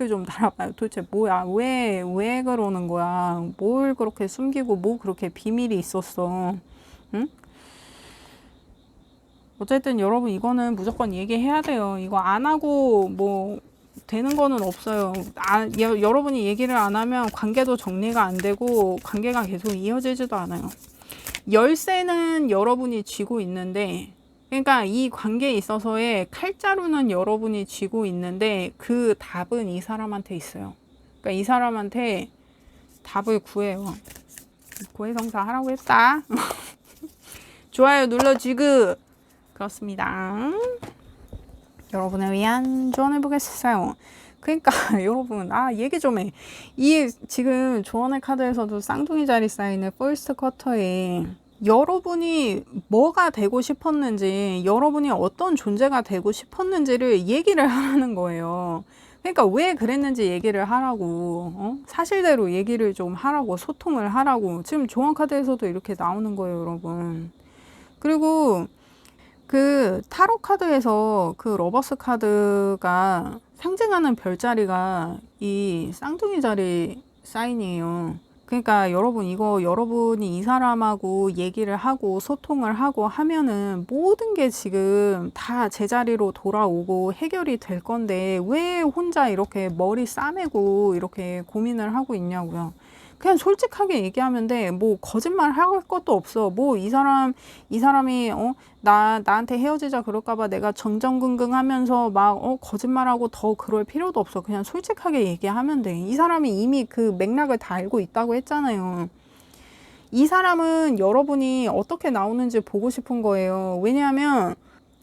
Speaker 1: 좀 달아봐요. 도대체 뭐야? 왜 그러는 거야? 뭘 그렇게 숨기고 뭐 그렇게 비밀이 있었어? 응? 어쨌든 여러분, 이거는 무조건 얘기해야 돼요. 이거 안 하고 뭐 되는 거는 없어요. 여러분이 얘기를 안 하면 관계도 정리가 안 되고 관계가 계속 이어지지도 않아요. 열쇠는 여러분이 쥐고 있는데, 그러니까 이 관계에 있어서의 칼자루는 여러분이 쥐고 있는데 그 답은 이 사람한테 있어요. 그러니까 이 사람한테 답을 구해요. 고해성사 하라고 했다. 좋아요 눌러주고. 그렇습니다. 여러분을 위한 조언을 보겠어요. 그러니까 여러분, 얘기 좀 해. 이 지금 조언의 카드에서도 쌍둥이 자리 쌓이는 퍼스트 쿼터에 여러분이 뭐가 되고 싶었는지, 여러분이 어떤 존재가 되고 싶었는지를 얘기를 하라는 거예요. 그러니까 왜 그랬는지 얘기를 하라고, 사실대로 얘기를 좀 하라고, 소통을 하라고. 지금 조언 카드에서도 이렇게 나오는 거예요, 여러분. 그리고 그 타로 카드에서 그 러버스 카드가 상징하는 별자리가 이 쌍둥이 자리 사인이에요. 그러니까 여러분, 이거 여러분이 이 사람하고 얘기를 하고 소통을 하고 하면은 모든 게 지금 다 제자리로 돌아오고 해결이 될 건데 왜 혼자 이렇게 머리 싸매고 이렇게 고민을 하고 있냐고요. 그냥 솔직하게 얘기하면 돼. 뭐 거짓말 할 것도 없어. 뭐 이 사람이 나한테 헤어지자 그럴까봐 내가 전전긍긍하면서 막 거짓말하고 더 그럴 필요도 없어. 그냥 솔직하게 얘기하면 돼. 이 사람이 이미 그 맥락을 다 알고 있다고 했잖아요. 이 사람은 여러분이 어떻게 나오는지 보고 싶은 거예요. 왜냐하면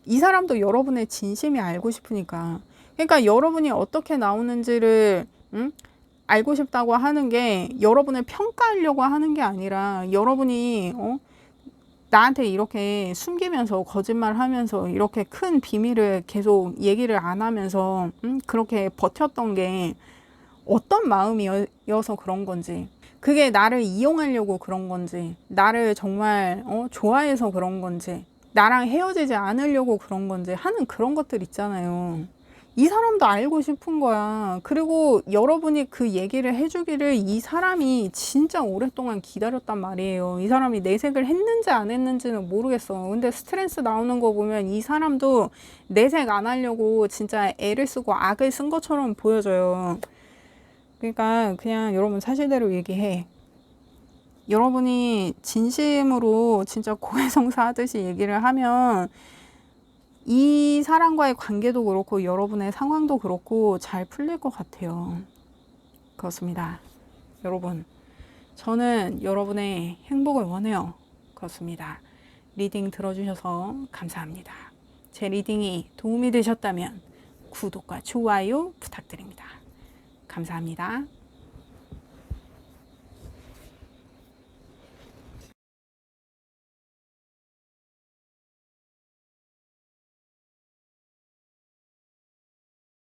Speaker 1: 이 사람도 여러분의 진심이 알고 싶으니까. 그러니까 여러분이 어떻게 나오는지를 알고 싶다고 하는 게 여러분을 평가하려고 하는 게 아니라 여러분이 나한테 이렇게 숨기면서 거짓말하면서 이렇게 큰 비밀을 계속 얘기를 안 하면서 그렇게 버텼던 게 어떤 마음이어서 그런 건지, 그게 나를 이용하려고 그런 건지, 나를 정말 좋아해서 그런 건지, 나랑 헤어지지 않으려고 그런 건지 하는 그런 것들 있잖아요. 이 사람도 알고 싶은 거야. 그리고 여러분이 그 얘기를 해주기를 이 사람이 진짜 오랫동안 기다렸단 말이에요. 이 사람이 내색을 했는지 안 했는지는 모르겠어. 근데 스트레스 나오는 거 보면 이 사람도 내색 안 하려고 진짜 애를 쓰고 악을 쓴 것처럼 보여져요. 그러니까 그냥 여러분 사실대로 얘기해. 여러분이 진심으로 진짜 고해성사 하듯이 얘기를 하면 이 사람과의 관계도 그렇고 여러분의 상황도 그렇고 잘 풀릴 것 같아요. 그렇습니다. 여러분, 저는 여러분의 행복을 원해요. 그렇습니다. 리딩 들어주셔서 감사합니다. 제 리딩이 도움이 되셨다면 구독과 좋아요 부탁드립니다. 감사합니다.